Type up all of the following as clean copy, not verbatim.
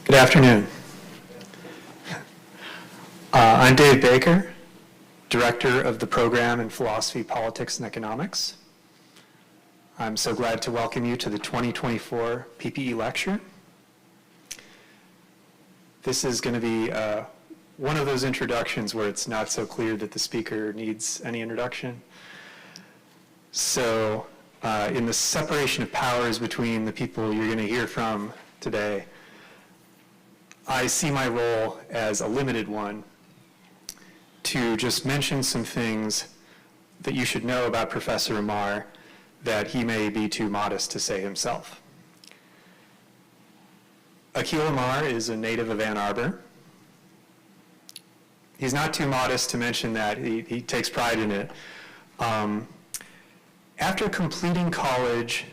Good afternoon. I'm Dave Baker, Director of the Program in Philosophy, Politics, and Economics. I'm so glad to welcome you to the 2024 PPE lecture. This is going to be one of those introductions where it's not so clear that the speaker needs any introduction. So in the separation of powers between the people you're going to hear from today, I see my role as a limited one to just mention some things that you should know about Professor Amar that he may be too modest to say himself. Akhil Amar is a native of Ann Arbor. He's not too modest to mention that. He takes pride in it. After completing college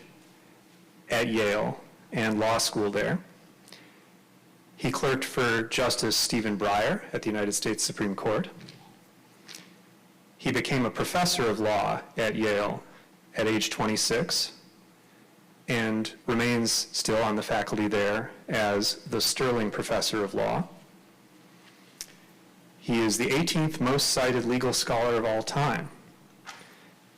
at Yale and law school there, he clerked for Justice Stephen Breyer at the United States Supreme Court. He became a professor of law at Yale at age 26 and remains still on the faculty there as the Sterling Professor of Law. He is the 18th most cited legal scholar of all time.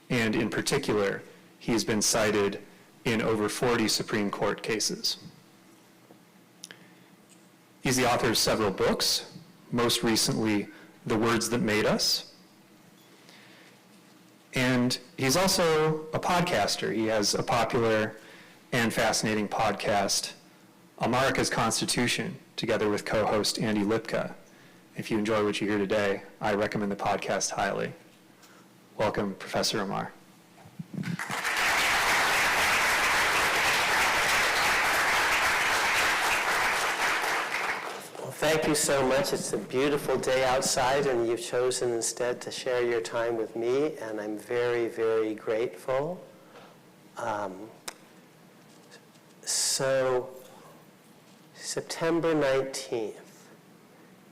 And in particular, he has been cited in over 40 Supreme Court cases. He's the author of several books, most recently, The Words That Made Us. And he's also a podcaster. He has a popular and fascinating podcast, America's Constitution, together with co-host Andy Lipka. If you enjoy what you hear today, I recommend the podcast highly. Welcome, Professor Amar. Thank you so much. It's a beautiful day outside, and you've chosen instead to share your time with me, and I'm very, very grateful. So, September 19th,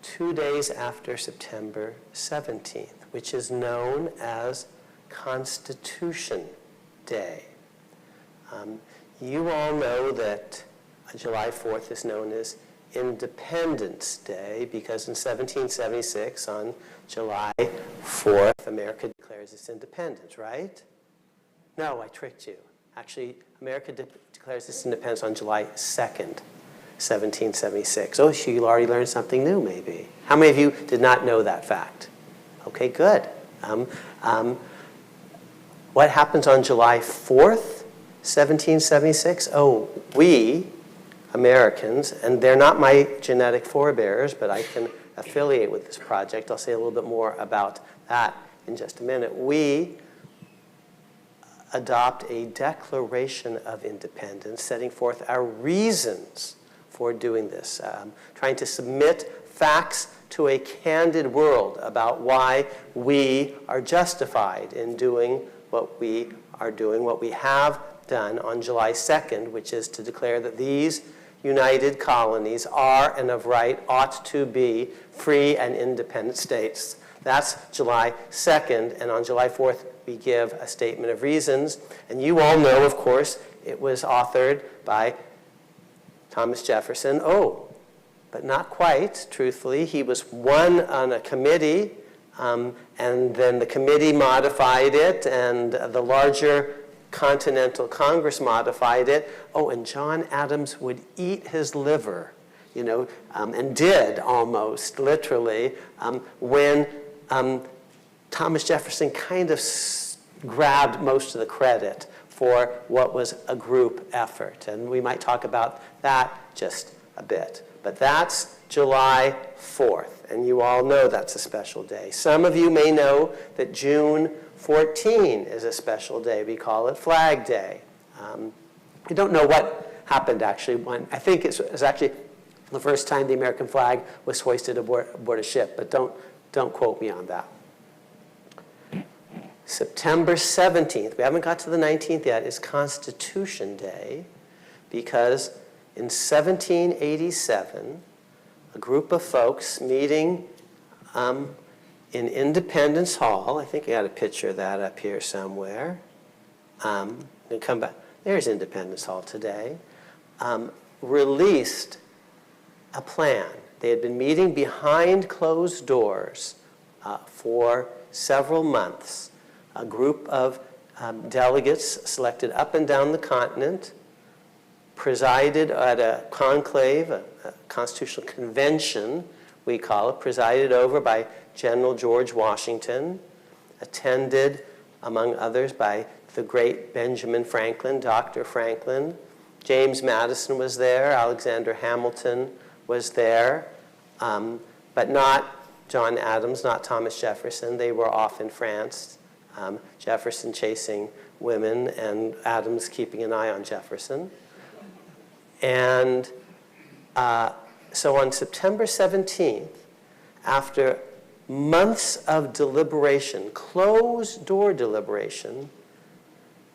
2 days after September 17th, which is known as Constitution Day. You all know that July 4th is known as Independence Day because in 1776, on July 4th, America declares its independence, right? No, I tricked you. Actually, America declares its independence on July 2nd, 1776. Oh, you already learned something new, maybe. How many of you did not know that fact? Okay, good. What happens on July 4th, 1776? Oh, we Americans, and they're not my genetic forebears, but I can affiliate with this project. I'll say a little bit more about that in just a minute. We adopt a Declaration of Independence, setting forth our reasons for doing this, trying to submit facts to a candid world about why we are justified in doing what we are doing, what we have done on July 2nd, which is to declare that these united colonies are and of right ought to be free and independent states. That's July 2nd, and on July 4th we give a statement of reasons. And you all know, of course, it was authored by Thomas Jefferson. Oh, but not quite, truthfully. He was one on a committee, and then the committee modified it, and the larger Continental Congress modified it. Oh, and John Adams would eat his liver, and did almost, literally, when Thomas Jefferson kind of grabbed most of the credit for what was a group effort. And we might talk about that just a bit. But that's July 4th, and you all know that's a special day. Some of you may know that June 14 is a special day. We call it Flag Day. I don't know what happened, actually. I think it was actually the first time the American flag was hoisted aboard a ship, but don't quote me on that. September 17th, we haven't got to the 19th yet, is Constitution Day, because in 1787, a group of folks meeting in Independence Hall. I think I got a picture of that up here somewhere. Come back. There's Independence Hall today. Released a plan. They had been meeting behind closed doors for several months. A group of delegates selected up and down the continent, presided at a conclave, a constitutional convention, we call it, presided over by General George Washington, attended, among others, by the great Benjamin Franklin, Dr. Franklin. James Madison was there, Alexander Hamilton was there, but not John Adams, not Thomas Jefferson. They were off in France, Jefferson chasing women and Adams keeping an eye on Jefferson. And so on September 17th, after months of deliberation, closed-door deliberation,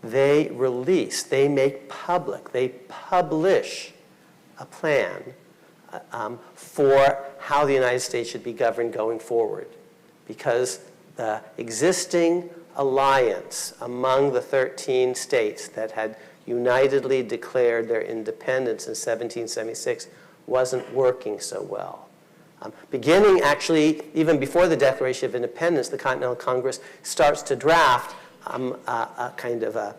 they release, they make public, they publish a plan for how the United States should be governed going forward. Because the existing alliance among the 13 states that had unitedly declared their independence in 1776 wasn't working so well. Beginning actually, even before the Declaration of Independence, the Continental Congress starts to draft a kind of a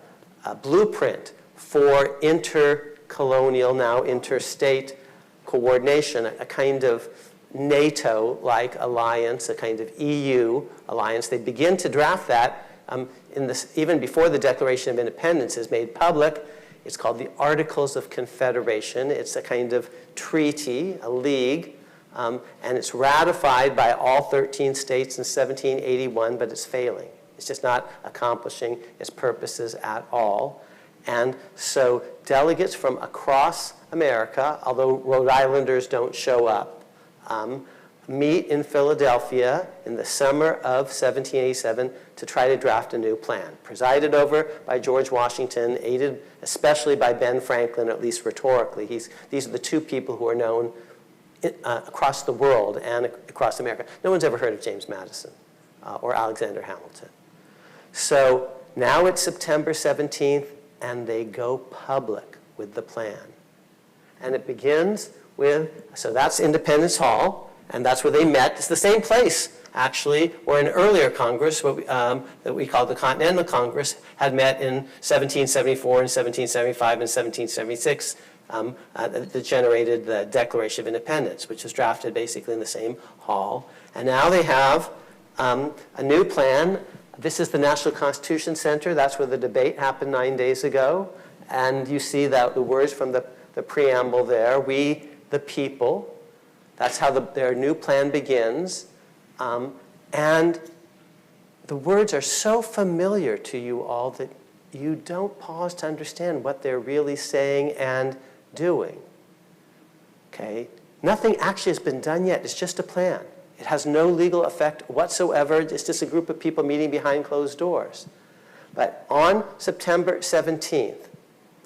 blueprint for intercolonial, now interstate coordination, a kind of NATO-like alliance, a kind of EU alliance. They begin to draft that even before the Declaration of Independence is made public. It's called the Articles of Confederation. It's a kind of treaty, a league, and it's ratified by all 13 states in 1781, but it's failing. It's just not accomplishing its purposes at all. And so delegates from across America, although Rhode Islanders don't show up, meet in Philadelphia in the summer of 1787 to try to draft a new plan, presided over by George Washington, aided especially by Ben Franklin, at least rhetorically. These are the two people who are known across the world and across America. No one's ever heard of James Madison or Alexander Hamilton. So now it's September 17th, and they go public with the plan. And it begins with, so that's Independence Hall, and that's where they met. It's the same place, actually, where an earlier Congress, that we call the Continental Congress, had met in 1774 and 1775 and 1776, that generated the Declaration of Independence, which was drafted basically in the same hall. And now they have a new plan. This is the National Constitution Center. That's where the debate happened 9 days ago. And you see that the words from the preamble there, we the people. That's how their new plan begins. And the words are so familiar to you all that you don't pause to understand what they're really saying and doing. Okay? Nothing actually has been done yet. It's just a plan. It has no legal effect whatsoever. It's just a group of people meeting behind closed doors. But on September 17th,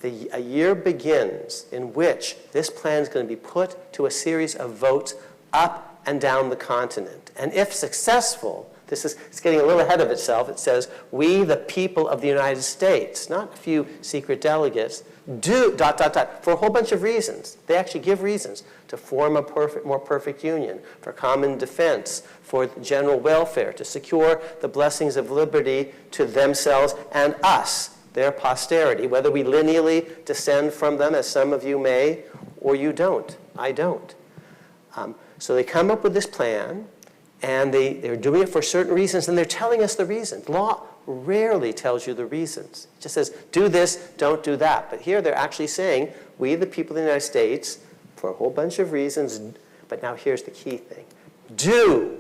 a year begins in which this plan is going to be put to a series of votes up and down the continent. And if successful, it's getting a little ahead of itself. It says, we, the people of the United States, not a few secret delegates, do, ... for a whole bunch of reasons. They actually give reasons to form a more perfect union, for common defense, for general welfare, to secure the blessings of liberty to themselves and us, their posterity, whether we lineally descend from them, as some of you may, or you don't. I don't. So they come up with this plan, and they're doing it for certain reasons, and they're telling us the reasons. Law rarely tells you the reasons. It just says, do this, don't do that. But here they're actually saying, we, the people of the United States, for a whole bunch of reasons, but now here's the key thing, do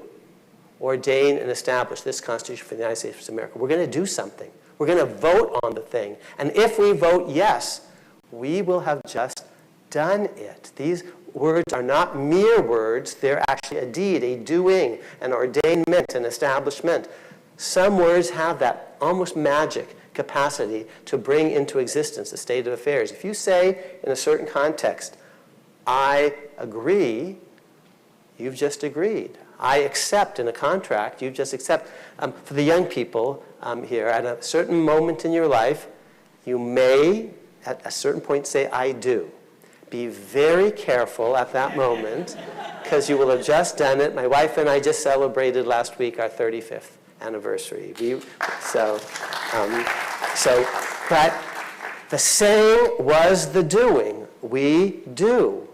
ordain and establish this Constitution for the United States of America. We're going to do something. We're going to vote on the thing. And if we vote yes, we will have just done it. These words are not mere words. They're actually a deed, a doing, an ordainment, an establishment. Some words have that almost magic capacity to bring into existence a state of affairs. If you say in a certain context, I agree, you've just agreed. I accept in a contract, you just accept, for the young people here, at a certain moment in your life, you may, at a certain point, say, I do. Be very careful at that moment, because you will have just done it. My wife and I just celebrated last week our 35th anniversary. But the saying was the doing. We do.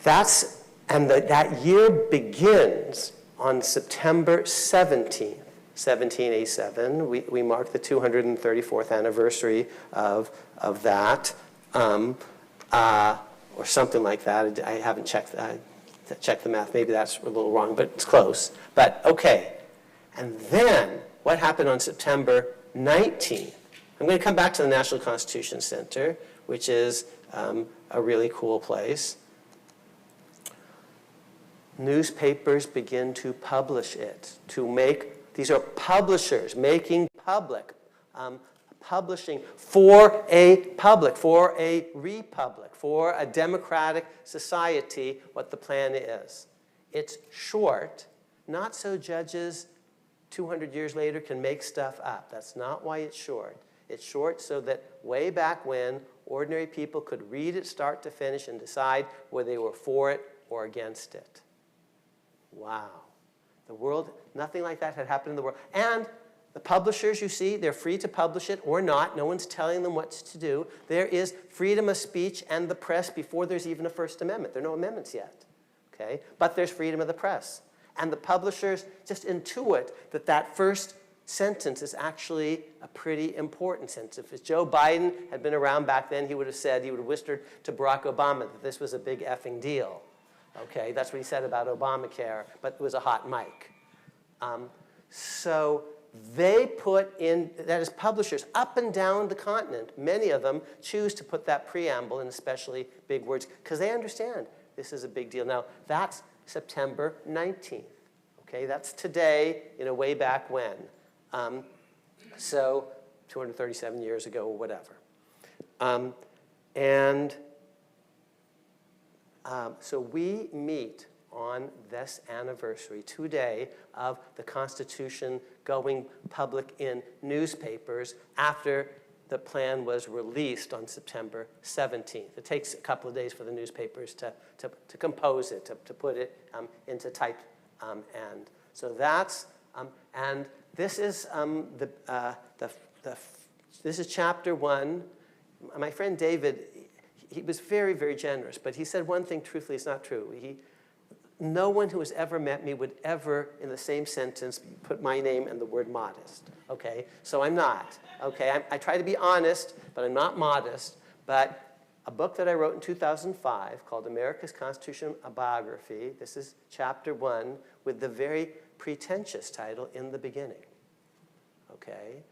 That year begins on September 17th, 1787. We mark the 234th anniversary of that, or something like that. I haven't checked the math. Maybe that's a little wrong, but it's close. But okay. And then what happened on September 19th? I'm going to come back to the National Constitution Center, which is a really cool place. Newspapers begin to publish it, these are publishers making public, publishing for a public, for a republic, for a democratic society, what the plan is. It's short, not so judges 200 years later can make stuff up. That's not why it's short. It's short so that way back when, ordinary people could read it start to finish and decide whether they were for it or against it. Wow. The world, nothing like that had happened in the world. And the publishers, you see, they're free to publish it or not. No one's telling them what to do. There is freedom of speech and the press before there's even a First Amendment. There are no amendments yet, okay? But there's freedom of the press. And the publishers just intuit that first sentence is actually a pretty important sentence. If Joe Biden had been around back then, he would have whispered to Barack Obama that this was a big effing deal. Okay, that's what he said about Obamacare, but it was a hot mic. So they put in, that is publishers up and down the continent, many of them choose to put that preamble in especially big words because they understand this is a big deal. Now, that's September 19th. Okay, that's today, way back when. So 237 years ago or whatever. So we meet on this anniversary today of the Constitution going public in newspapers after the plan was released on September 17th. It takes a couple of days for the newspapers to compose it, to put it into type. And so that's, and this is this is chapter 1. My friend David, he was very, very generous, but he said one thing, truthfully, it's not true. No one who has ever met me would ever, in the same sentence, put my name and the word modest, okay? So I'm not, okay? I try to be honest, but I'm not modest. But a book that I wrote in 2005 called America's Constitution, a Biography, this is chapter 1, with the very pretentious title, In the Beginning, okay?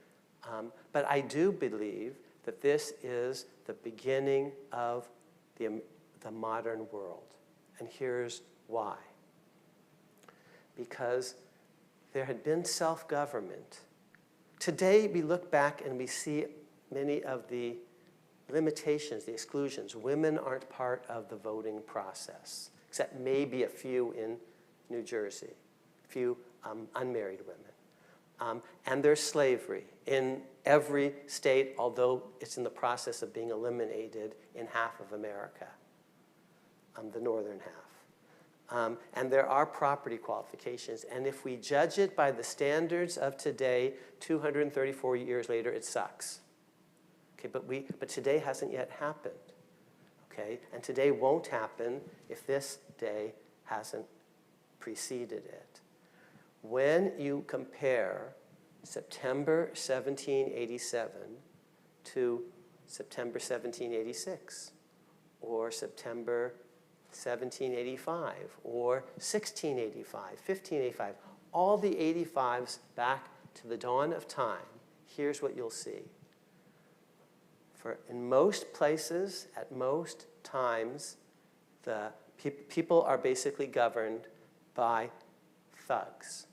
But I do believe that this is the beginning of the modern world. And here's why. Because there had been self-government. Today, we look back and we see many of the limitations, the exclusions. Women aren't part of the voting process, except maybe a few in New Jersey, a few unmarried women. And there's slavery in every state, although it's in the process of being eliminated in half of America, the northern half. And there are property qualifications. And if we judge it by the standards of today, 234 years later, it sucks. Okay, but today hasn't yet happened. Okay, and today won't happen if this day hasn't preceded it. When you compare September 1787 to September 1786, or September 1785, or 1685, 1585, all the 85s back to the dawn of time, here's what you'll see. For in most places, at most times, the people are basically governed by thugs.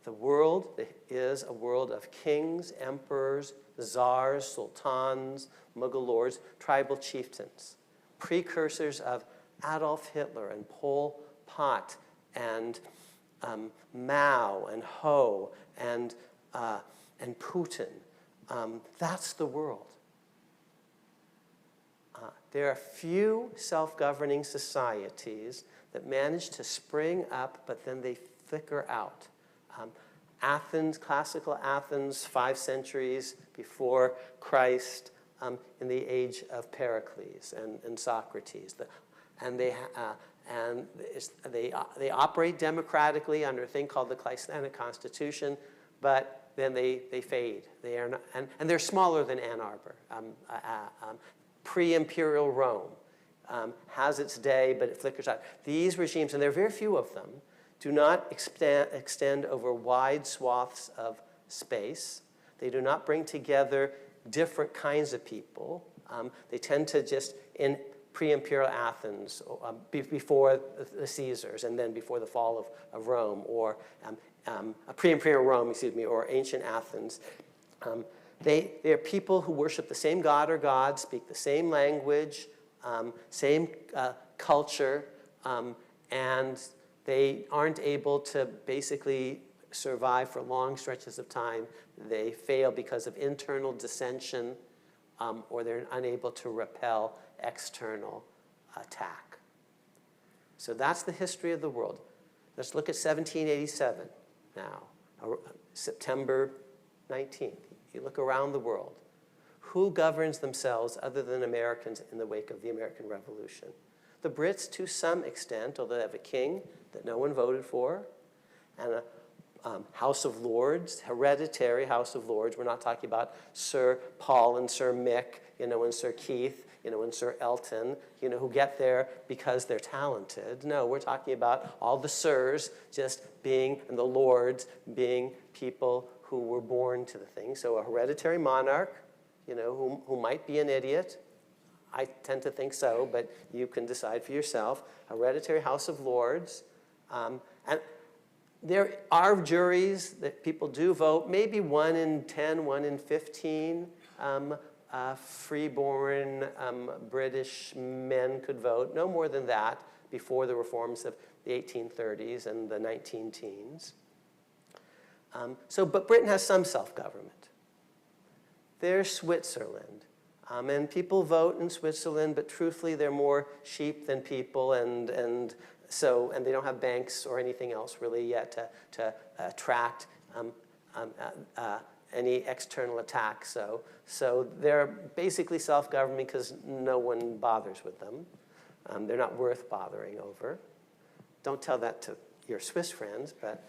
The world is a world of kings, emperors, czars, sultans, Mughal lords, tribal chieftains, precursors of Adolf Hitler and Pol Pot and Mao and Ho and Putin. That's the world. There are few self-governing societies that manage to spring up, but then they flicker out. Athens, classical Athens, 5 centuries before Christ, in the age of Pericles and Socrates. They operate democratically under a thing called the Climatic Constitution, but then they fade. They are not, and they're smaller than Ann Arbor. Pre-imperial Rome has its day, but it flickers out. These regimes, and there are very few of them, do not extend over wide swaths of space. They do not bring together different kinds of people. They tend to just, in pre-imperial Athens, before the Caesars, and then before the fall of Rome, or pre-imperial Rome, or ancient Athens. They are people who worship the same god or gods, speak the same language, same culture, and they aren't able to basically survive for long stretches of time. They fail because of internal dissension, or they're unable to repel external attack. So that's the history of the world. Let's look at 1787 now, September 19th. You look around the world. Who governs themselves other than Americans in the wake of the American Revolution? The Brits, to some extent, although they have a king that no one voted for, and a House of Lords, hereditary House of Lords. We're not talking about Sir Paul and Sir Mick, and Sir Keith, and Sir Elton, who get there because they're talented. No, we're talking about all the sirs just being, and the lords being people who were born to the thing. So a hereditary monarch, who might be an idiot. I tend to think so, but you can decide for yourself. Hereditary House of Lords. And there are juries that people do vote, maybe 1 in 10, 1 in 15 freeborn British men could vote, no more than that before the reforms of the 1830s and the 19 teens. But Britain has some self-government. There's Switzerland. And people vote in Switzerland, but truthfully, they're more sheep than people, and they don't have banks or anything else really yet to attract any external attack. So they're basically self-governing because no one bothers with them. They're not worth bothering over. Don't tell that to your Swiss friends, but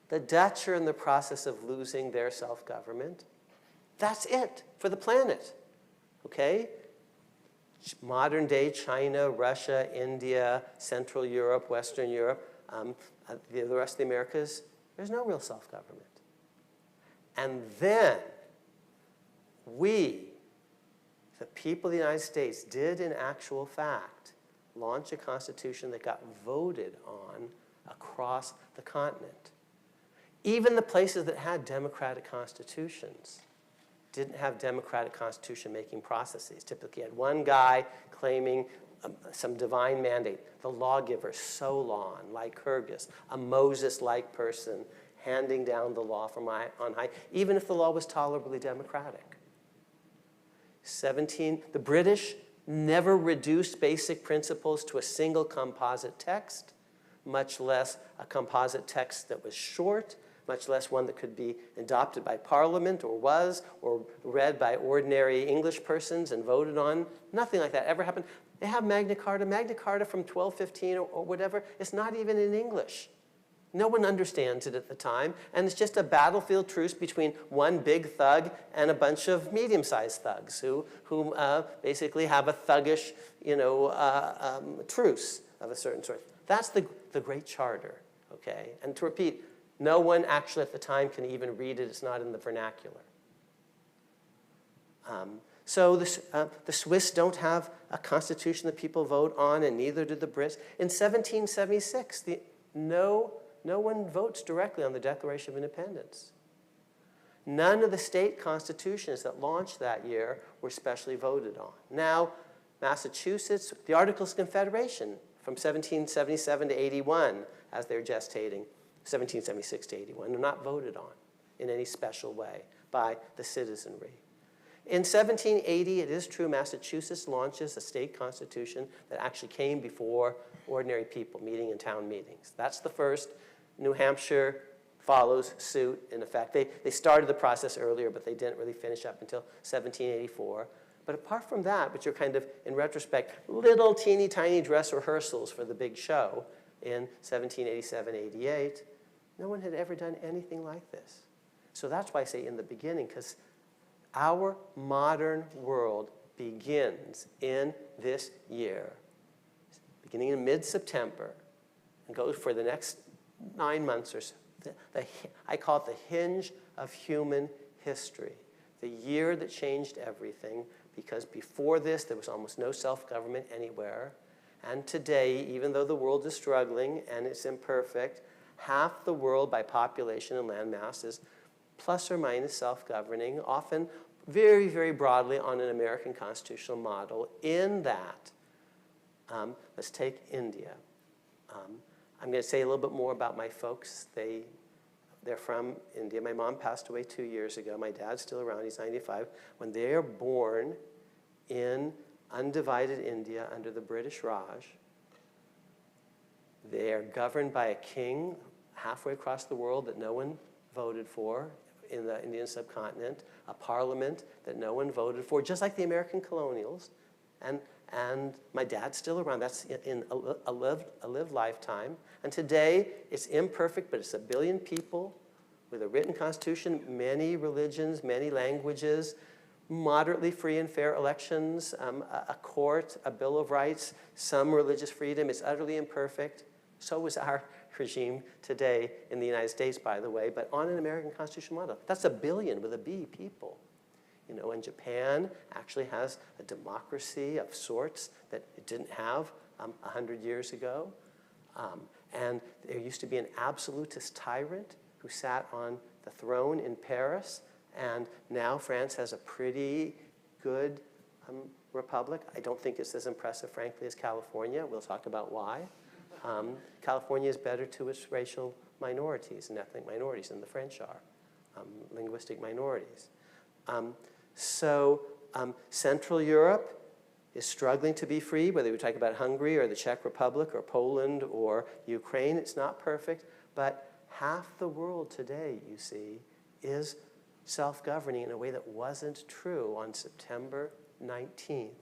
the Dutch are in the process of losing their self-government. That's it for the planet, okay? Modern day China, Russia, India, Central Europe, Western Europe, the rest of the Americas, there's no real self-government. And then we, the people of the United States, did in actual fact launch a constitution that got voted on across the continent. Even the places that had democratic constitutions didn't have democratic constitution-making processes. Typically, you had one guy claiming some divine mandate, the lawgiver, Solon, Lycurgus, a Moses-like person handing down the law from on high, even if the law was tolerably democratic. The British never reduced basic principles to a single composite text, much less a composite text that was short, much less one that could be adopted by Parliament or read by ordinary English persons and voted on. Nothing like that ever happened. They have Magna Carta. Magna Carta from 1215 or whatever. It's not even in English. No one understands it at the time, and it's just a battlefield truce between one big thug and a bunch of medium-sized thugs who basically have a thuggish, truce of a certain sort. That's the Great Charter, okay? And to repeat, no one actually at the time can even read it. It's not in the vernacular. So the Swiss don't have a constitution that people vote on, and neither did the Brits. In 1776, no one votes directly on the Declaration of Independence. None of the state constitutions that launched that year were specially voted on. Now, Massachusetts, the Articles of Confederation from 1777 to 81, as they're gestating, 1776 to 81, are not voted on in any special way by the citizenry. In 1780, it is true, Massachusetts launches a state constitution that actually came before ordinary people meeting in town meetings. That's the first. New Hampshire follows suit, in effect. They started the process earlier, but they didn't really finish up until 1784. But apart from that, which are kind of, in retrospect, little teeny tiny dress rehearsals for the big show in 1787, 88, no one had ever done anything like this. So that's why I say in the beginning, because our modern world begins in this year, beginning in mid-September, and goes for the next 9 months or so. I call it the hinge of human history, the year that changed everything, because before this, there was almost no self-government anywhere. And today, even though the world is struggling and it's imperfect, half the world by population and land mass is plus or minus self-governing, often very, very broadly on an American constitutional model. In that, let's take India. I'm going to say a little bit more about my folks. They're from India. My mom passed away 2 years ago. My dad's still around. He's 95. When they are born in undivided India under the British Raj, they are governed by a king halfway across the world that no one voted for in the Indian subcontinent, a parliament that no one voted for, just like the American colonials. And my dad's still around. That's in a lived lifetime. And today, it's imperfect, but it's 1 billion people with a written constitution, many religions, many languages, moderately free and fair elections, a court, a Bill of Rights, some religious freedom. It's utterly imperfect. So was our regime today in the United States, by the way, but on an American constitutional model. That's 1 billion with a B people. You know, and Japan actually has a democracy of sorts that it didn't have 100 years ago. And there used to be an absolutist tyrant who sat on the throne in Paris. And now France has a pretty good republic. I don't think it's as impressive, frankly, as California. We'll talk about why. California is better to its racial minorities and ethnic minorities than the French are, linguistic minorities. Central Europe is struggling to be free, whether we talk about Hungary or the Czech Republic or Poland or Ukraine. It's not perfect, but half the world today, you see, is self-governing in a way that wasn't true on September 19th,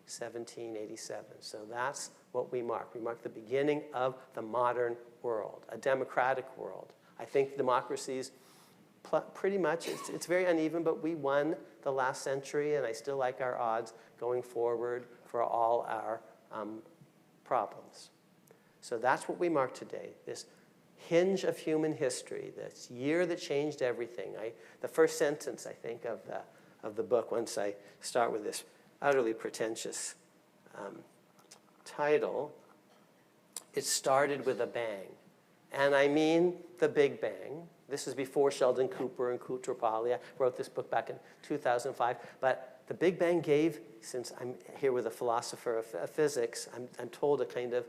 1787. So that's what we mark. We mark the beginning of the modern world, a democratic world. I think democracies pretty much, it's very uneven, but we won the last century, and I still like our odds going forward for all our problems. So that's what we mark today, this hinge of human history, this year that changed everything. The first sentence, I think, of the book, once I start with this utterly pretentious title, it started with a bang. And I mean the Big Bang. This is before Sheldon Cooper and Kutropali. I wrote this book back in 2005. But the Big Bang gave, since I'm here with a philosopher of physics, I'm told a kind of,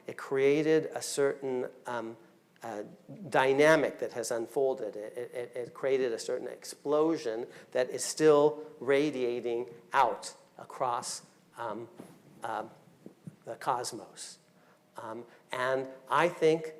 it created a certain dynamic that has unfolded. It created a certain explosion that is still radiating out across the cosmos. And I think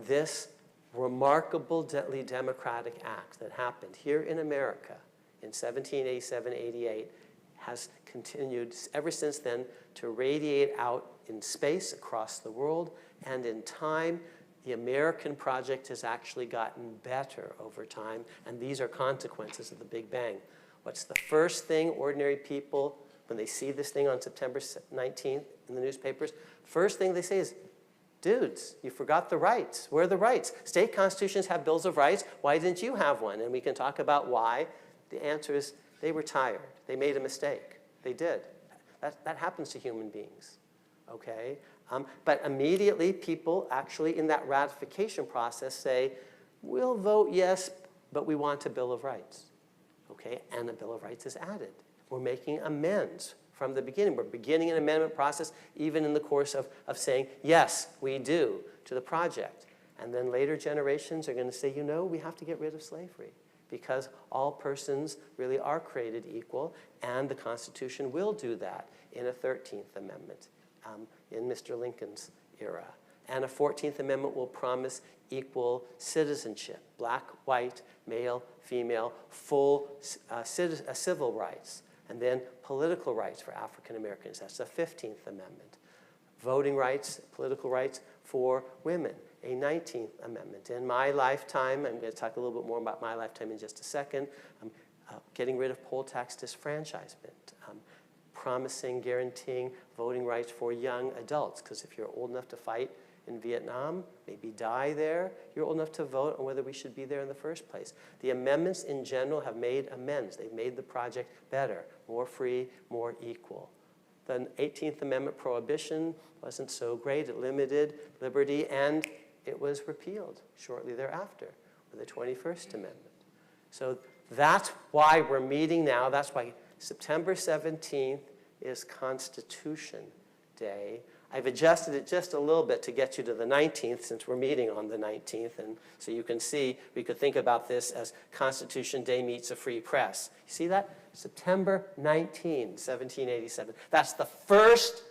this remarkably democratic act that happened here in America in 1787, 88 has continued ever since then to radiate out in space across the world. And in time, the American project has actually gotten better over time. And these are consequences of the Big Bang. What's the first thing ordinary people, when they see this thing on September 19th in the newspapers, first thing they say is, dudes, you forgot the rights. Where are the rights? State constitutions have bills of rights. Why didn't you have one? And we can talk about why. The answer is they were tired. They made a mistake. They did. That happens to human beings, okay? But immediately people actually in that ratification process say, we'll vote yes, but we want a Bill of Rights, okay? And a Bill of Rights is added. we're making amends from the beginning. We're beginning an amendment process even in the course of saying, yes, we do to the project. And then later generations are going to say, you know, we have to get rid of slavery because all persons really are created equal, and the Constitution will do that in a 13th Amendment in Mr. Lincoln's era. And a 14th Amendment will promise equal citizenship, black, white, male, female, full civil rights, and then political rights for African Americans. That's the 15th Amendment. Voting rights, political rights for women, a 19th Amendment. In my lifetime, I'm going to talk a little bit more about my lifetime in just a second, getting rid of poll tax disfranchisement, promising, guaranteeing voting rights for young adults, because if you're old enough to fight in Vietnam, maybe die there, you're old enough to vote on whether we should be there in the first place. The amendments in general have made amends. They've made the project better, more free, more equal. The 18th Amendment prohibition wasn't so great. It limited liberty, and it was repealed shortly thereafter with the 21st Amendment. So that's why we're meeting now. That's why September 17th is Constitution Day. I've adjusted it just a little bit to get you to the 19th since we're meeting on the 19th. And so you can see we could think about this as Constitution Day meets a free press. You see that? September 19, 1787. That's the first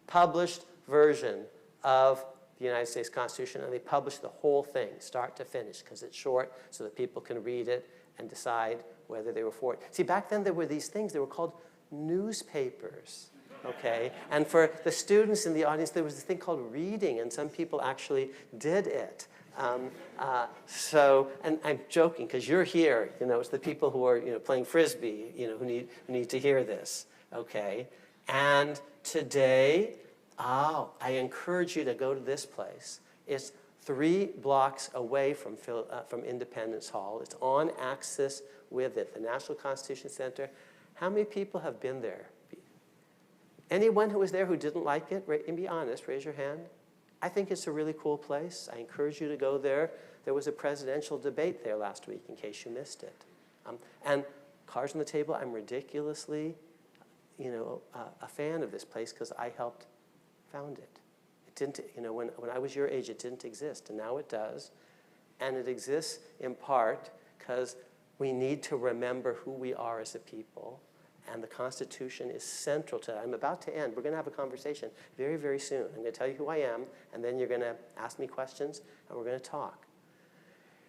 published version of the United States Constitution, and they published the whole thing, start to finish, because it's short so that people can read it and decide whether they were for it. See, back then there were these things, they were called newspapers. Okay, and for the students in the audience, there was this thing called reading, and some people actually did it. And I'm joking because you're here. You know, it's the people who are playing frisbee. Who need to hear this. Okay, and today, I encourage you to go to this place. It's 3 blocks away from Independence Hall. It's on axis with it, the National Constitution Center. How many people have been there? Anyone who was there who didn't like it, and be honest, raise your hand. I think it's a really cool place. I encourage you to go there. There was a presidential debate there last week, in case you missed it. And cards on the table, I'm ridiculously, a fan of this place because I helped found it. It didn't, when I was your age, it didn't exist, and now it does. And it exists in part because we need to remember who we are as a people. And the Constitution is central to that. I'm about to end. We're going to have a conversation very, very soon. I'm going to tell you who I am, and then you're going to ask me questions, and we're going to talk.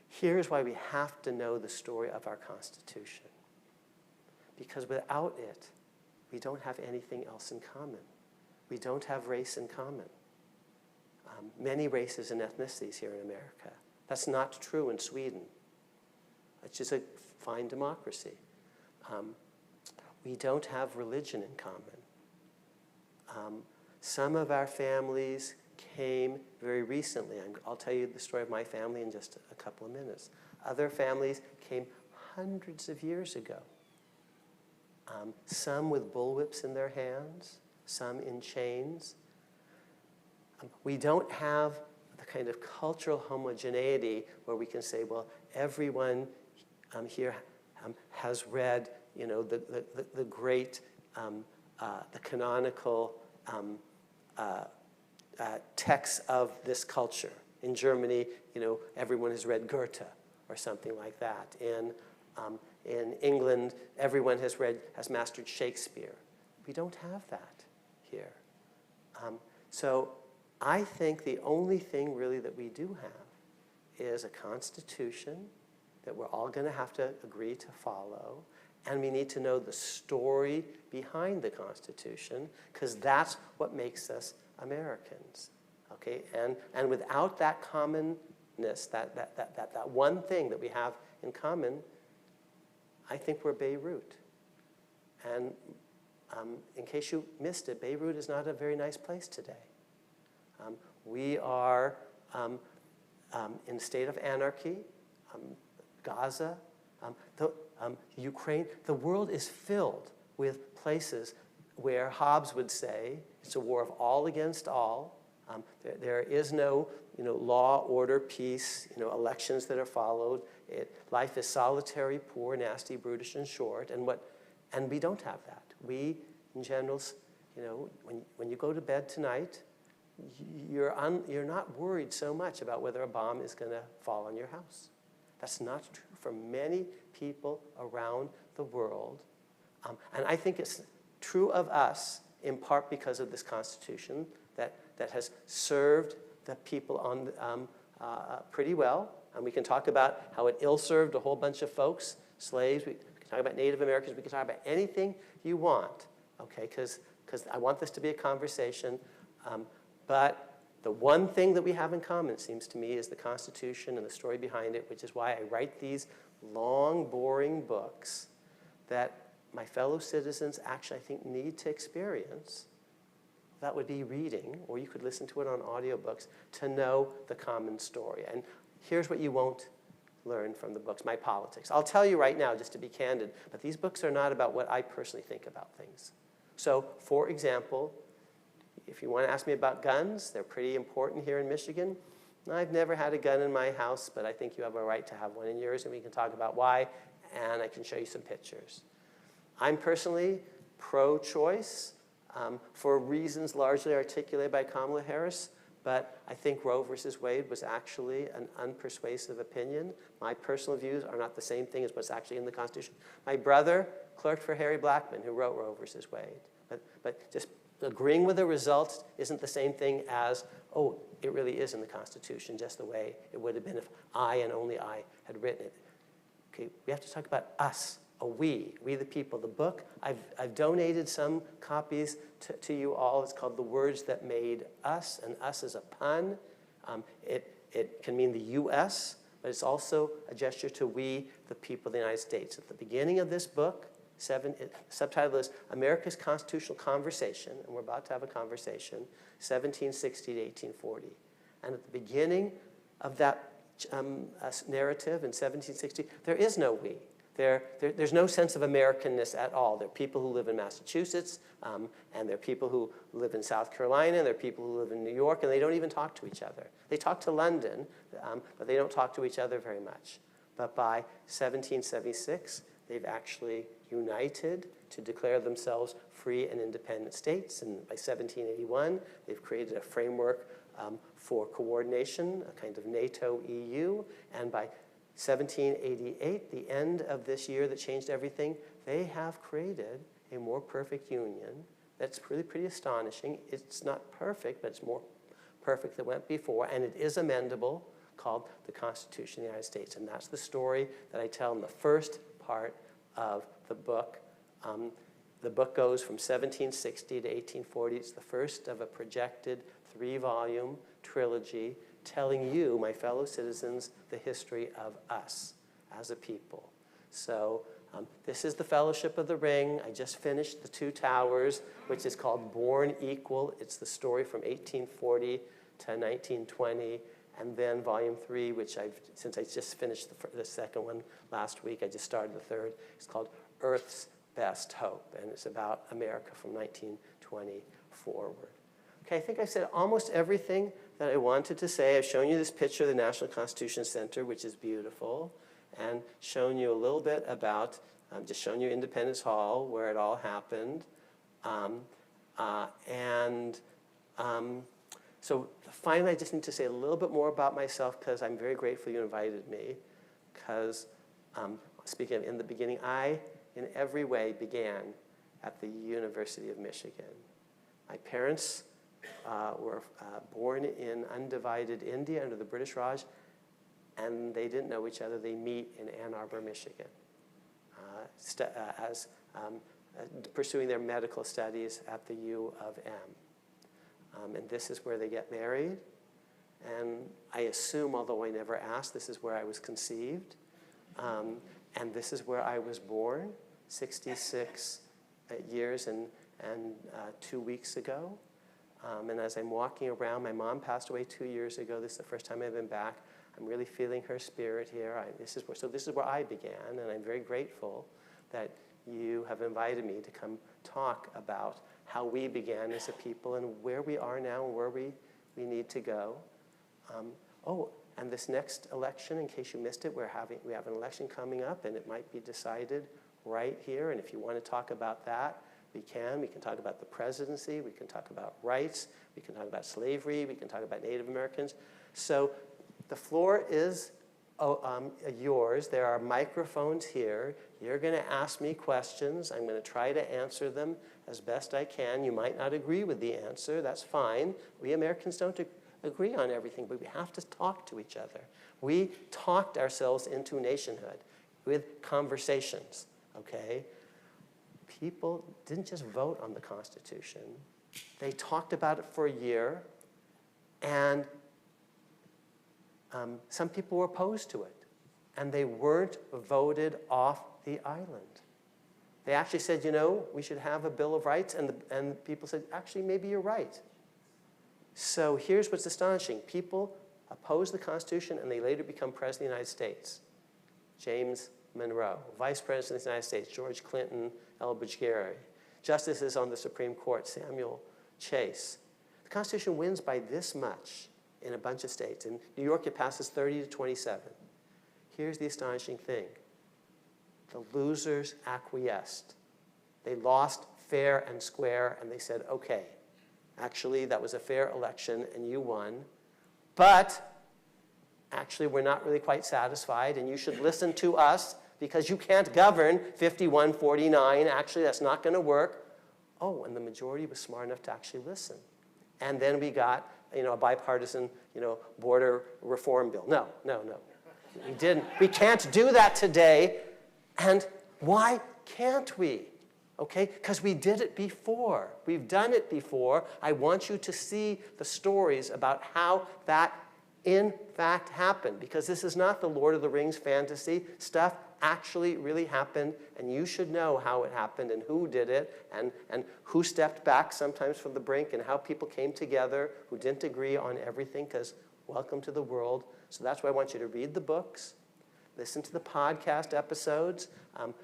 Here's why we have to know the story of our Constitution. Because without it, we don't have anything else in common. We don't have race in common. Many races and ethnicities here in America. That's not true in Sweden. It's just a fine democracy. We don't have religion in common. Some of our families came very recently. I'll tell you the story of my family in just a couple of minutes. Other families came hundreds of years ago. Some with bullwhips in their hands, some in chains. We don't have the kind of cultural homogeneity where we can say, well, everyone here has read the great, the canonical texts of this culture. In Germany, everyone has read Goethe or something like that. In England, everyone has mastered Shakespeare. We don't have that here. So I think the only thing really that we do have is a constitution that we're all going to have to agree to follow. And we need to know the story behind the Constitution, because that's what makes us Americans. Okay? And without that commonness, that one thing that we have in common, I think we're Beirut. And in case you missed it, Beirut is not a very nice place today. We are in a state of anarchy. Gaza, Ukraine, the world is filled with places where Hobbes would say it's a war of all against all. There is no law, order, peace, elections that are followed. Life is solitary, poor, nasty, brutish, and short. And what And we don't have that. We, in general, when you go to bed tonight, you're not worried so much about whether a bomb is going to fall on your house. That's not true for many people around the world. And I think it's true of us in part because of this Constitution that has served the people on pretty well. And we can talk about how it ill-served a whole bunch of folks, slaves. We can talk about Native Americans. We can talk about anything you want, okay? Because I want this to be a conversation. But the one thing that we have in common, it seems to me, is the Constitution and the story behind it, which is why I write these long, boring books that my fellow citizens actually, I think, need to experience. That would be reading, or you could listen to it on audiobooks, to know the common story. And here's what you won't learn from the books, my politics. I'll tell you right now, just to be candid, but these books are not about what I personally think about things. So, for example, if you want to ask me about guns, they're pretty important here in Michigan. I've never had a gun in my house, but I think you have a right to have one in yours, and we can talk about why, and I can show you some pictures. I'm personally pro-choice for reasons largely articulated by Kamala Harris, but I think Roe versus Wade was actually an unpersuasive opinion. My personal views are not the same thing as what's actually in the Constitution. My brother clerked for Harry Blackmun, who wrote Roe versus Wade. But just agreeing with the results isn't the same thing as, oh, it really is in the Constitution, just the way it would have been if I and only I had written it. Okay, we have to talk about us, we the people. The book, I've donated some copies to you all. It's called The Words That Made Us, and us is a pun. It can mean the U.S., but it's also a gesture to we, the people of the United States. At the beginning of this book, subtitle is America's Constitutional Conversation, and we're about to have a conversation, 1760 to 1840. And at the beginning of that narrative in 1760, there is no we. There's no sense of Americanness at all. There are people who live in Massachusetts, and there are people who live in South Carolina, and there are people who live in New York, and they don't even talk to each other. They talk to London, but they don't talk to each other very much. But by 1776, they've actually united to declare themselves free and independent states. And by 1781, they've created a framework for coordination, a kind of NATO-EU. And by 1788, the end of this year that changed everything, they have created a more perfect union that's really pretty astonishing. It's not perfect, but it's more perfect than went before, and it is amendable, called the Constitution of the United States. And that's the story that I tell in the first part of the book. The book goes from 1760 to 1840. It's the first of a projected 3-volume trilogy telling you, my fellow citizens, the history of us as a people. So this is the Fellowship of the Ring. I just finished The Two Towers, which is called Born Equal. It's the story from 1840 to 1920. And then Volume 3, which since I just finished the second one last week, I just started the third. It's called Earth's Best Hope, and it's about America from 1920 forward. Okay, I think I said almost everything that I wanted to say. I've shown you this picture of the National Constitution Center, which is beautiful, and shown you a little bit about, just shown you Independence Hall, where it all happened. So finally, I just need to say a little bit more about myself because I'm very grateful you invited me. Because, speaking of in the beginning, I, in every way, began at the University of Michigan. My parents were born in undivided India under the British Raj, and they didn't know each other. They meet in Ann Arbor, Michigan, pursuing their medical studies at the U of M. And this is where they get married. And I assume, although I never asked, this is where I was conceived. And this is where I was born, 66 years and 2 weeks ago. And as I'm walking around, my mom passed away 2 years ago. This is the first time I've been back. I'm really feeling her spirit here. This is where I began, and I'm very grateful that you have invited me to come talk about how we began as a people and where we are now and where we need to go. And this next election, in case you missed it, we have an election coming up, and it might be decided right here. And if you want to talk about that, we can. We can talk about the presidency. We can talk about rights. We can talk about slavery. We can talk about Native Americans. So the floor is yours. There are microphones here. You're going to ask me questions. I'm going to try to answer them as best I can. You might not agree with the answer. That's fine. We Americans don't agree on everything, but we have to talk to each other. We talked ourselves into nationhood with conversations, okay? People didn't just vote on the Constitution. They talked about it for a year, and some people were opposed to it, and they weren't voted off the island. They actually said, you know, we should have a Bill of Rights, and people said, actually, maybe you're right. So here's what's astonishing. People oppose the Constitution, and they later become President of the United States. James Monroe, Vice President of the United States, George Clinton, Elbridge Gerry. Justices on the Supreme Court, Samuel Chase. The Constitution wins by this much in a bunch of states. In New York, it passes 30 to 27. Here's the astonishing thing. The losers acquiesced. They lost fair and square, and they said, okay, actually, that was a fair election, and you won. But actually, we're not really quite satisfied, and you should listen to us because you can't govern 51-49. Actually, that's not going to work. Oh, and the majority was smart enough to actually listen. And then we got, you know, a bipartisan, you know, border reform bill. No. We didn't. We can't do that today. And why can't we? Okay, because we did it before. We've done it before. I want you to see the stories about how that in fact happened, because this is not the Lord of the Rings fantasy. Stuff actually really happened, and you should know how it happened and who did it and who stepped back sometimes from the brink and how people came together who didn't agree on everything, because welcome to the world. So that's why I want you to read the books, listen to the podcast episodes.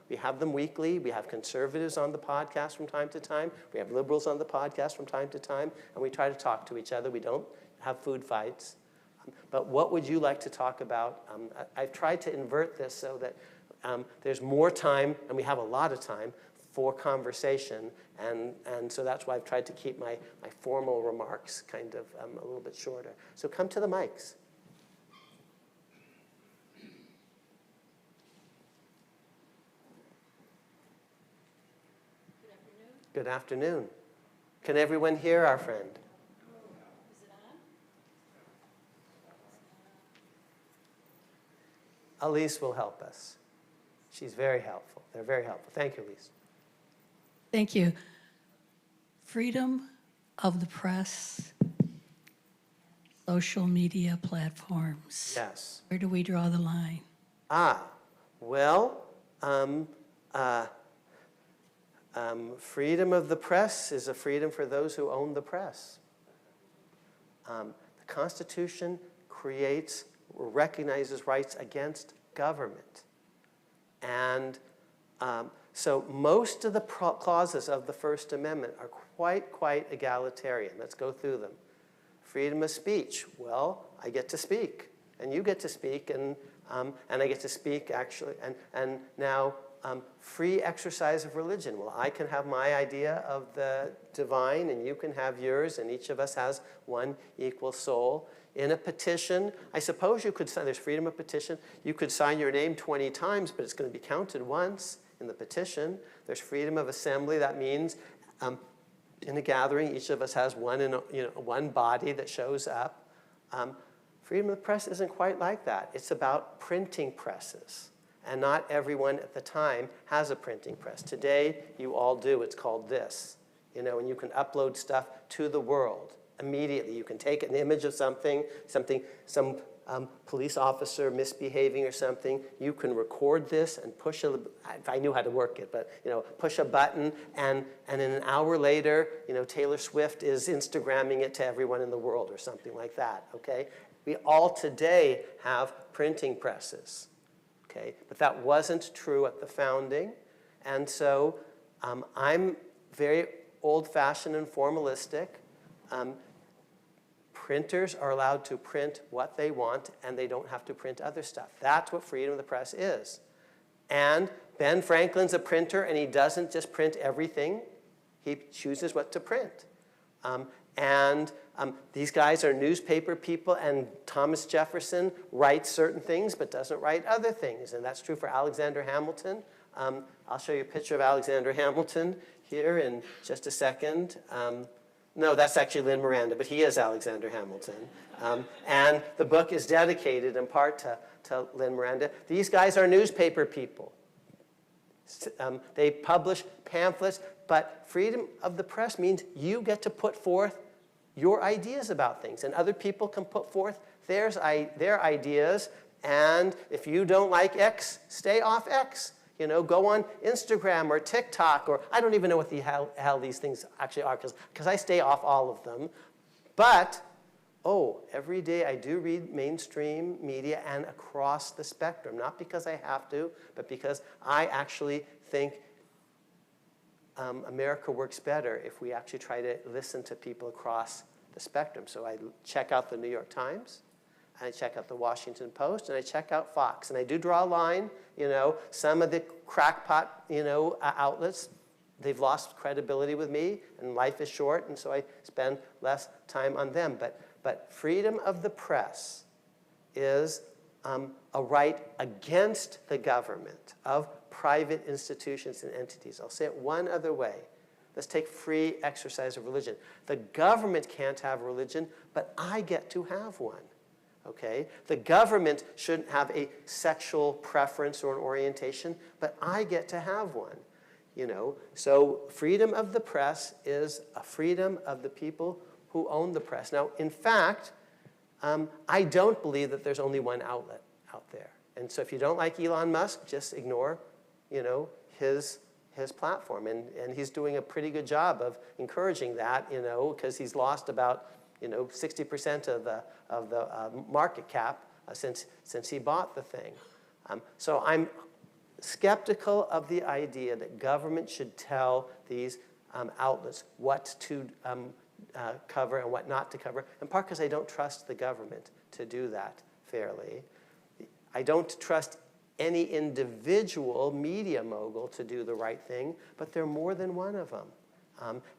We have them weekly. We have conservatives on the podcast from time to time. We have liberals on the podcast from time to time, and we try to talk to each other. We don't have food fights. But what would you like to talk about? I've tried to invert this so that there's more time, and we have a lot of time, for conversation. And so that's why I've tried to keep my formal remarks kind of a little bit shorter. So come to the mics. Good afternoon. Can everyone hear our friend? Is it on? Elise will help us. She's very helpful. They're very helpful. Thank you, Elise. Thank you. Freedom of the press, social media platforms. Yes. Where do we draw the line? Well, freedom of the press is a freedom for those who own the press. The Constitution recognizes rights against government. And so most of the clauses of the First Amendment are quite egalitarian. Let's go through them. Freedom of speech. Well, I get to speak, and you get to speak, and I get to speak, actually. And now, free exercise of religion. Well, I can have my idea of the divine, and you can have yours, and each of us has one equal soul. In a petition, I suppose you could sign, there's freedom of petition. You could sign your name 20 times, but it's going to be counted once in the petition. There's freedom of assembly. That means in a gathering, each of us has one body that shows up. Freedom of the press isn't quite like that. It's about printing presses. And not everyone at the time has a printing press. Today, you all do. It's called this. You know, and you can upload stuff to the world immediately. You can take an image of some police officer misbehaving or something. You can record this and push if I knew how to work it, but push a button, and in an hour later, Taylor Swift is Instagramming it to everyone in the world or something like that. Okay, we all today have printing presses. Okay, but that wasn't true at the founding, and so I'm very old-fashioned and formalistic. Printers are allowed to print what they want, and they don't have to print other stuff. That's what freedom of the press is. And Ben Franklin's a printer, and he doesn't just print everything. He chooses what to print. These guys are newspaper people, and Thomas Jefferson writes certain things but doesn't write other things, and that's true for Alexander Hamilton. I'll show you a picture of Alexander Hamilton here in just a second. No, that's actually Lynn Miranda, but he is Alexander Hamilton. And the book is dedicated in part to Lynn Miranda. These guys are newspaper people. They publish pamphlets, but freedom of the press means you get to put forth your ideas about things, and other people can put forth their ideas, and if you don't like X, stay off X. Go on Instagram or TikTok, or I don't even know what the hell these things actually are, because I stay off all of them. But, every day I do read mainstream media and across the spectrum, not because I have to, but because I actually think America works better if we actually try to listen to people across the spectrum. So I check out the New York Times, and I check out the Washington Post, and I check out Fox. And I do draw a line, some of the crackpot, outlets, they've lost credibility with me, and life is short, and so I spend less time on them. But freedom of the press is a right against the government of private institutions and entities. I'll say it one other way. Let's take free exercise of religion. The government can't have religion, but I get to have one. Okay? The government shouldn't have a sexual preference or an orientation, but I get to have one. So freedom of the press is a freedom of the people who own the press. Now, in fact, I don't believe that there's only one outlet out there. And so if you don't like Elon Musk, just ignore, his platform. And he's doing a pretty good job of encouraging that, because he's lost about 60% of the market cap since he bought the thing. So I'm skeptical of the idea that government should tell these outlets what to cover and what not to cover, in part because I don't trust the government to do that fairly. I don't trust any individual media mogul to do the right thing, but there are more than one of them.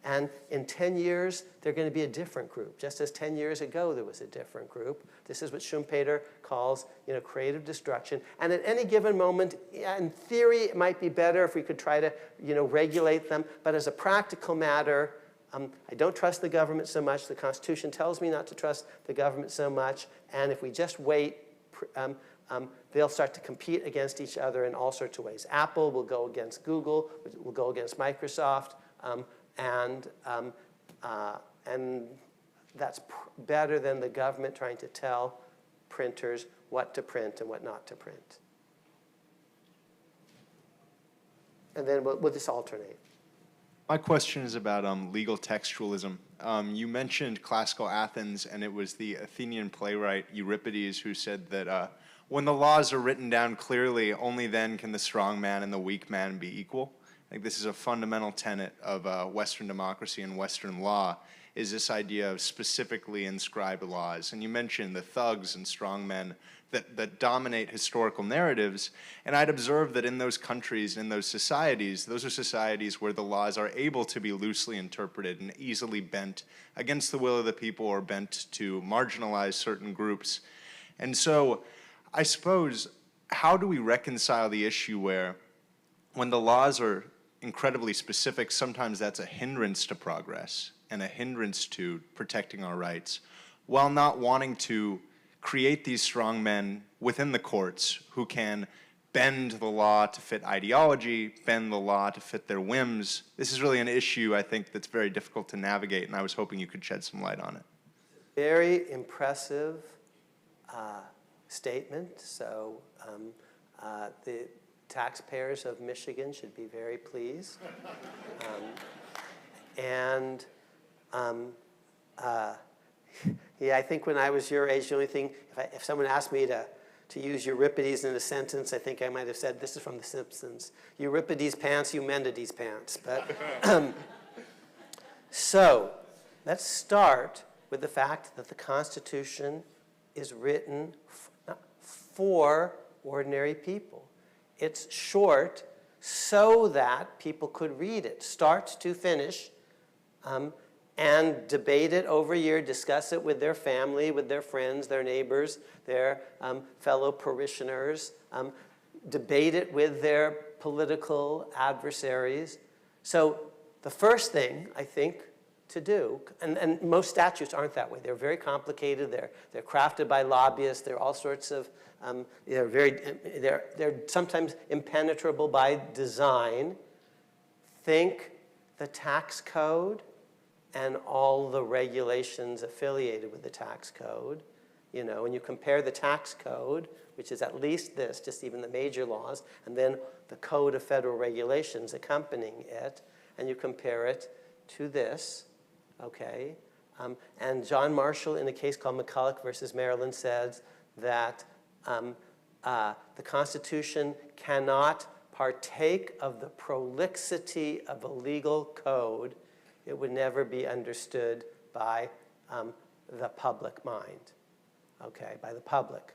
And in 10 years, they're going to be a different group, just as 10 years ago there was a different group. This is what Schumpeter calls, creative destruction. And at any given moment, in theory, it might be better if we could try to, regulate them. But as a practical matter, I don't trust the government so much. The Constitution tells me not to trust the government so much. And if we just wait, they'll start to compete against each other in all sorts of ways. Apple will go against Google, will go against Microsoft. And that's better than the government trying to tell printers what to print and what not to print. And then we'll just alternate. My question is about legal textualism. You mentioned classical Athens, and it was the Athenian playwright Euripides who said that when the laws are written down clearly, only then can the strong man and the weak man be equal. I think this is a fundamental tenet of Western democracy and Western law, is this idea of specifically inscribed laws. And you mentioned the thugs and strongmen that dominate historical narratives. And I'd observe that in those countries, in those societies, those are societies where the laws are able to be loosely interpreted and easily bent against the will of the people or bent to marginalize certain groups. And so I suppose, how do we reconcile the issue where when the laws are incredibly specific, sometimes that's a hindrance to progress and a hindrance to protecting our rights, while not wanting to create these strong men within the courts who can bend the law to fit ideology, bend the law to fit their whims. This is really an issue, I think, that's very difficult to navigate, and I was hoping you could shed some light on it. Very impressive statement. So the taxpayers of Michigan should be very pleased. Yeah, I think when I was your age, the only thing, if someone asked me to use Euripides in a sentence, I think I might have said, this is from The Simpsons, Euripides pants, Eumenides pants. But so let's start with the fact that the Constitution is written for ordinary people. It's short so that people could read it, start to finish, and debate it over a year, discuss it with their family, with their friends, their neighbors, their fellow parishioners, debate it with their political adversaries. So the first thing, I think, to do, and most statutes aren't that way. They're very complicated. They're crafted by lobbyists. They're all sorts of, they're sometimes impenetrable by design. Think the tax code and all the regulations affiliated with the tax code. You know, when you compare the tax code, which is at least this, just even the major laws, and then the code of federal regulations accompanying it, and you compare it to this, okay? And John Marshall, in a case called McCulloch versus Maryland, says that the Constitution cannot partake of the prolixity of a legal code. It would never be understood by the public mind, okay, by the public,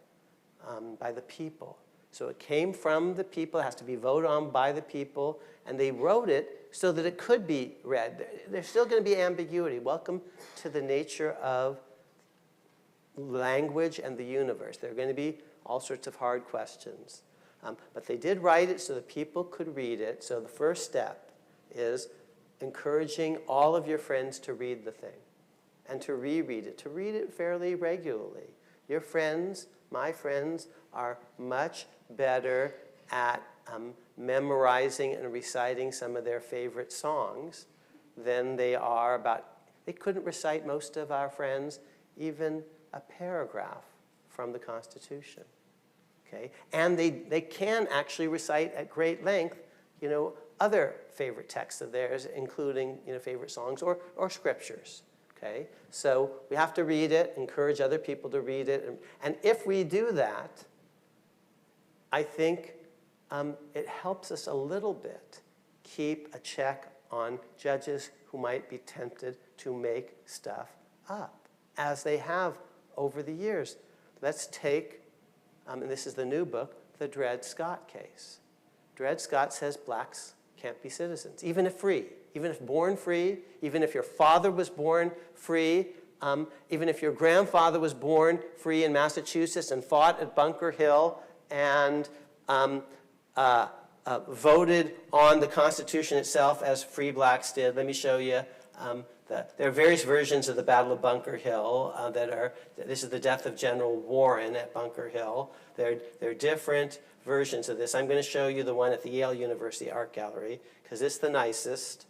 by the people. So it came from the people, it has to be voted on by the people, and they wrote it so that it could be read. There's still going to be ambiguity. Welcome to the nature of language and the universe. There are going to be all sorts of hard questions. But they did write it so that people could read it. So the first step is encouraging all of your friends to read the thing and to reread it, to read it fairly regularly. Your friends, my friends, are much better at memorizing and reciting some of their favorite songs than they are they couldn't recite, most of our friends, even a paragraph from the Constitution, okay? And they can actually recite at great length, you know, other favorite texts of theirs, including, you know, favorite songs or scriptures, okay? So we have to read it, encourage other people to read it. And if we do that, I think it helps us a little bit keep a check on judges who might be tempted to make stuff up, as they have over the years. Let's take, and this is the new book, the Dred Scott case. Dred Scott says blacks can't be citizens, even if free, even if born free, even if your father was born free, even if your grandfather was born free in Massachusetts and fought at Bunker Hill and voted on the Constitution itself as free blacks did. Let me show you. There are various versions of the Battle of Bunker Hill this is the death of General Warren at Bunker Hill. There are different versions of this. I'm going to show you the one at the Yale University Art Gallery because it's the nicest.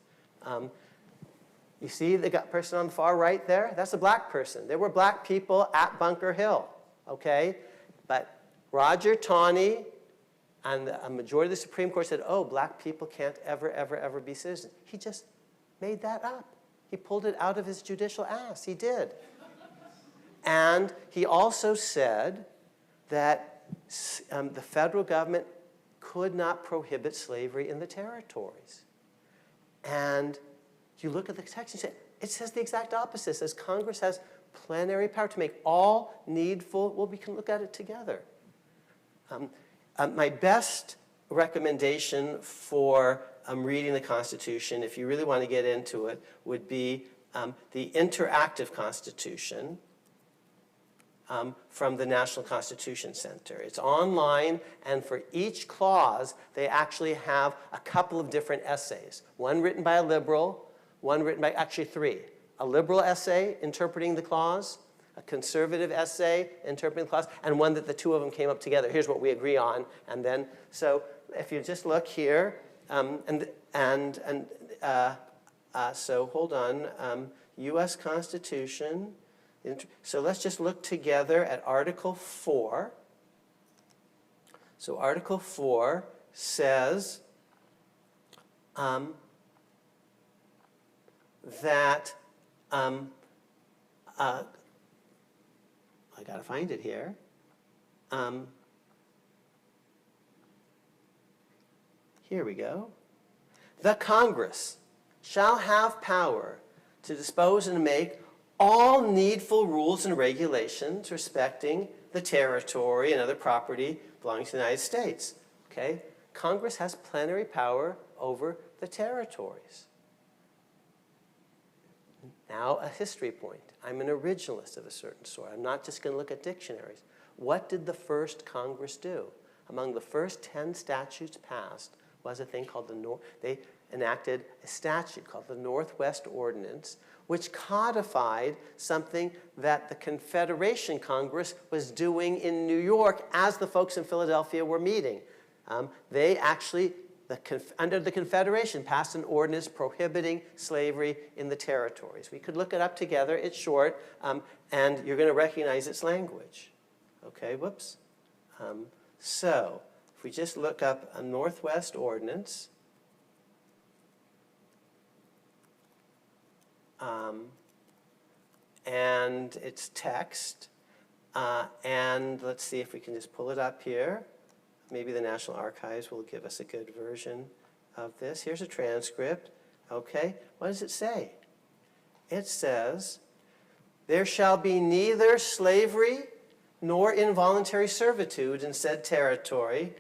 You see the person on the far right there? That's a black person. There were black people at Bunker Hill, okay? But Roger Taney and a majority of the Supreme Court said, oh, black people can't ever, ever, ever be citizens. He just made that up. He pulled it out of his judicial ass. He did. And he also said that the federal government could not prohibit slavery in the territories. And you look at the text and say, it says the exact opposite. It says Congress has plenary power to make all needful, well, we can look at it together. My best recommendation for reading the Constitution, if you really want to get into it, would be the Interactive Constitution from the National Constitution Center. It's online, and for each clause, they actually have a couple of different essays. One written by a liberal, one written by, actually three. A liberal essay interpreting the clause, a conservative essay interpreting the clause, and one that the two of them came up together. Here's what we agree on. And then, so if you just look here, so hold on, U.S. Constitution. So let's just look together at Article 4. So Article 4 says that, I got to find it here. Here we go. The Congress shall have power to dispose and make all needful rules and regulations respecting the territory and other property belonging to the United States. Okay? Congress has plenary power over the territories. Now, a history point. I'm an originalist of a certain sort. I'm not just going to look at dictionaries. What did the first Congress do? Among the first 10 statutes passed was a thing called they enacted a statute called the Northwest Ordinance, which codified something that the Confederation Congress was doing in New York as the folks in Philadelphia were meeting. They actually, under the Confederation, passed an ordinance prohibiting slavery in the territories. We could look it up together. It's short, and you're going to recognize its language. Okay, whoops. So if we just look up a Northwest Ordinance, and its text, and let's see if we can just pull it up here. Maybe the National Archives will give us a good version of this. Here's a transcript. Okay, what does it say? It says, "There shall be neither slavery nor involuntary servitude in said territory,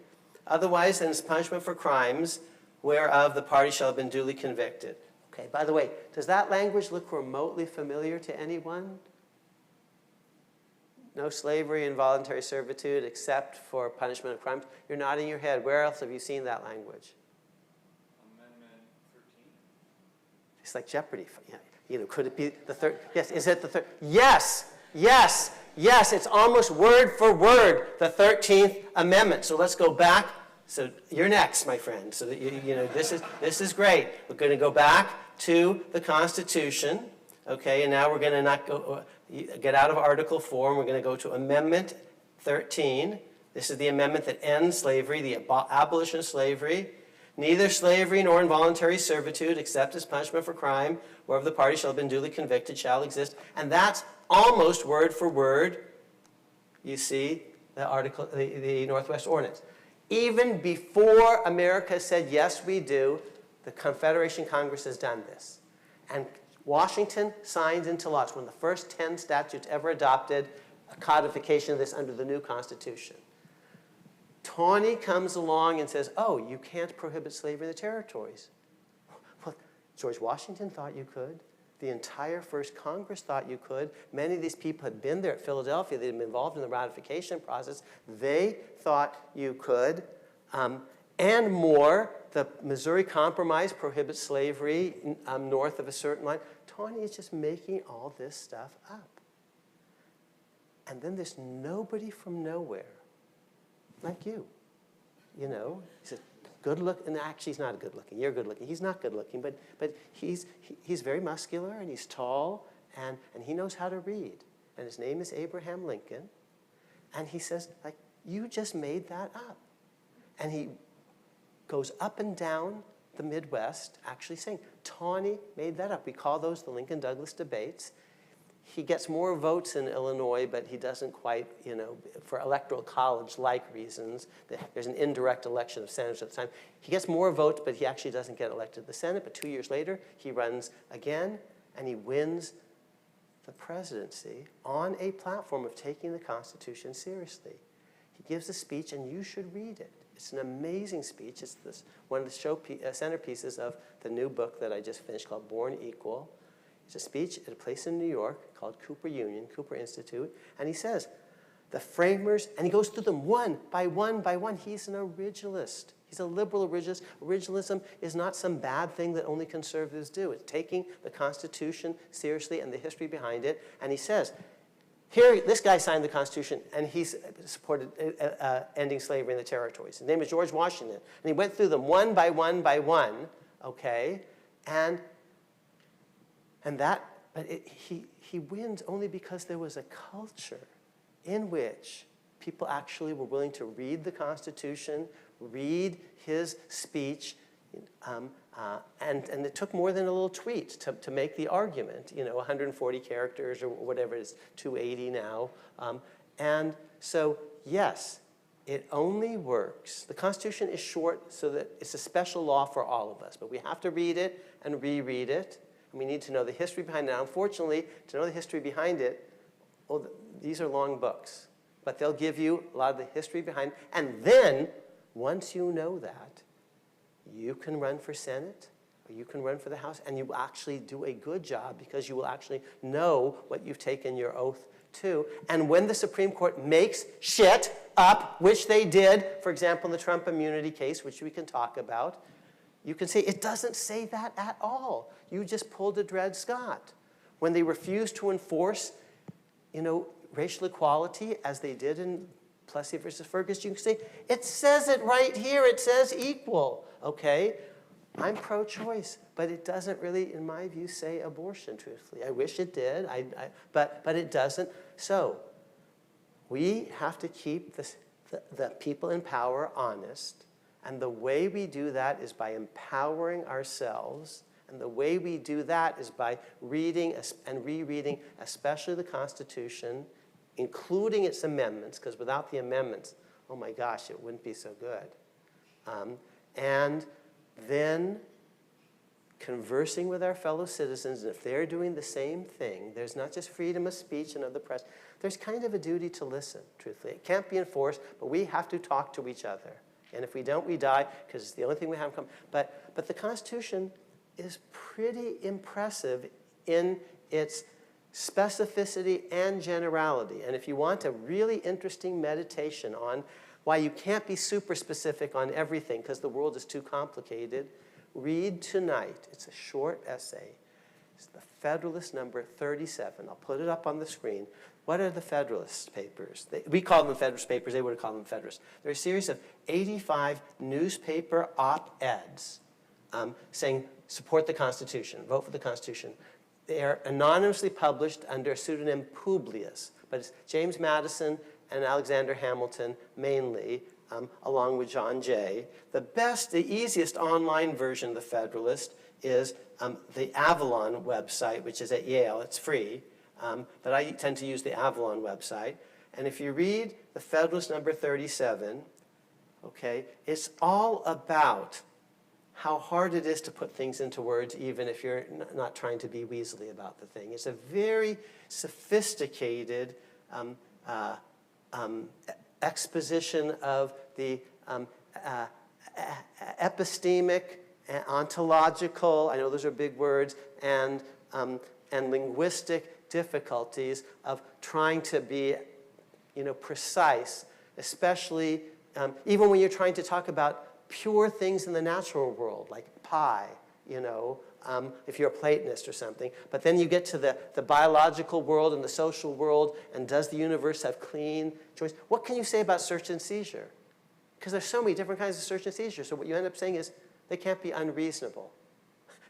otherwise than as punishment for crimes whereof the party shall have been duly convicted." Okay, by the way, does that language look remotely familiar to anyone? No slavery, involuntary servitude, except for punishment of crimes. You're nodding your head. Where else have you seen that language? Amendment 13. It's like Jeopardy. Yeah. You know, could it be the third? Yes, is it the third? Yes, yes, yes. It's almost word for word the 13th Amendment. So let's go back. So you're next, my friend. So that you know this is great. We're going to go back to the Constitution. Okay, and now we're going to not go, get out of Article 4, and we're going to go to Amendment 13. This is the amendment that ends slavery, the abolition of slavery. "Neither slavery nor involuntary servitude, except as punishment for crime, whereof the party shall have been duly convicted, shall exist." And that's almost word for word, you see, the Northwest Ordinance. Even before America said, yes, we do, the Confederation Congress has done this. And Washington signs into law. It's one of the first 10 statutes ever adopted, a codification of this under the new Constitution. Tawney comes along and says, oh, you can't prohibit slavery in the territories. Well, George Washington thought you could. The entire first Congress thought you could. Many of these people had been there at Philadelphia. They had been involved in the ratification process. They thought you could. And more, the Missouri Compromise prohibits slavery north of a certain line. Tawney is just making all this stuff up. And then there's nobody from nowhere, like you. You know, he's a good look, and actually he's not good looking. You're good looking. He's not good looking, but he's very muscular, and he's tall, and he knows how to read. And his name is Abraham Lincoln. And he says, like, you just made that up. And he goes up and down the Midwest actually saying, Tawney made that up. We call those the Lincoln-Douglas debates. He gets more votes in Illinois, but he doesn't quite, you know, for electoral college-like reasons. There's an indirect election of senators at the time. He gets more votes, but he actually doesn't get elected to the Senate. But 2 years later, he runs again, and he wins the presidency on a platform of taking the Constitution seriously. He gives a speech, and you should read it. It's an amazing speech. It's one of the centerpieces of the new book that I just finished called Born Equal. It's a speech at a place in New York called Cooper Institute. And he says, the framers, and he goes through them one by one by one. He's an originalist. He's a liberal originalist. Originalism is not some bad thing that only conservatives do. It's taking the Constitution seriously and the history behind it. And he says, here, this guy signed the Constitution, and he supported ending slavery in the territories. His name is George Washington. And he went through them one by one by one, okay? He wins only because there was a culture in which people actually were willing to read the Constitution, read his speech, and it took more than a little tweet to make the argument, you know, 140 characters or whatever it is, 280 now. And so, yes, it only works. The Constitution is short so that it's a special law for all of us, but we have to read it and reread it. And we need to know the history behind it. Now, unfortunately, to know the history behind it, well, these are long books, but they'll give you a lot of the history behind. And then once you know that, you can run for Senate, or you can run for the House, and you will actually do a good job because you will actually know what you've taken your oath to. And when the Supreme Court makes shit up, which they did, for example, in the Trump immunity case, which we can talk about, you can say, it doesn't say that at all. You just pulled a Dred Scott. When they refused to enforce, racial equality, as they did in Plessy versus Fergus, you can say, it says it right here. It says equal, okay? I'm pro-choice, but it doesn't really, in my view, say abortion, truthfully. I wish it did, but it doesn't. So we have to keep the people in power honest, and the way we do that is by empowering ourselves, and the way we do that is by reading and rereading, especially the Constitution, including its amendments, because without the amendments, oh my gosh, it wouldn't be so good. And then conversing with our fellow citizens, and if they're doing the same thing, there's not just freedom of speech and of the press, there's kind of a duty to listen, truthfully. It can't be enforced, but we have to talk to each other. And if we don't, we die, because it's the only thing we have in common. But the Constitution is pretty impressive in its specificity and generality. And if you want a really interesting meditation on why you can't be super specific on everything because the world is too complicated, read tonight. It's a short essay. It's the Federalist number 37. I'll put it up on the screen. What are the Federalist Papers? We call them Federalist Papers. They would have called them Federalists. They're a series of 85 newspaper op-eds saying, support the Constitution, vote for the Constitution. They are anonymously published under a pseudonym Publius, but it's James Madison and Alexander Hamilton mainly, along with John Jay. The easiest online version of the Federalist is the Avalon website, which is at Yale. It's free, but I tend to use the Avalon website. And if you read the Federalist number 37, okay, it's all about how hard it is to put things into words, even if you're not trying to be weaselly about the thing. It's a very sophisticated exposition of the epistemic, ontological, I know those are big words, and linguistic difficulties of trying to be, precise, especially even when you're trying to talk about pure things in the natural world, like pi, if you're a Platonist or something. But then you get to the biological world and the social world, and does the universe have clean choice? What can you say about search and seizure? Because there's so many different kinds of search and seizure. So what you end up saying is they can't be unreasonable.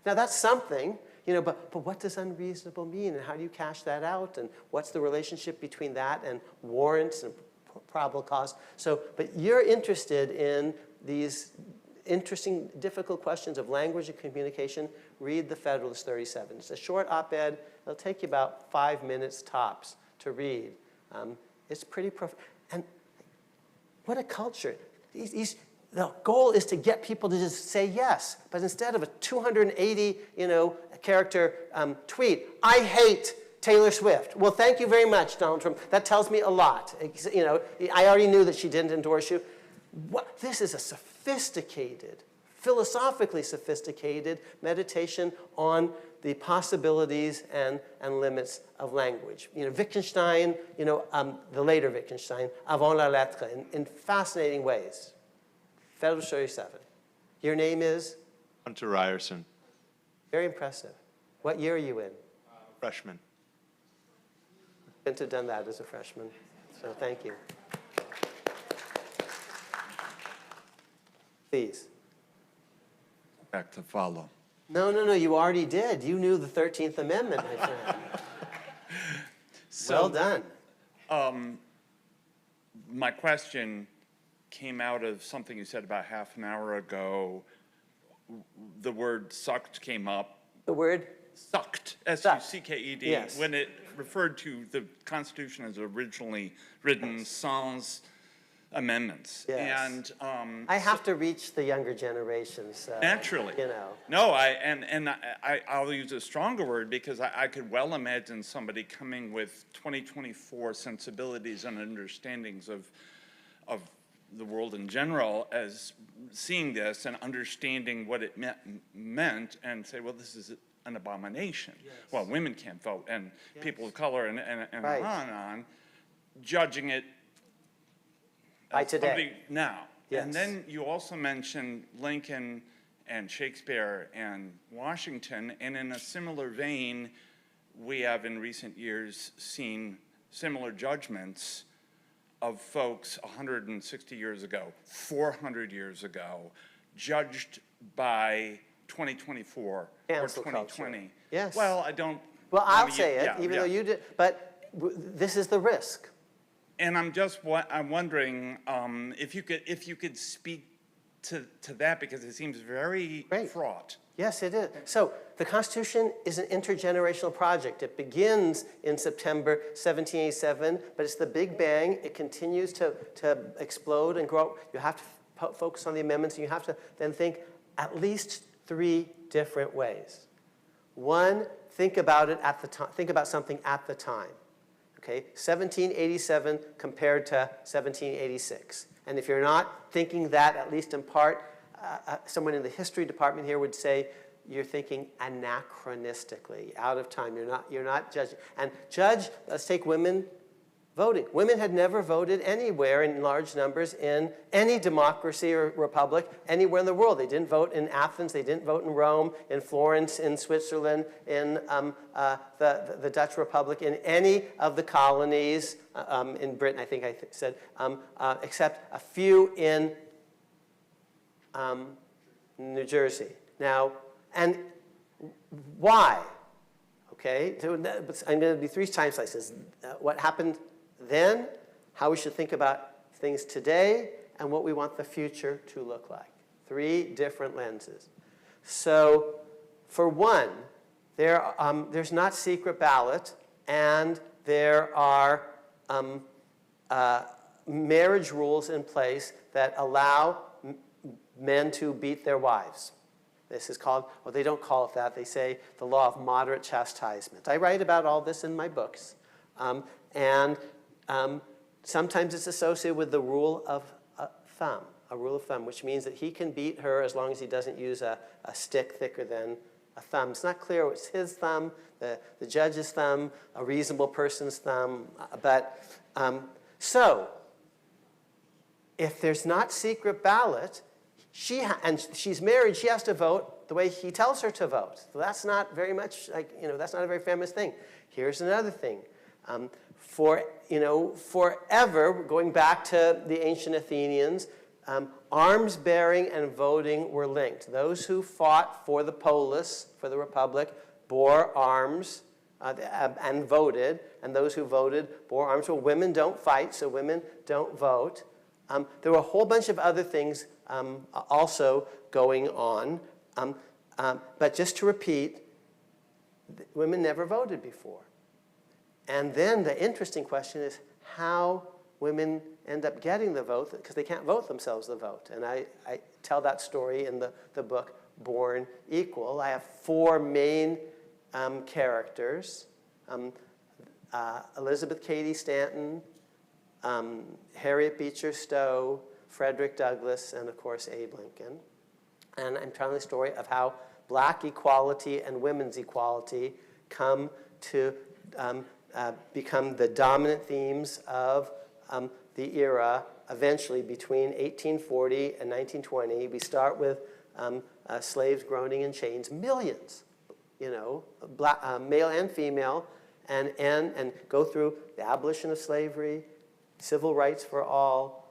Now that's something, but what does unreasonable mean, and how do you cash that out, and what's the relationship between that and warrants and probable cause? So, but you're interested in these interesting, difficult questions of language and communication. Read the Federalist 37. It's a short op-ed. It'll take you about 5 minutes tops to read. It's pretty profound. And what a culture. The goal is to get people to just say yes. But instead of a 280, character tweet, I hate Taylor Swift. Well, thank you very much, Donald Trump. That tells me a lot. I already knew that she didn't endorse you. This is a sophisticated, philosophically sophisticated meditation on the possibilities and limits of language. Wittgenstein, the later Wittgenstein, avant la lettre, in fascinating ways. Federalist 37. Your name is? Hunter Ryerson. Very impressive. What year are you in? Freshman. Couldn't have done that as a freshman, so thank you. Please. Back to follow. No, you already did. You knew the 13th Amendment, my friend. Well done. My question came out of something you said about half an hour ago. The word sucked came up. The word? Sucked, S-U-C-K-E-D, Yes. when it referred to the Constitution as originally written sans amendments. Yes. And I have to reach the younger generations. naturally. No, I'll use a stronger word because I could well imagine somebody coming with 2024 sensibilities and understandings of the world in general as seeing this and understanding what it meant and say, well, this is an abomination. Yes. Well, women can't vote, and Yes. people of color, and Right. on and on, judging it By as today. something now. Yes. And then you also mentioned Lincoln and Shakespeare and Washington, and in a similar vein, we have in recent years seen similar judgments of folks 160 years ago, 400 years ago, judged by 2024 Cancel or culture. 2020. Yes. Well, I don't. Well, I'll wanna say it, yeah, even yeah. though you did, but this is the risk. And I'm wondering if you could speak to that, because it seems very Great. fraught. Yes, it is. So the Constitution is an intergenerational project. It begins in September 1787, but it's the Big Bang. It continues to explode and grow. You have to focus on the amendments, and you have to then think at least 3 different ways. One, think about it at the time. Think about something at the time. Okay, 1787 compared to 1786. And if you're not thinking that, at least in part, someone in the history department here would say you're thinking anachronistically, out of time. You're not judging. And judge, let's take women voting. Women had never voted anywhere in large numbers in any democracy or republic anywhere in the world. They didn't vote in Athens. They didn't vote in Rome, in Florence, in Switzerland, in the Dutch Republic, in any of the colonies, in Britain, I think I said, except a few in New Jersey. Now, and why? Okay, I'm going to do 3 time slices. What happened then, how we should think about things today, and what we want the future to look like. 3 different lenses. So, for one, there's not secret ballot, and there are marriage rules in place that allow men to beat their wives. This is called, well, they don't call it that. They say the law of moderate chastisement. I write about all this in my books. Sometimes it's associated with the rule of thumb, which means that he can beat her as long as he doesn't use a stick thicker than a thumb. It's not clear it's his thumb, the judge's thumb, a reasonable person's thumb. So, if there's not secret ballot, and she's married, she has to vote the way he tells her to vote. So that's not very much that's not a very feminist thing. Here's another thing. Forever, going back to the ancient Athenians, arms bearing and voting were linked. Those who fought for the polis, for the republic, bore arms and voted, and those who voted bore arms. Well, women don't fight, so women don't vote. There were a whole bunch of other things also going on. But just to repeat, women never voted before. And then the interesting question is how women end up getting the vote, because they can't vote themselves the vote. And I tell that story in the book, Born Equal. I have 4 main characters. Elizabeth Cady Stanton, Harriet Beecher Stowe, Frederick Douglass, and of course Abe Lincoln. And I'm telling the story of how black equality and women's equality come to become the dominant themes of the era eventually between 1840 and 1920. We start with slaves groaning in chains, millions, male and female, and go through the abolition of slavery, civil rights for all,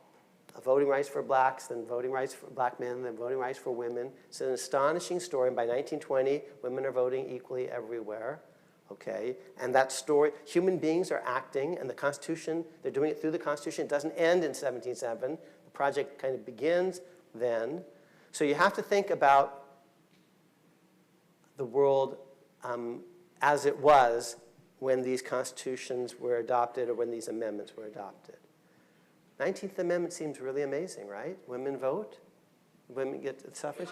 voting rights for blacks, then voting rights for black men, then voting rights for women. It's an astonishing story. And by 1920, women are voting equally everywhere. Okay, and that story, human beings are acting, and the Constitution, they're doing it through the Constitution. It doesn't end in 1787. The project kind of begins then. So you have to think about the world as it was when these constitutions were adopted or when these amendments were adopted. 19th Amendment seems really amazing, right? Women vote, women get the suffrage.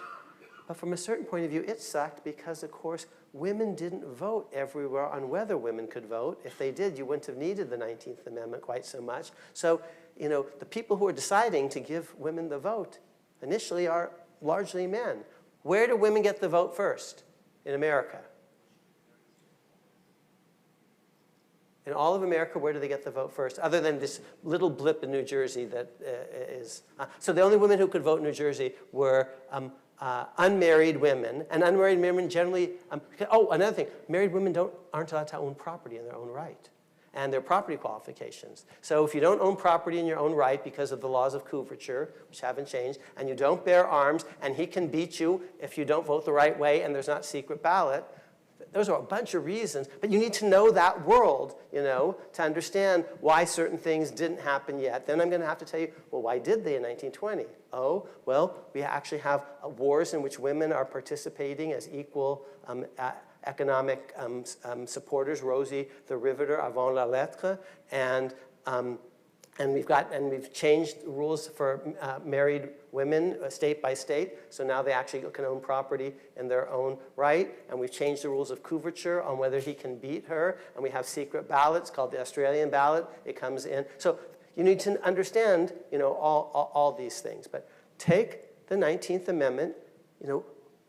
But from a certain point of view, it sucked because, of course, women didn't vote everywhere on whether women could vote. If they did, you wouldn't have needed the 19th Amendment quite so much. So, the people who are deciding to give women the vote initially are largely men. Where do women get the vote first in America? In all of America, where do they get the vote first? Other than this little blip in New Jersey that is. So the only women who could vote in New Jersey were unmarried women. And unmarried women generally, another thing, married women aren't allowed to own property in their own right. And their property qualifications. So if you don't own property in your own right because of the laws of coverture, which haven't changed, and you don't bear arms, and he can beat you if you don't vote the right way and there's not secret ballot, those are a bunch of reasons. But you need to know that world, to understand why certain things didn't happen yet. Then I'm going to have to tell you, well, why did they in 1920? Oh, well, we actually have wars in which women are participating as equal economic supporters, Rosie the Riveter avant la lettre, and we've changed rules for married women state by state, so now they actually can own property in their own right, and we've changed the rules of coverture on whether he can beat her, and we have secret ballots called the Australian ballot. It comes in. So you need to understand, all these things. But take the 19th Amendment,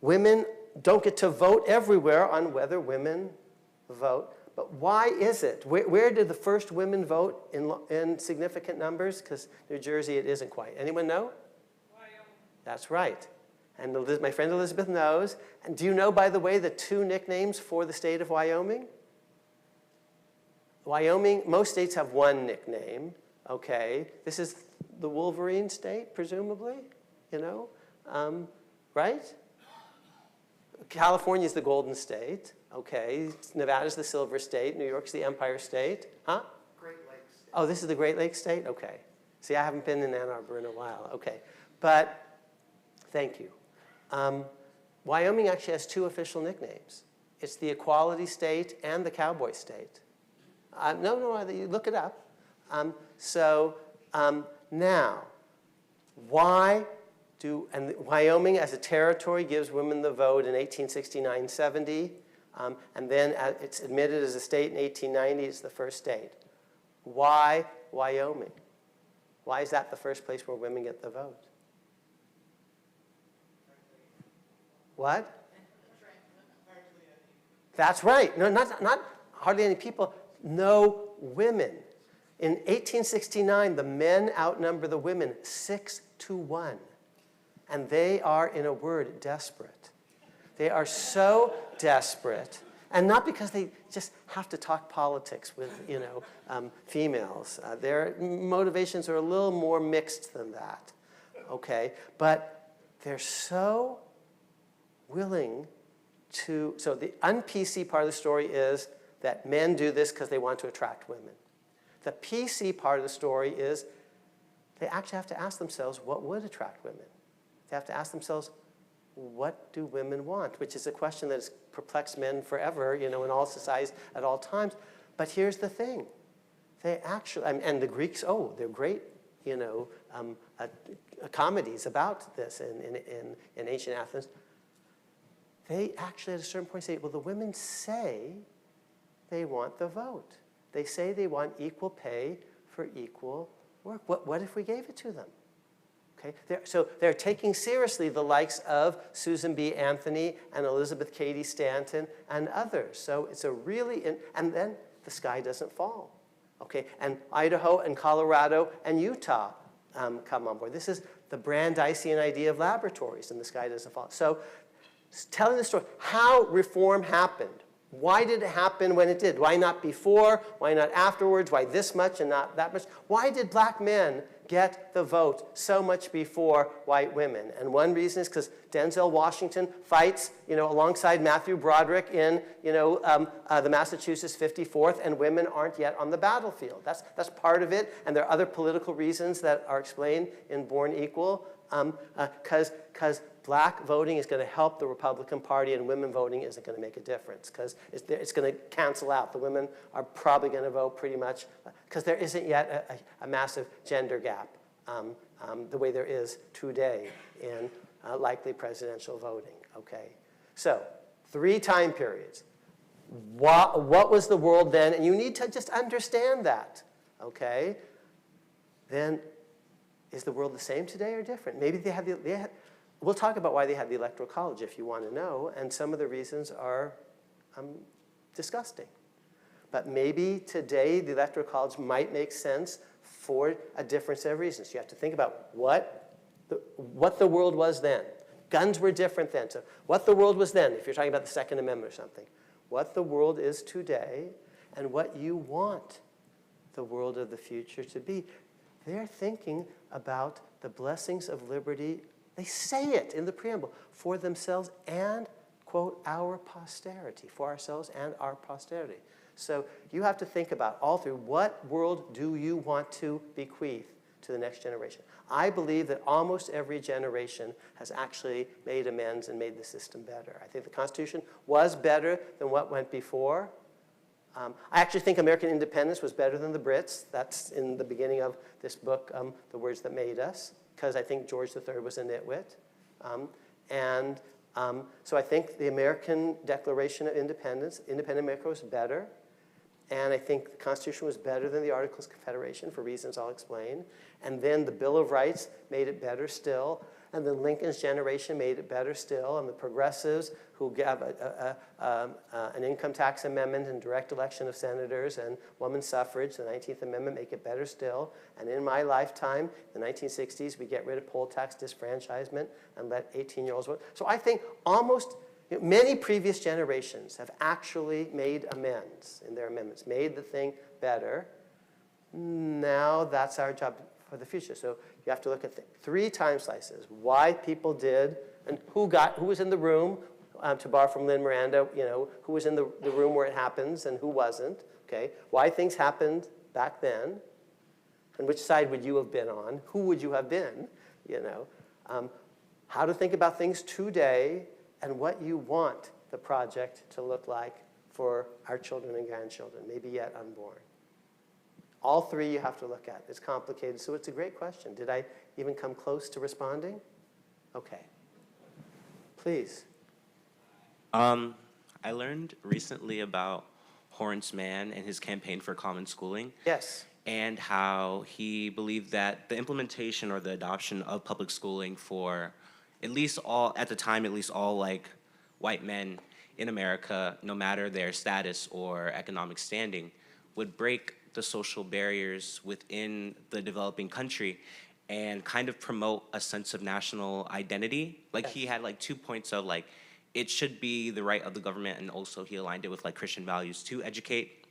women don't get to vote everywhere on whether women vote. But why is it? Where did the first women vote in significant numbers? Because New Jersey, it isn't quite. Anyone know? Wyoming. That's right. And my friend Elizabeth knows. And do you know, by the way, the two nicknames for the state of Wyoming? Wyoming, most states have one nickname. Okay. This is the Wolverine state, presumably, right? California's the Golden State. Okay, Nevada's the Silver State. New York's the Empire State. Huh? Great Lakes State. Oh, this is the Great Lakes State? Okay. See, I haven't been in Ann Arbor in a while. Okay. But, thank you. Wyoming actually has two official nicknames. It's the Equality State and the Cowboy State. No, you look it up. Now, why and Wyoming as a territory gives women the vote in 1869-70, and then it's admitted as a state in 1890. It's the first state. Why Wyoming? Why is that the first place where women get the vote? What? That's right. No, not hardly any people. No women. In 1869, the men outnumber the women 6-1. And they are, in a word, desperate. They are so desperate. And not because they just have to talk politics with, females. Their motivations are a little more mixed than that. Okay? But they're so willing to... So the un-PC part of the story is that men do this because they want to attract women. The PC part of the story is they actually have to ask themselves what would attract women. They have to ask themselves, what do women want? Which is a question that has perplexed men forever, in all societies at all times. But here's the thing. They actually, and the Greeks, they're great, comedies about this in ancient Athens. They actually at a certain point say, well, the women say they want the vote. They say they want equal pay for equal work. What if we gave it to them? Okay? So they're taking seriously the likes of Susan B. Anthony and Elizabeth Cady Stanton and others. So it's a really, and then the sky doesn't fall. Okay? And Idaho and Colorado and Utah come on board. This is the Brandeisian idea of laboratories, and the sky doesn't fall. So telling the story, how reform happened. Why did it happen when it did? Why not before? Why not afterwards? Why this much and not that much? Why did black men get the vote so much before white women? And one reason is because Denzel Washington fights, alongside Matthew Broderick in, the Massachusetts 54th, and women aren't yet on the battlefield. That's part of it, and there are other political reasons that are explained in Born Equal, because black voting is going to help the Republican Party, and women voting isn't going to make a difference because it's going to cancel out. The women are probably going to vote pretty much because there isn't yet a massive gender gap the way there is today in likely presidential voting. okay? So 3 time periods. What was the world then? And you need to just understand that, okay? Then, is the world the same today or different? Maybe we'll talk about why they had the Electoral College if you want to know, and some of the reasons are disgusting. But maybe today the Electoral College might make sense for a different set of reasons. You have to think about what the world was then. Guns were different then. So what the world was then, if you're talking about the Second Amendment or something, what the world is today, and what you want the world of the future to be. They're thinking about the blessings of liberty. They say it in the preamble, for themselves and, quote, our posterity, for ourselves and our posterity. So you have to think about all through, what world do you want to bequeath to the next generation? I believe that almost every generation has actually made amends and made the system better. I think the Constitution was better than what went before. I actually think American independence was better than the Brits. That's in the beginning of this book, The Words That Made Us, because I think George III was a nitwit. So I think the American Declaration of Independence, independent America, was better. And I think the Constitution was better than the Articles of Confederation for reasons I'll explain. And then the Bill of Rights made it better still. And then Lincoln's generation made it better still. And the progressives who gave an income tax amendment and direct election of senators and women's suffrage, the 19th Amendment, make it better still. And in my lifetime, the 1960s, we get rid of poll tax disfranchisement and let 18-year-olds vote. So I think many previous generations have actually made amends in their amendments, made the thing better. Now that's our job for the future. So you have to look at 3 time slices, why people did, and who was in the room, to borrow from Lynn Miranda, who was in the room where it happens and who wasn't, okay? Why things happened back then, and which side would you have been on? Who would you have been, how to think about things today, and what you want the project to look like for our children and grandchildren, maybe yet unborn. All 3 you have to look at. It's complicated, so it's a great question. Did I even come close to responding? Okay. Please. I learned recently about Horace Mann and his campaign for common schooling. Yes. And how he believed that the implementation or the adoption of public schooling for at least all like white men in America, no matter their status or economic standing, would break the social barriers within the developing country and kind of promote a sense of national identity. Like he had 2 points of it should be the right of the government, and also he aligned it with Christian values to educate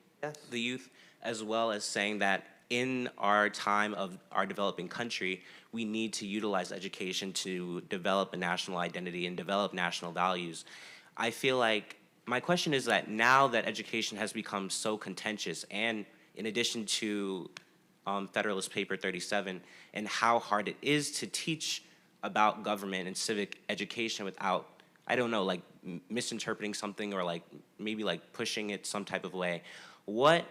the youth, as well as saying that in our time of our developing country, we need to utilize education to develop a national identity and develop national values. I feel like my question is that now that education has become so contentious, and in addition to Federalist Paper 37 and how hard it is to teach about government and civic education without, I don't know, misinterpreting something or maybe pushing it some type of way, what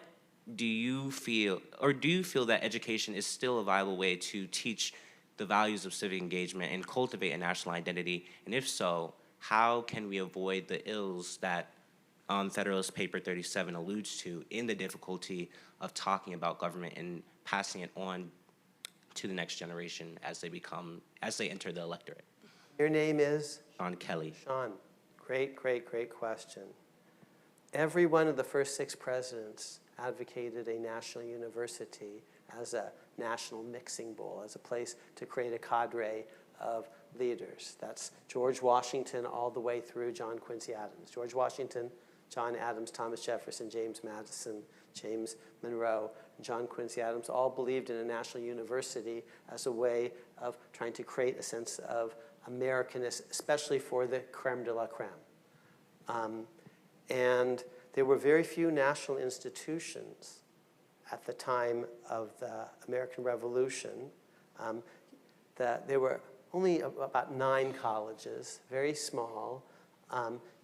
do you feel that education is still a viable way to teach the values of civic engagement and cultivate a national identity? And if so, how can we avoid the ills that Federalist Paper 37 alludes to in the difficulty of talking about government and passing it on to the next generation as they enter the electorate? Your name is? Sean Kelly. Sean, great question. Every one of the first 6 presidents advocated a national university as a national mixing bowl, as a place to create a cadre of leaders. That's George Washington all the way through John Quincy Adams. George Washington, John Adams, Thomas Jefferson, James Madison, James Monroe, and John Quincy Adams all believed in a national university as a way of trying to create a sense of Americanness, especially for the creme de la creme. And there were very few national institutions at the time of the American Revolution. There were only about 9 colleges, very small,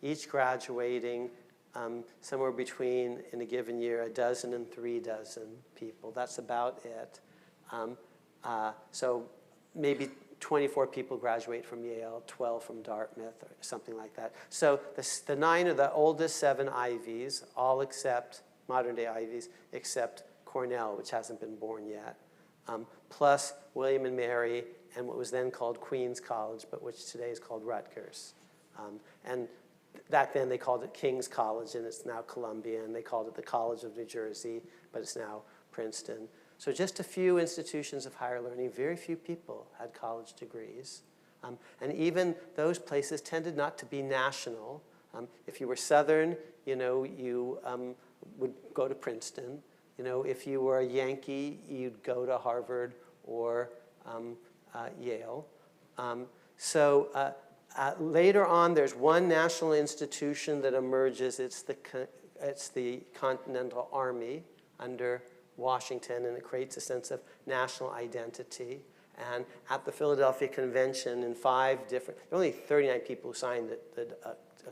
each graduating somewhere between, in a given year, 12 and 36 people. That's about it. So maybe 24 people graduate from Yale, 12 from Dartmouth, or something like that. So the 9 are the oldest 7 Ivies, all except, modern-day Ivies, except Cornell, which hasn't been born yet, plus William and Mary, and what was then called Queens College, but which today is called Rutgers. And back then they called it King's College, and it's now Columbia, and they called it the College of New Jersey, but it's now Princeton. So just a few institutions of higher learning, very few people had college degrees. And even those places tended not to be national. If you were Southern, you would go to Princeton. If you were a Yankee, you'd go to Harvard or Yale. Later on, there's one national institution that emerges. It's the Continental Army under Washington, and it creates a sense of national identity. And at the Philadelphia Convention, in 5 different, there were only 39 people who signed the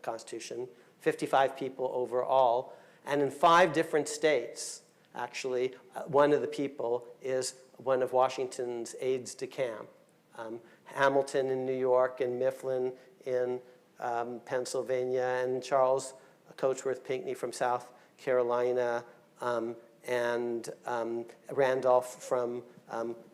Constitution, 55 people overall, and in 5 different states, actually, one of the people is one of Washington's aides de camp. Hamilton in New York, and Mifflin in Pennsylvania, and Charles Coatsworth Pinckney from South Carolina, and Randolph from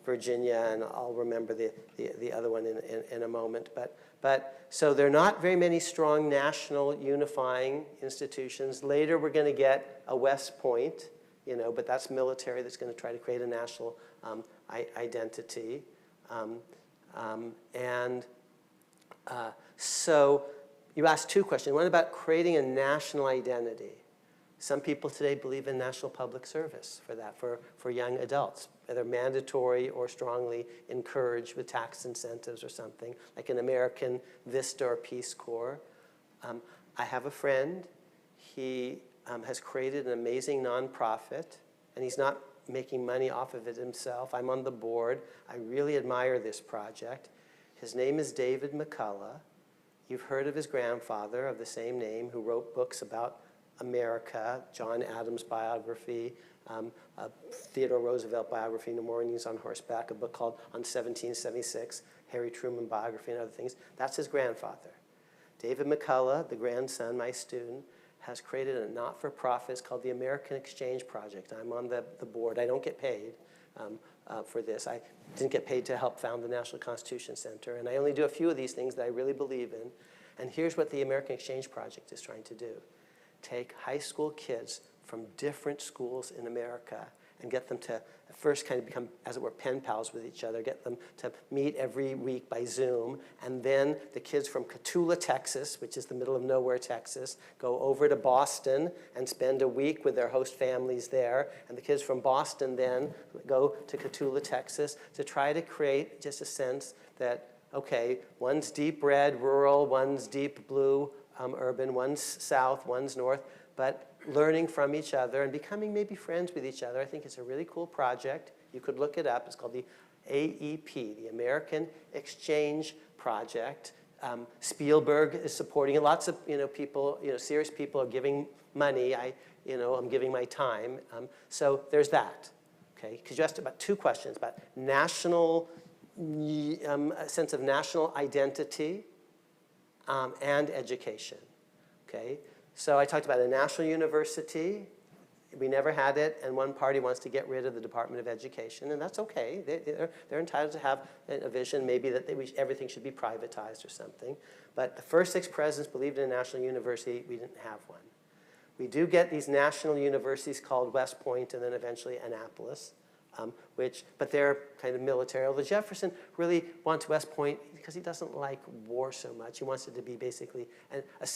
Virginia, and I'll remember the other one in a moment. But so there are not very many strong national unifying institutions. Later we're going to get a West Point, but that's military that's going to try to create a national identity. So you asked 2 questions. One about creating a national identity. Some people today believe in national public service for that, for young adults, whether mandatory or strongly encouraged with tax incentives or something, like an American Vista or Peace Corps. I have a friend. He has created an amazing nonprofit, and he's not making money off of it himself. I'm on the board. I really admire this project. His name is David McCullough. You've heard of his grandfather of the same name, who wrote books about America, John Adams' biography, a Theodore Roosevelt biography, No Mornings on Horseback, a book called On 1776, Harry Truman biography, and other things. That's his grandfather. David McCullough, the grandson, my student, has created a not-for-profit. It's called the American Exchange Project. I'm on the board. I don't get paid for this. I didn't get paid to help found the National Constitution Center, and I only do a few of these things that I really believe in. And here's what the American Exchange Project is trying to do. Take high school kids from different schools in America and get them to at first kind of become, as it were, pen pals with each other, get them to meet every week by Zoom, and then the kids from Cotulla, Texas, which is the middle of nowhere, Texas, go over to Boston and spend a week with their host families there, and the kids from Boston then go to Cotulla, Texas, to try to create just a sense that, okay, one's deep red, rural, one's deep blue, urban, one's south, one's north, but learning from each other and becoming maybe friends with each other. I think it's a really cool project. You could look it up. It's called the AEP, the American Exchange Project. Spielberg is supporting it. Lots of people, serious people are giving money. I'm giving my time. So there's that. Okay, because you asked about 2 questions about national, a sense of national identity and education. Okay. So I talked about a national university. We never had it, and one party wants to get rid of the Department of Education, and that's okay. They're entitled to have a vision, maybe that everything should be privatized or something. But the first 6 presidents believed in a national university. We didn't have one. We do get these national universities called West Point and then eventually Annapolis, but they're kind of military. Although Jefferson really wants West Point because he doesn't like war so much. He wants it to be basically a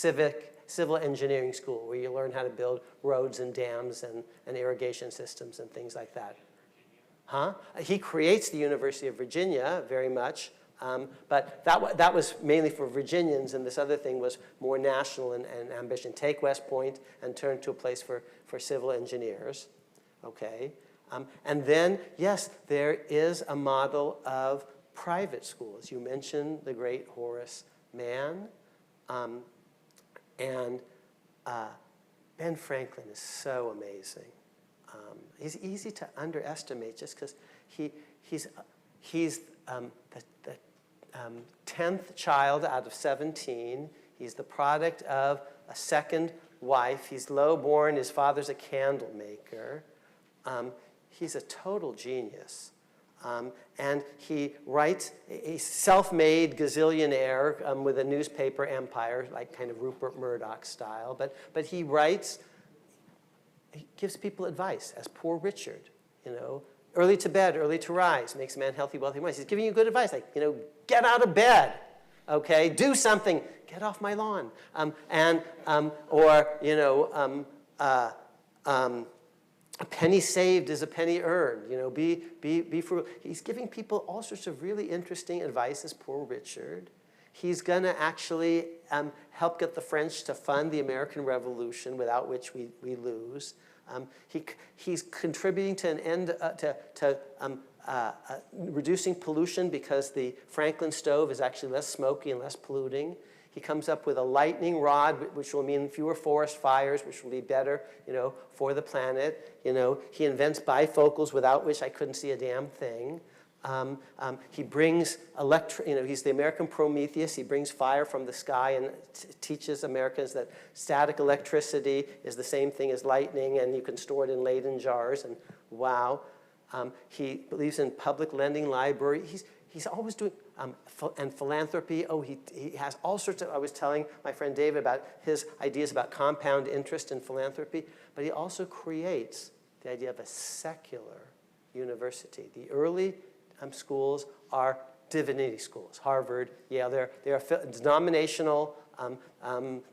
civil engineering school where you learn how to build roads and dams and irrigation systems and things like that. He creates the University of Virginia very much, but that was mainly for Virginians, and this other thing was more national and ambition. Take West Point and turn it to a place for civil engineers, okay? And then, yes, there is a model of private schools. You mentioned the great Horace Mann, and Ben Franklin is so amazing. He's easy to underestimate just because he's the 10th child out of 17. He's the product of a second wife. He's low-born. His father's a candle maker. He's a total genius. And he writes, a self-made gazillionaire with a newspaper empire, like kind of Rupert Murdoch style. But he writes, he gives people advice, as Poor Richard, you know. Early to bed, early to rise, makes a man healthy, wealthy, wise. He's giving you good advice, like, you know, get out of bed, okay? Do something, get off my lawn. Or, you know, a penny saved is a penny earned. You know, be frugal. He's giving people all sorts of really interesting advice as Poor Richard. He's going to actually help get the French to fund the American Revolution, without which we lose. He's contributing to an end reducing pollution, because the Franklin stove is actually less smoky and less polluting. He comes up with a lightning rod, which will mean fewer forest fires, which will be better, you know, for the planet. You know, he invents bifocals, without which I couldn't see a damn thing. He brings you know, he's the American Prometheus. He brings fire from the sky and teaches Americans that static electricity is the same thing as lightning, and you can store it in Leyden jars. And wow, he believes in public lending library. He's always doing and philanthropy. Oh, he has all sorts of. I was telling my friend David about his ideas about compound interest in philanthropy, but he also creates the idea of a secular university. The early schools are divinity schools. Harvard, Yale, they're denominational,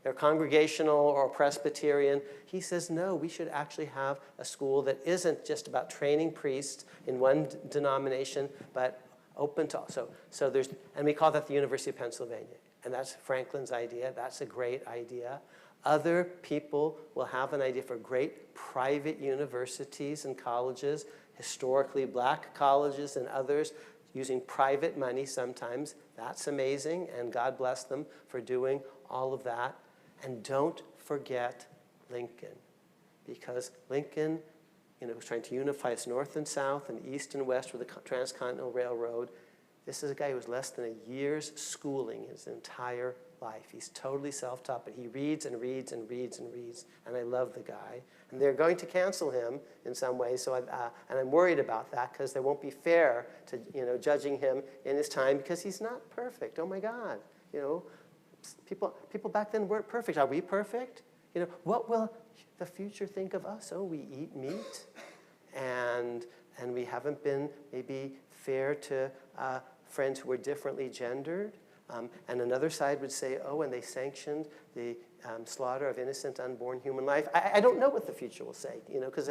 they're congregational or Presbyterian. He says, no, we should actually have a school that isn't just about training priests in one denomination, but open to all. So there's, and we call that the University of Pennsylvania. And that's Franklin's idea. That's a great idea. Other people will have an idea for great private universities and colleges, historically black colleges and others, using private money sometimes. That's amazing, and God bless them for doing all of that. And don't forget Lincoln, because Lincoln, you know, was trying to unify us north and south and east and west with the Transcontinental Railroad. This is a guy who has less than a year's schooling his entire life. He's totally self-taught, but he reads and reads and reads and reads, and I love the guy. And they're going to cancel him in some way, so and I'm worried about that, because they won't be fair to, you know, judging him in his time, because he's not perfect. Oh my God, you know, people back then weren't perfect. Are we perfect? You know, what will the future think of us? Oh, we eat meat, and we haven't been maybe fair to friends who were differently gendered. And another side would say, oh, and they sanctioned the slaughter of innocent unborn human life. I don't know what the future will say, you know, because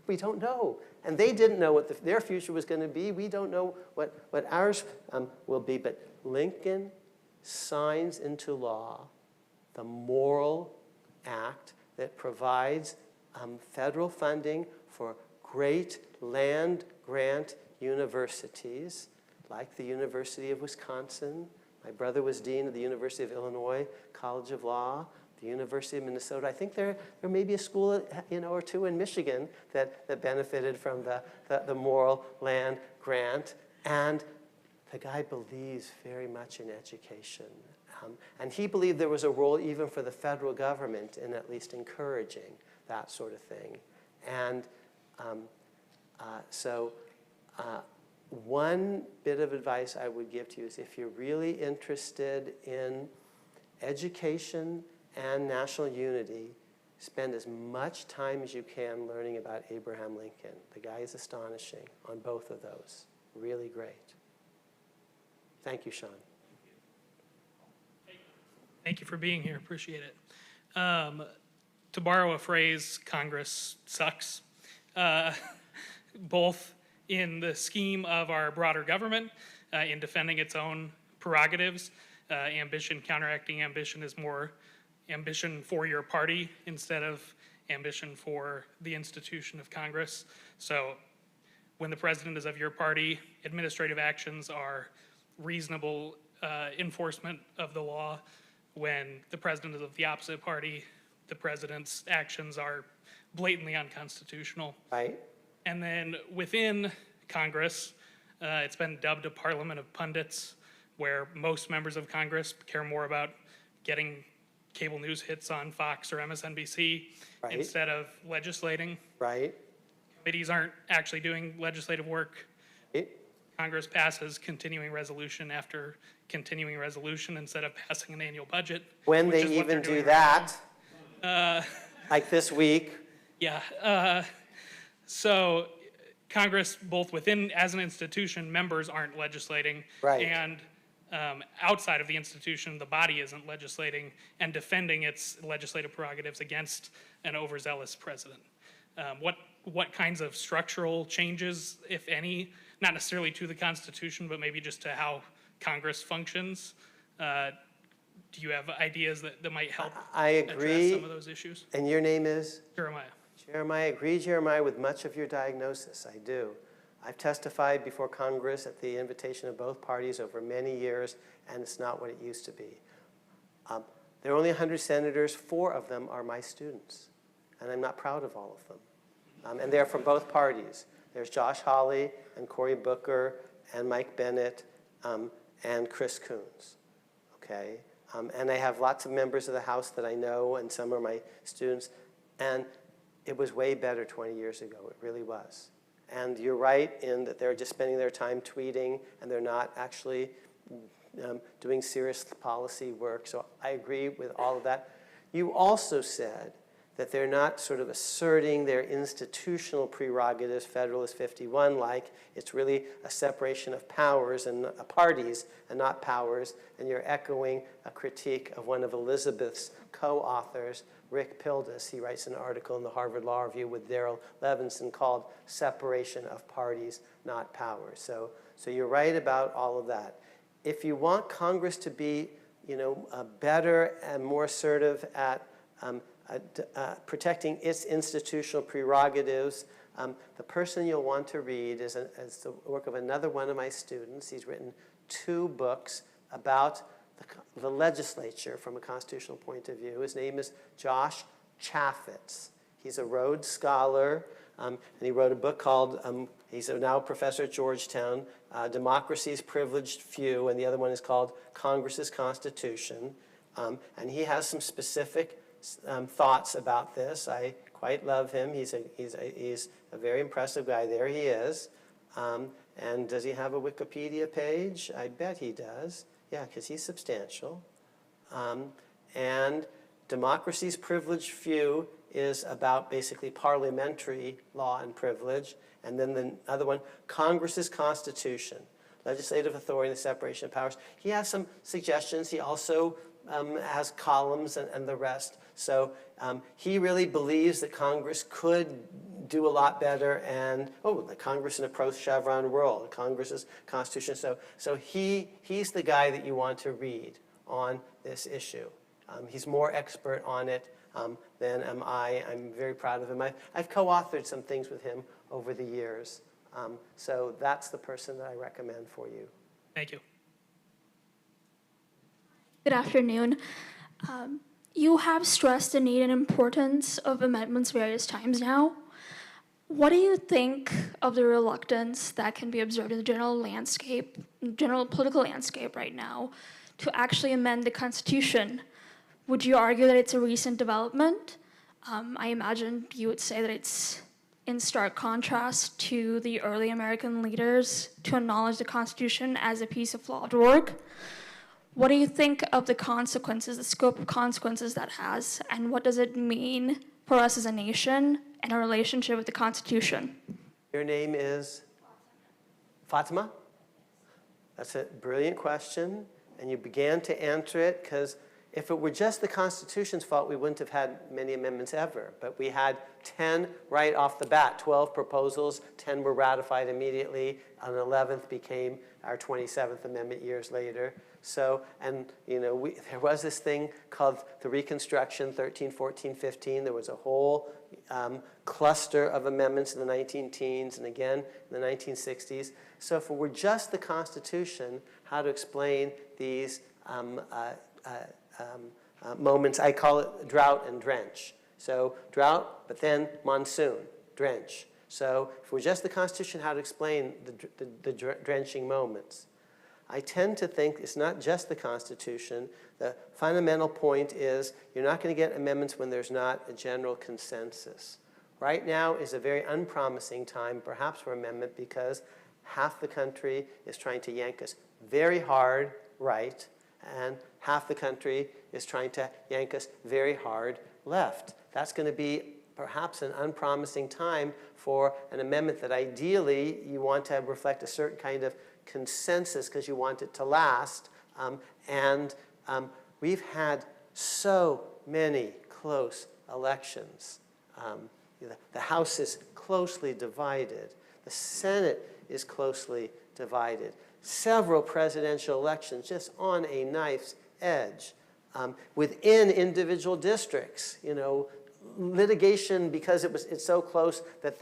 we don't know. And they didn't know what their future was going to be. We don't know what ours will be. But Lincoln signs into law the moral act that provides federal funding for great land-grant universities, like the University of Wisconsin. My brother was dean of the University of Illinois College of Law, the University of Minnesota. I think there may be a school, you know, or two in Michigan that benefited from the moral land grant. And the guy believes very much in education. And he believed there was a role even for the federal government in at least encouraging that sort of thing. And one bit of advice I would give to you is, if you're really interested in education and national unity, spend as much time as you can learning about Abraham Lincoln. The guy is astonishing on both of those. Really great. Thank you, Sean. Thank you for being here. Appreciate it. To borrow a phrase, Congress sucks, both in the scheme of our broader government, in defending its own prerogatives. Ambition, counteracting ambition, is more ambition for your party instead of ambition for the institution of Congress. So when the president is of your party, administrative actions are reasonable enforcement of the law. When the president is of the opposite party, the president's actions are blatantly unconstitutional. Right. And then within Congress, it's been dubbed a parliament of pundits, where most members of Congress care more about getting cable news hits on Fox or MSNBC Right. instead of legislating. Right? Committees aren't actually doing legislative work. Right? Congress passes continuing resolution after continuing resolution instead of passing an annual budget. When which they is what they're even do doing right that, like this week, Yeah. So Congress, both within, as an institution, members aren't legislating. Right. And outside of the institution, the body isn't legislating and defending its legislative prerogatives against an overzealous president. What kinds of structural changes, if any, not necessarily to the Constitution, but maybe just to how Congress functions, do you have ideas that might help I address agree. some of those issues? And your name is? Jeremiah. Jeremiah, I agree, Jeremiah, with much of your diagnosis. I do. I've testified before Congress at the invitation of both parties over many years, and it's not what it used to be. There are only 100 senators. 4 of them are my students, and I'm not proud of all of them. And they're from both parties. There's Josh Hawley and Cory Booker and Mike Bennett and Chris Coons. Okay? And I have lots of members of the House that I know, and some are my students. And it was way better 20 years ago. It really was. And you're right in that they're just spending their time tweeting, and they're not actually doing serious policy work. So I agree with all of that. You also said that they're not sort of asserting their institutional prerogatives, Federalist 51, like it's really a separation of powers and parties and not powers, and you're echoing a critique of one of Elizabeth's co-authors, Rick Pildes. He writes an article in the Harvard Law Review with Darrell Levinson called Separation of Parties, Not Powers. So you're right about all of that. If you want Congress to be, better and more assertive at protecting its institutional prerogatives, the person you'll want to read is the work of another one of my students. He's written 2 books about the legislature from a constitutional point of view. His name is Josh Chaffetz. He's a Rhodes Scholar, and he wrote a book called, he's now a professor at Georgetown, Democracy's Privileged Few, and the other one is called Congress's Constitution. And he has some specific thoughts about this. I quite love him. He's a very impressive guy. There he is. And does he have a Wikipedia page? I bet he does. Yeah, because he's substantial. And Democracy's Privileged Few is about basically parliamentary law and privilege. And then the other one, Congress's Constitution, legislative authority and the separation of powers. He has some suggestions. He also has columns and the rest. So he really believes that Congress could do a lot better, and the Congress in a post-Chevron world, Congress's Constitution. So he's the guy that you want to read on this issue. He's more expert on it than am I. I'm very proud of him. I've co-authored some things with him over the years. So that's the person that I recommend for you. Thank you. Good afternoon. You have stressed the need and importance of amendments various times now. What do you think of the reluctance that can be observed in the general political landscape right now to actually amend the Constitution? Would you argue that it's a recent development? I imagine you would say that it's in stark contrast to the early American leaders to acknowledge the Constitution as a piece of flawed work. What do you think of the consequences, the scope of consequences that has, and what does it mean for us as a nation and our relationship with the Constitution? Your name is? Fatima? That's a brilliant question, and you began to answer it because if it were just the Constitution's fault, we wouldn't have had many amendments ever. But we had 10 right off the bat, 12 proposals, 10 were ratified immediately, an 11th became our 27th Amendment years later. So, and there was this thing called the Reconstruction, 13, 14, 15. There was a whole cluster of amendments in the 19-teens and again in the 1960s. So if it were just the Constitution, how to explain these moments, I call it drought and drench. So drought, but then monsoon, drench. So if it were just the Constitution, how to explain the drenching moments. I tend to think it's not just the Constitution. The fundamental point is you're not going to get amendments when there's not a general consensus. Right now is a very unpromising time, perhaps, for amendment because half the country is trying to yank us very hard right, and half the country is trying to yank us very hard left. That's going to be perhaps an unpromising time for an amendment that ideally you want to reflect a certain kind of consensus because you want it to last. We've had so many close elections. The House is closely divided. The Senate is closely divided. Several presidential elections just on a knife's edge. Within individual districts, litigation because it's so close that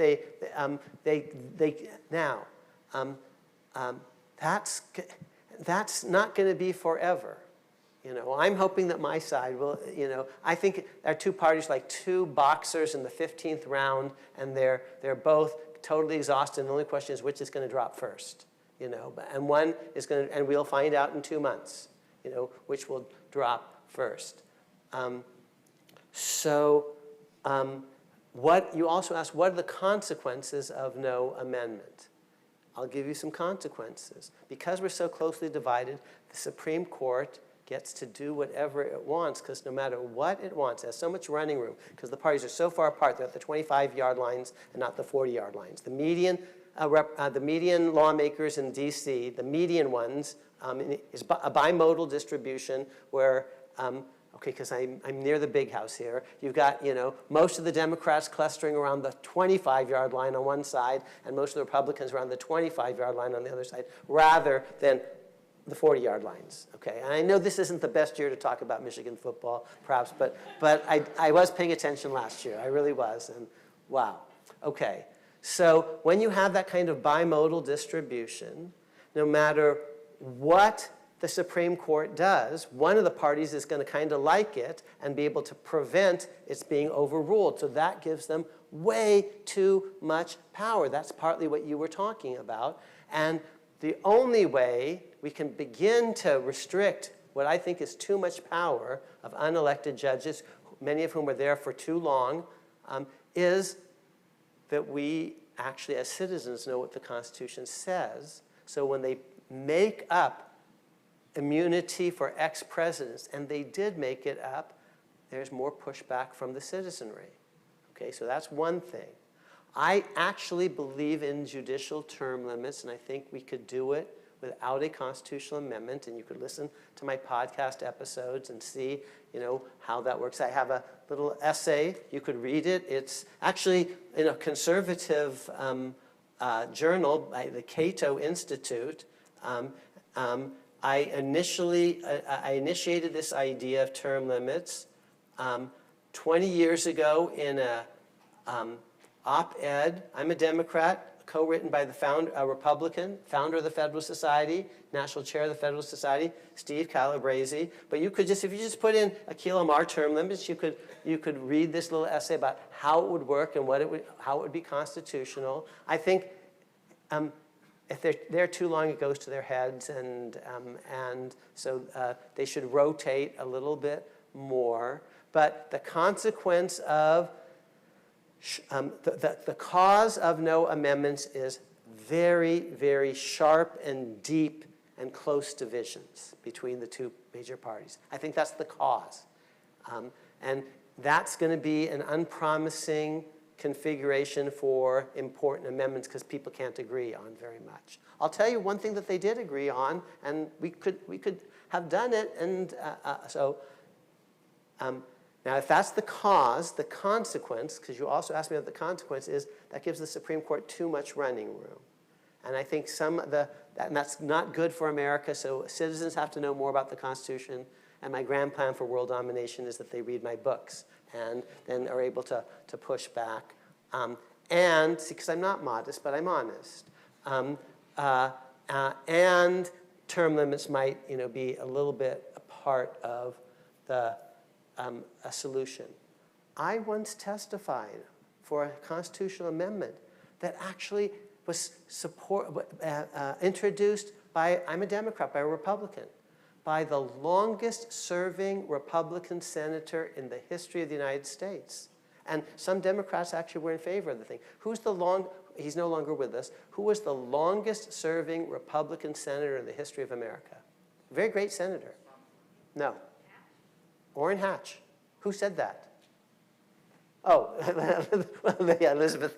that's not going to be forever. I'm hoping that my side will, I think our two parties like two boxers in the 15th round, and they're both totally exhausted, and the only question is which is going to drop first, and one is going to, and we'll find out in 2 months, which will drop first. What you also asked, what are the consequences of no amendment? I'll give you some consequences. Because we're so closely divided, the Supreme Court gets to do whatever it wants, because no matter what it wants, it has so much running room, because the parties are so far apart, they're at the 25-yard lines and not the 40-yard lines. The median lawmakers in D.C., the median ones, is a bimodal distribution where, because I'm near the big house here, you've got, most of the Democrats clustering around the 25-yard line on one side, and most of the Republicans around the 25-yard line on the other side, rather than the 40-yard lines, okay? And I know this isn't the best year to talk about Michigan football, perhaps, but I was paying attention last year. I really was, and wow. Okay, so when you have that kind of bimodal distribution, no matter what the Supreme Court does, one of the parties is going to kind of like it and be able to prevent its being overruled. So that gives them way too much power. That's partly what you were talking about. And the only way we can begin to restrict what I think is too much power of unelected judges, many of whom are there for too long, is that we actually, as citizens, know what the Constitution says. So when they make up immunity for ex-presidents, and they did make it up, there's more pushback from the citizenry. Okay, so that's one thing. I actually believe in judicial term limits, and I think we could do it without a constitutional amendment, and you could listen to my podcast episodes and see, how that works. I have a little essay. You could read it. It's actually in a conservative journal by the Cato Institute. I initiated this idea of term limits 20 years ago in a op-ed. I'm a Democrat, co-written by a Republican, founder of the Federalist Society, national chair of the Federalist Society, Steve Calabrese. But you could just, if you just put in Akhil Amar term limits, you could read this little essay about how it would work and how it would be constitutional. I think if they're there too long, it goes to their heads, and so they should rotate a little bit more. But the consequence of the cause of no amendments is very, very sharp and deep and close divisions between the two major parties. I think that's the cause. And that's going to be an unpromising configuration for important amendments because people can't agree on very much. I'll tell you one thing that they did agree on, and we could have done it, and now, if that's the cause, the consequence, because you also asked me about the consequence, is that gives the Supreme Court too much running room. And I think and that's not good for America, so citizens have to know more about the Constitution. And my grand plan for world domination is that they read my books and then are able to push back. And, because I'm not modest, but I'm honest. And term limits might be a little bit a part of a solution. I once testified for a constitutional amendment that actually was introduced by, I'm a Democrat, by a Republican, by the longest serving Republican senator in the history of the United States. And some Democrats actually were in favor of the thing. He's no longer with us. Who was the longest serving Republican senator in the history of America? Very great senator. No. Orrin Hatch. Who said that? Oh, yeah, Elizabeth.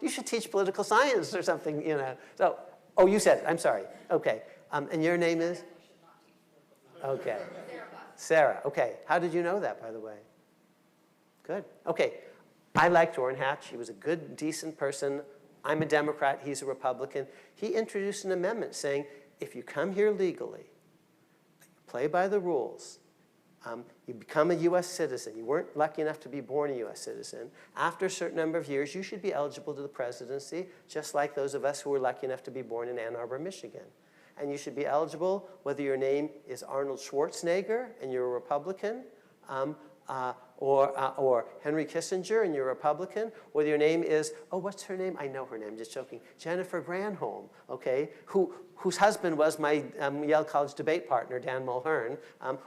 You should teach political science or something, you know. So, oh, you said it. I'm sorry. Okay. And your name is? Okay. Sarah. Okay. How did you know that, by the way? Good. Okay. I liked Orrin Hatch. He was a good, decent person. I'm a Democrat. He's a Republican. He introduced an amendment saying, if you come here legally, play by the rules, you become a U.S. citizen. You weren't lucky enough to be born a U.S. citizen. After a certain number of years, you should be eligible to the presidency, just like those of us who were lucky enough to be born in Ann Arbor, Michigan. And you should be eligible whether your name is Arnold Schwarzenegger and you're a Republican, or Henry Kissinger and you're a Republican, whether your name is, oh, what's her name? I know her name, I'm just joking. Jennifer Granholm, okay, whose husband was my Yale College debate partner, Dan Mulhern,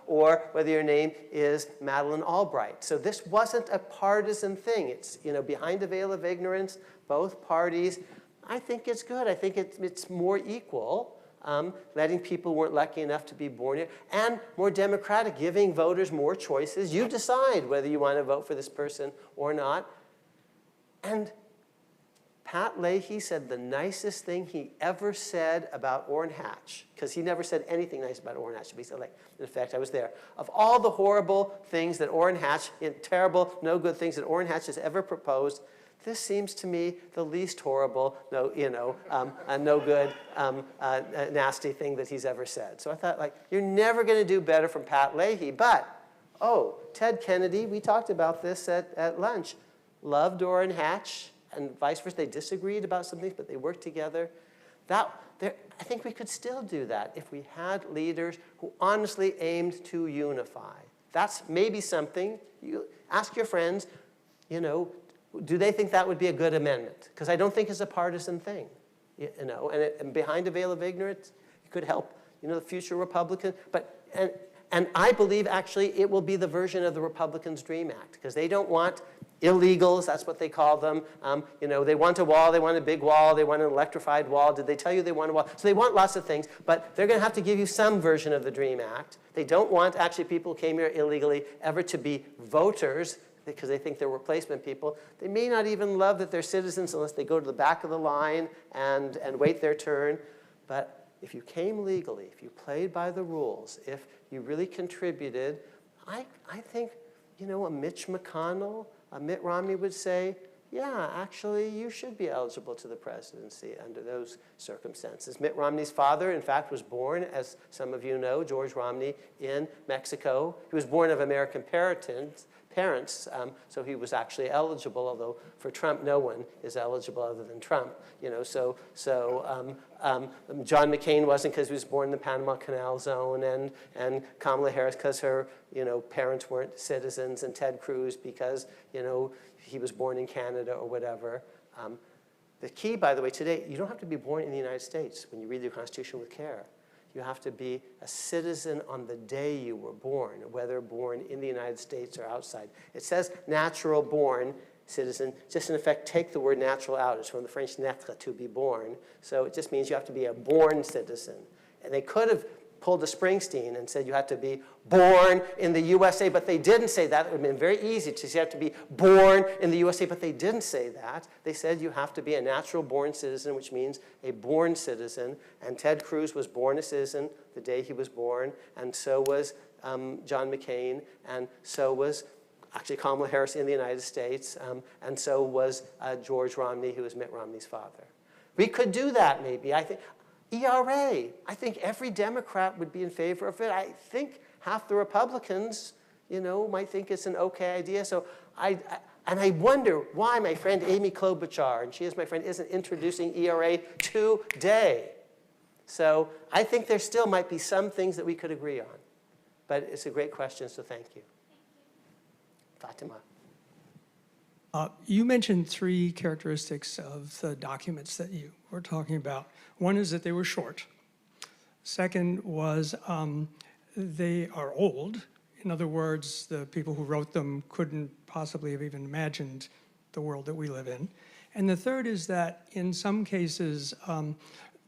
or whether your name is Madeleine Albright. So this wasn't a partisan thing. It's, you know, behind a veil of ignorance, both parties. I think it's good. I think it's more equal. Letting people who weren't lucky enough to be born here, and more democratic, giving voters more choices. You decide whether you want to vote for this person or not. And Pat Leahy said the nicest thing he ever said about Orrin Hatch, because he never said anything nice about Orrin Hatch. He said, like, in fact, I was there. Of all the horrible things that Orrin Hatch, terrible, no good things that Orrin Hatch has ever proposed, this seems to me the least horrible, no good, nasty thing that he's ever said. So I thought, like, you're never going to do better from Pat Leahy. But, oh, Ted Kennedy, we talked about this at lunch, loved Orrin Hatch and vice versa. They disagreed about some things, but they worked together. I think we could still do that if we had leaders who honestly aimed to unify. That's maybe something. You ask your friends, you know, do they think that would be a good amendment? Because I don't think it's a partisan thing, you know. And behind a veil of ignorance, it could help, you know, the future Republican. And I believe actually it will be the version of the Republicans' Dream Act, because they don't want illegals. That's what they call them. You know, they want a wall. They want a big wall. They want an electrified wall. Did they tell you they want a wall? So they want lots of things, but they're going to have to give you some version of the Dream Act. They don't want actually people who came here illegally ever to be voters, because they think they're replacement people. They may not even love that they're citizens unless they go to the back of the line and wait their turn. But if you came legally, if you played by the rules, if you really contributed, I think, you know, a Mitch McConnell, a Mitt Romney would say, yeah, actually, you should be eligible to the presidency under those circumstances. Mitt Romney's father, in fact, was born, as some of you know, George Romney, in Mexico. He was born of American parents, so he was actually eligible, although for Trump, no one is eligible other than Trump. You know, so John McCain wasn't, because he was born in the Panama Canal Zone, and Kamala Harris because her, you know, parents weren't citizens, and Ted Cruz because, you know, he was born in Canada or whatever. The key, by the way, today, you don't have to be born in the United States when you read the Constitution with care. You have to be a citizen on the day you were born, whether born in the United States or outside. It says natural born citizen. Just in effect, take the word natural out. It's from the French naître, to be born. So it just means you have to be a born citizen. And they could have pulled a Springsteen and said you had to be born in the USA, but they didn't say that. It would have been very easy to say you have to be born in the USA, but they didn't say that. They said you have to be a natural born citizen, which means a born citizen. And Ted Cruz was born a citizen the day he was born, and so was John McCain, and so was actually Kamala Harris in the United States, and so was George Romney, who was Mitt Romney's father. We could do that, maybe. I think ERA, I think every Democrat would be in favor of it. I think half the Republicans, you know, might think it's an okay idea. So I wonder why my friend Amy Klobuchar, and she is my friend, isn't introducing ERA today. So I think there still might be some things that we could agree on. But it's a great question, so thank you. Fatima. You mentioned three characteristics of the documents that you were talking about. One is that they were short. Second was they are old. In other words, the people who wrote them couldn't possibly have even imagined the world that we live in. And the third is that in some cases,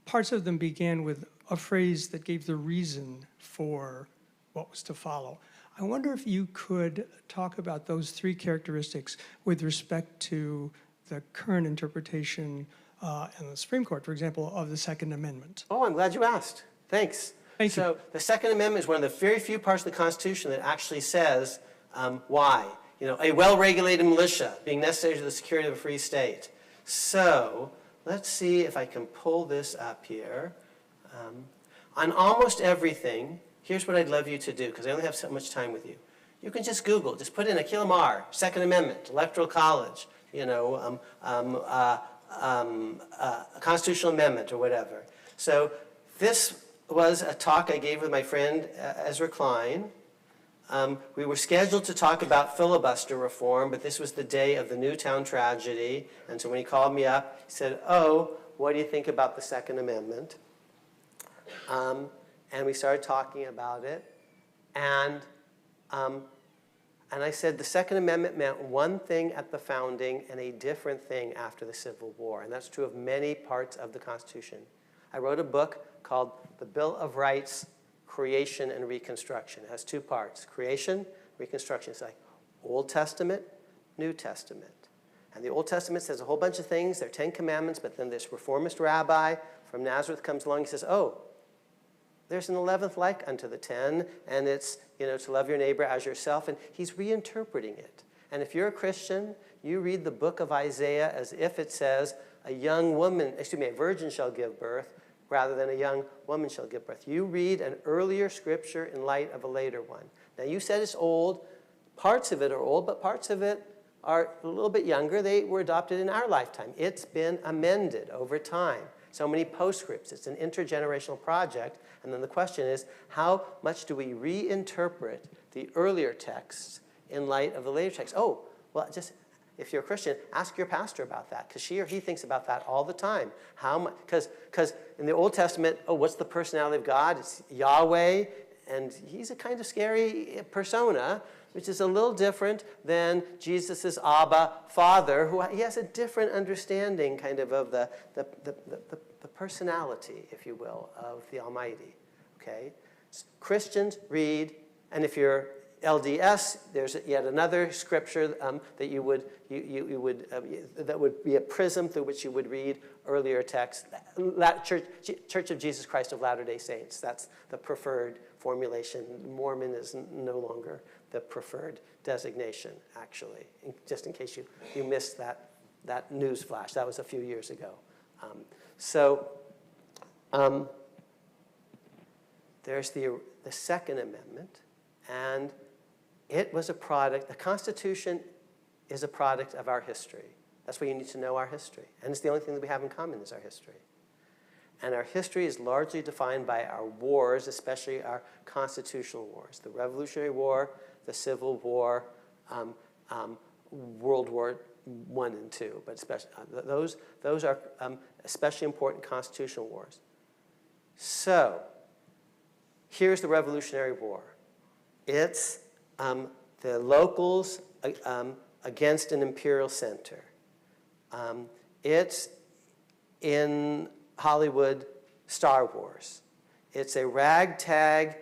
parts of them began with a phrase that gave the reason for what was to follow. I wonder if you could talk about those three characteristics with respect to the current interpretation in the Supreme Court, for example, of the Second Amendment. Oh, I'm glad you asked. Thanks. Thank you. So the Second Amendment is one of the very few parts of the Constitution that actually says why. You know, a well-regulated militia being necessary to the security of a free state. So let's see if I can pull this up here. On almost everything, here's what I'd love you to do, because I only have so much time with you. You can just Google, just put in Akhil Amar, Second Amendment, Electoral College, you know, Constitutional Amendment or whatever. So this was a talk I gave with my friend Ezra Klein. We were scheduled to talk about filibuster reform, but this was the day of the Newtown tragedy. And so when he called me up, he said, oh, what do you think about the Second Amendment? And we started talking about it. And I said the Second Amendment meant one thing at the founding and a different thing after the Civil War. And that's true of many parts of the Constitution. I wrote a book called The Bill of Rights, Creation and Reconstruction. It has two parts, creation, reconstruction. It's like Old Testament, New Testament. And the Old Testament says a whole bunch of things. There are 10 commandments, but then this reformist rabbi from Nazareth comes along and says, oh, there's an 11th like unto the 10, and it's, you know, to love your neighbor as yourself, and he's reinterpreting it. And if you're a Christian, you read the book of Isaiah as if it says a virgin shall give birth, rather than a young woman shall give birth. You read an earlier scripture in light of a later one. Now, you said it's old. Parts of it are old, but parts of it are a little bit younger. They were adopted in our lifetime. It's been amended over time. So many postscripts. It's an intergenerational project. And then the question is, how much do we reinterpret the earlier texts in light of the later texts? Oh, well, just if you're a Christian, ask your pastor about that, because she or he thinks about that all the time. How much? Because in the Old Testament, oh, what's the personality of God? It's Yahweh, and he's a kind of scary persona, which is a little different than Jesus' Abba, Father, who he has a different understanding kind of the personality, if you will, of the Almighty. Okay? Christians read, and if you're LDS, there's yet another scripture that that would be a prism through which you would read earlier texts. Church of Jesus Christ of Latter-day Saints. That's the preferred formulation. Mormon is no longer the preferred designation, actually. Just in case you missed that news flash, that was a few years ago. There's the Second Amendment, and it was a product. The Constitution is a product of our history. That's why you need to know our history. And it's the only thing that we have in common is our history. And our history is largely defined by our wars, especially our constitutional wars. The Revolutionary War, the Civil War, World War I and II. But especially, those are especially important constitutional wars. So here's the Revolutionary War. It's the locals against an imperial center. It's in Hollywood, Star Wars. It's a ragtag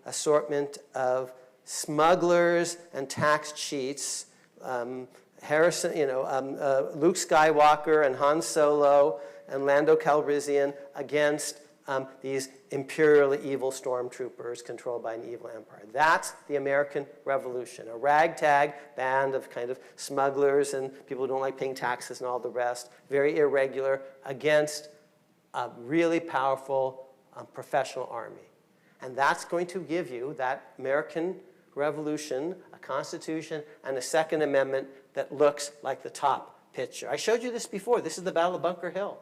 assortment of smugglers and tax cheats. Luke Skywalker and Han Solo and Lando Calrissian against these imperially evil stormtroopers controlled by an evil empire. That's the American Revolution, a ragtag band of kind of smugglers and people who don't like paying taxes and all the rest, very irregular, against a really powerful professional army. And that's going to give you that American Revolution, a Constitution, and a Second Amendment that looks like the top picture. I showed you this before. This is the Battle of Bunker Hill.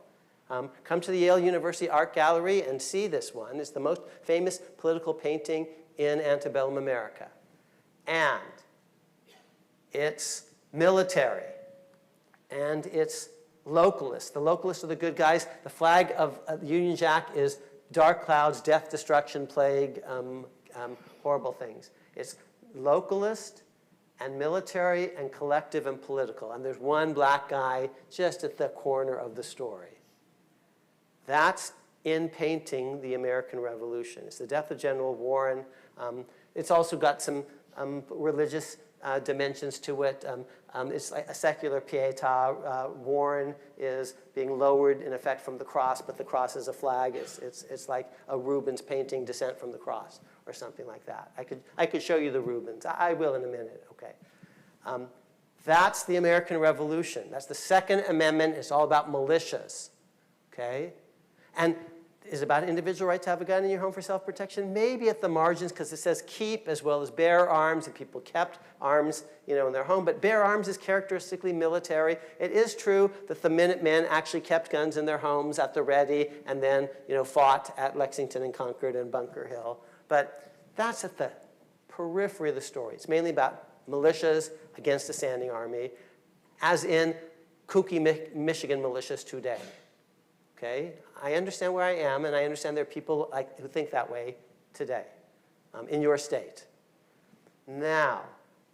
Come to the Yale University Art Gallery and see this one. It's the most famous political painting in antebellum America. And it's military. and it's localist. The localists are the good guys. The flag of the Union Jack is dark clouds, death, destruction, plague, horrible things. It's localist and military and collective and political. And there's one black guy just at the corner of the story. That's in painting the American Revolution. It's the death of General Warren. It's also got some religious dimensions to it. It's like a secular pietà. Warren is being lowered, in effect, from the cross, but the cross is a flag. It's like a Rubens painting Descent from the Cross or something like that. I could show you the Rubens. I will in a minute, okay. That's the American Revolution. That's the Second Amendment. It's all about militias, okay? And is it about individual right to have a gun in your home for self-protection? Maybe at the margins, because it says keep as well as bear arms, and people kept arms, in their home. But bear arms is characteristically military. It is true that the Minutemen actually kept guns in their homes at the ready, and then, fought at Lexington and Concord and Bunker Hill. But that's at the periphery of the story. It's mainly about militias against a standing army, as in kooky Michigan militias today. Okay? I understand where I am, and I understand there are people who think that way today in your state. Now,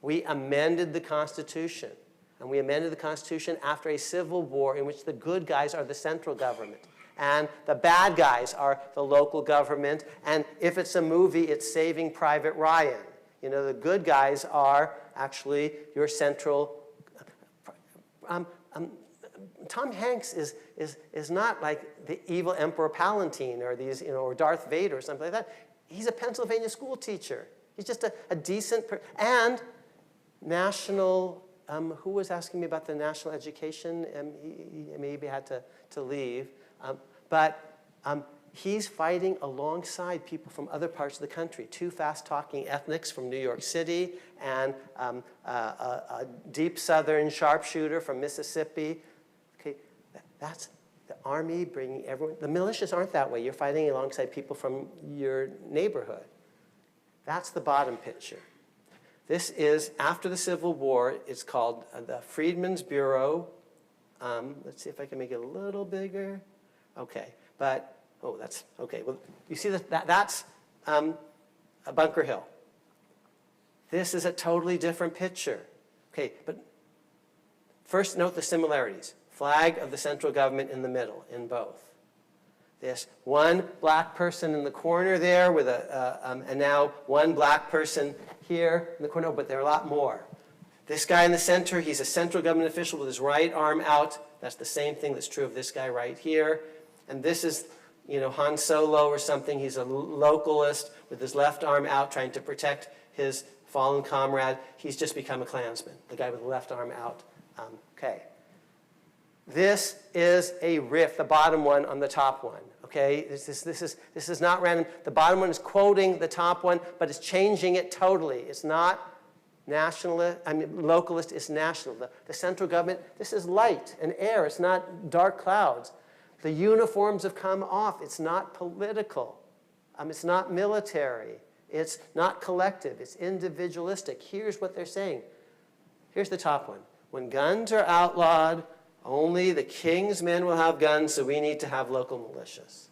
we amended the Constitution, and we amended the Constitution after a civil war in which the good guys are the central government, and the bad guys are the local government, and if it's a movie, it's Saving Private Ryan. The good guys are actually your central. Tom Hanks is not like the evil Emperor Palpatine or these, or Darth Vader or something like that. He's a Pennsylvania school teacher. He's just a decent and national. Who was asking me about the national education? He maybe had to leave, but he's fighting alongside people from other parts of the country. Two fast-talking ethnics from New York City and a deep Southern sharpshooter from Mississippi. Okay, that's the army bringing everyone. The militias aren't that way. You're fighting alongside people from your neighborhood. That's the bottom picture. This is after the Civil War. It's called the Freedmen's Bureau. Let's see if I can make it a little bigger. Okay, but that's okay. Well, you see that's a Bunker Hill. This is a totally different picture. Okay, but first note the similarities. Flag of the central government in the middle in both. This one black person in the corner there with and now one black person here in the corner, but there are a lot more. This guy in the center, he's a central government official with his right arm out. That's the same thing that's true of this guy right here. And this is, Han Solo or something. He's a localist with his left arm out trying to protect his fallen comrade. He's just become a Klansman, the guy with the left arm out. Okay. This is a riff, the bottom one on the top one. Okay, this is not random. The bottom one is quoting the top one, but it's changing it totally. It's not nationalist, localist, it's national. The central government, this is light and air. It's not dark clouds. The uniforms have come off. It's not political. It's not military. It's not collective. It's individualistic. Here's what they're saying. Here's the top one. When guns are outlawed, only the king's men will have guns, so we need to have local militias.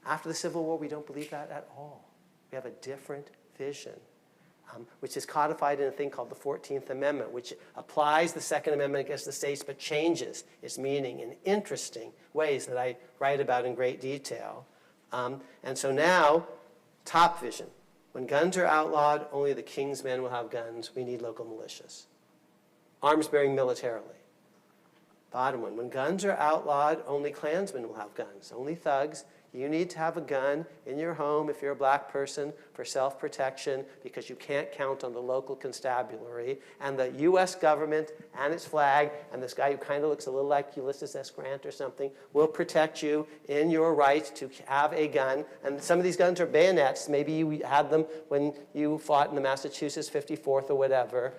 After the Civil War, we don't believe that at all. We have a different vision, which is codified in a thing called the 14th Amendment, which applies the Second Amendment against the states, but changes its meaning in interesting ways that I write about in great detail. And so now, top vision. When guns are outlawed, only the king's men will have guns. We need local militias. Arms bearing militarily. Bottom one, when guns are outlawed, only Klansmen will have guns, only thugs. You need to have a gun in your home if you're a black person for self-protection because you can't count on the local constabulary. And the U.S. government and its flag and this guy who kind of looks a little like Ulysses S. Grant or something will protect you in your right to have a gun. And some of these guns are bayonets. Maybe you had them when you fought in the Massachusetts 54th or whatever.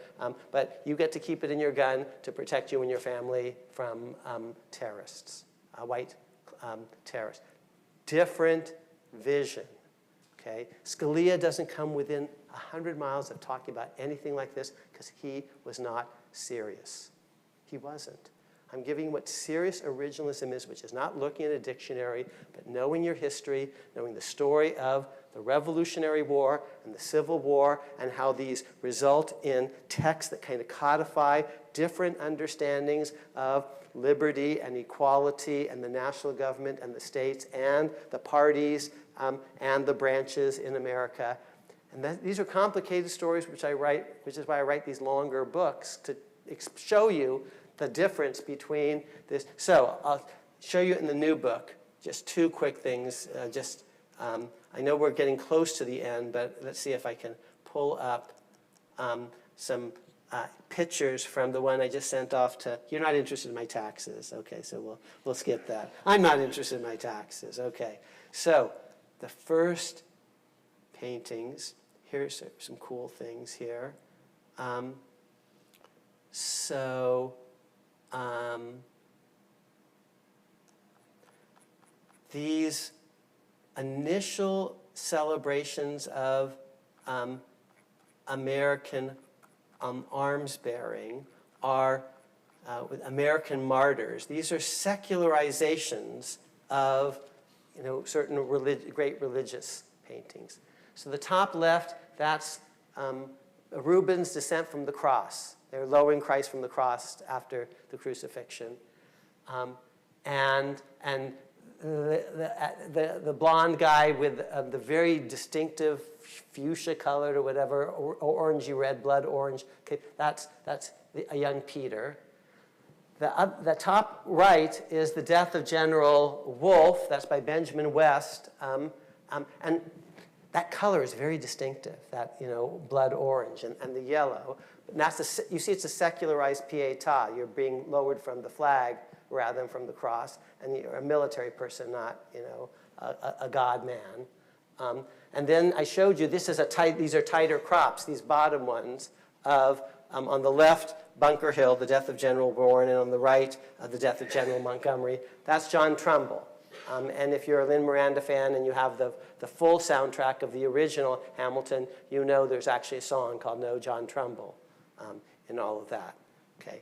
But you get to keep it in your gun to protect you and your family from terrorists, white terrorists. Different vision, okay? Scalia doesn't come within 100 miles of talking about anything like this because he was not serious. He wasn't. I'm giving you what serious originalism is, which is not looking at a dictionary, but knowing your history, knowing the story of the Revolutionary War and the Civil War, and how these result in texts that kind of codify different understandings of liberty and equality and the national government and the states and the parties and the branches in America. And these are complicated stories which I write, which is why I write these longer books, to show you the difference between this. So I'll show you in the new book just two quick things. I know we're getting close to the end, but let's see if I can pull up some pictures from the one I just sent off to, you're not interested in my taxes. Okay, so we'll skip that. I'm not interested in my taxes. Okay, so the first paintings, here's some cool things here. These initial celebrations of American arms bearing are with American martyrs. These are secularizations of certain great religious paintings. So the top left, that's Rubens' Descent from the Cross. They're lowering Christ from the cross after the crucifixion. And the blonde guy with the very distinctive fuchsia colored or whatever, orangey red, blood orange, okay, that's a young Peter. The top right is The Death of General Wolfe. That's by Benjamin West. And that color is very distinctive, that blood orange and the yellow. And that's you see it's a secularized pietà. You're being lowered from the flag rather than from the cross. And you're a military person, not a god man. And then I showed you these are tighter crops, these bottom ones of on the left, Bunker Hill, The Death of General Bourne, and on the right, The Death of General Montgomery. That's John Trumbull. And if you're a Lin Miranda fan and you have the full soundtrack of the original Hamilton, you know there's actually a song called No John Trumbull in all of that. Okay.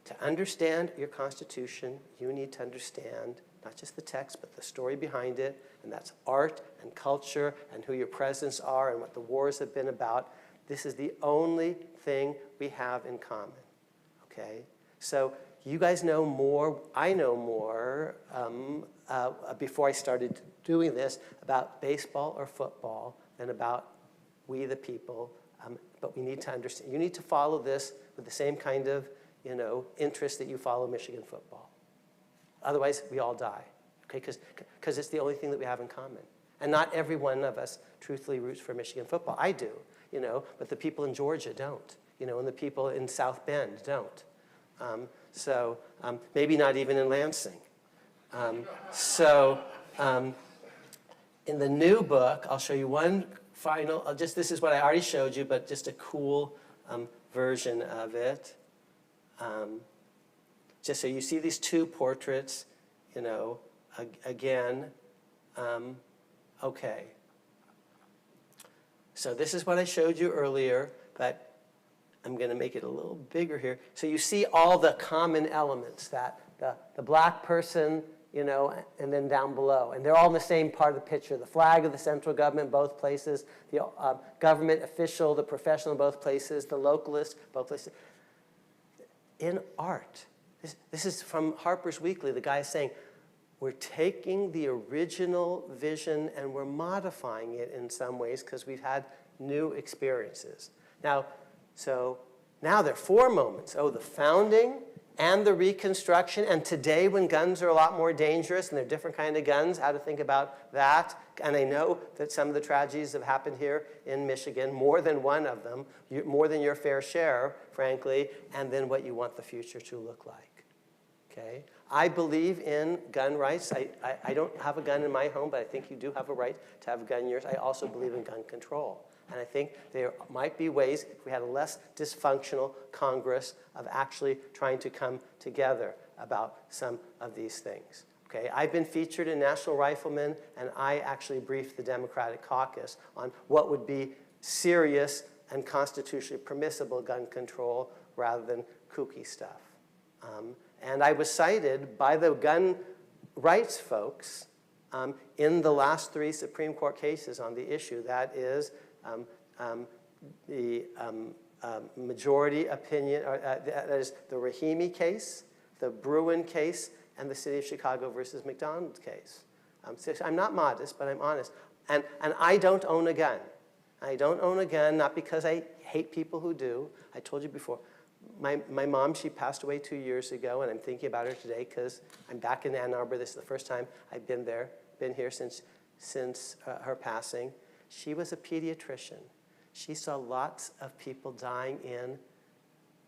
To understand your Constitution, you need to understand not just the text, but the story behind it, and that's art and culture and who your presidents are and what the wars have been about. This is the only thing we have in common, okay? So you guys know more, I know more, before I started doing this, about baseball or football than about we the people, but we need to understand. You need to follow this with the same kind of interest that you follow Michigan football. Otherwise, we all die, okay? Because it's the only thing that we have in common. And not every one of us truthfully roots for Michigan football. I do, but the people in Georgia don't, and the people in South Bend don't. Maybe not even in Lansing. In the new book, I'll show you one final, this is what I already showed you, but just a cool version of it. Just so you see these two portraits, again. Okay. So this is what I showed you earlier, but I'm going to make it a little bigger here. So you see all the common elements, that the black person, and then down below. And they're all in the same part of the picture. The flag of the central government, both places. The government official, the professional, in both places. The localist, both places. In art, this is from Harper's Weekly. The guy is saying, we're taking the original vision and we're modifying it in some ways because we've had new experiences. Now there are four moments. The founding and the Reconstruction, and today when guns are a lot more dangerous and they're different kind of guns, how to think about that. And I know that some of the tragedies have happened here in Michigan, more than one of them, more than your fair share, frankly, and then what you want the future to look like. Okay? I believe in gun rights. I don't have a gun in my home, but I think you do have a right to have a gun in yours. I also believe in gun control. And I think there might be ways, if we had a less dysfunctional Congress, of actually trying to come together about some of these things. Okay, I've been featured in National Rifleman, and I actually briefed the Democratic caucus on what would be serious and constitutionally permissible gun control rather than kooky stuff. And I was cited by the gun rights folks in the last 3 Supreme Court cases on the issue. That is the majority opinion, that is the Rahimi case, the Bruin case, and the City of Chicago versus McDonald case. So I'm not modest, but I'm honest. And I don't own a gun. I don't own a gun, not because I hate people who do. I told you before, my mom, she passed away 2 years ago, and I'm thinking about her today because I'm back in Ann Arbor. This is the first time I've been here since her passing. She was a pediatrician. She saw lots of people dying in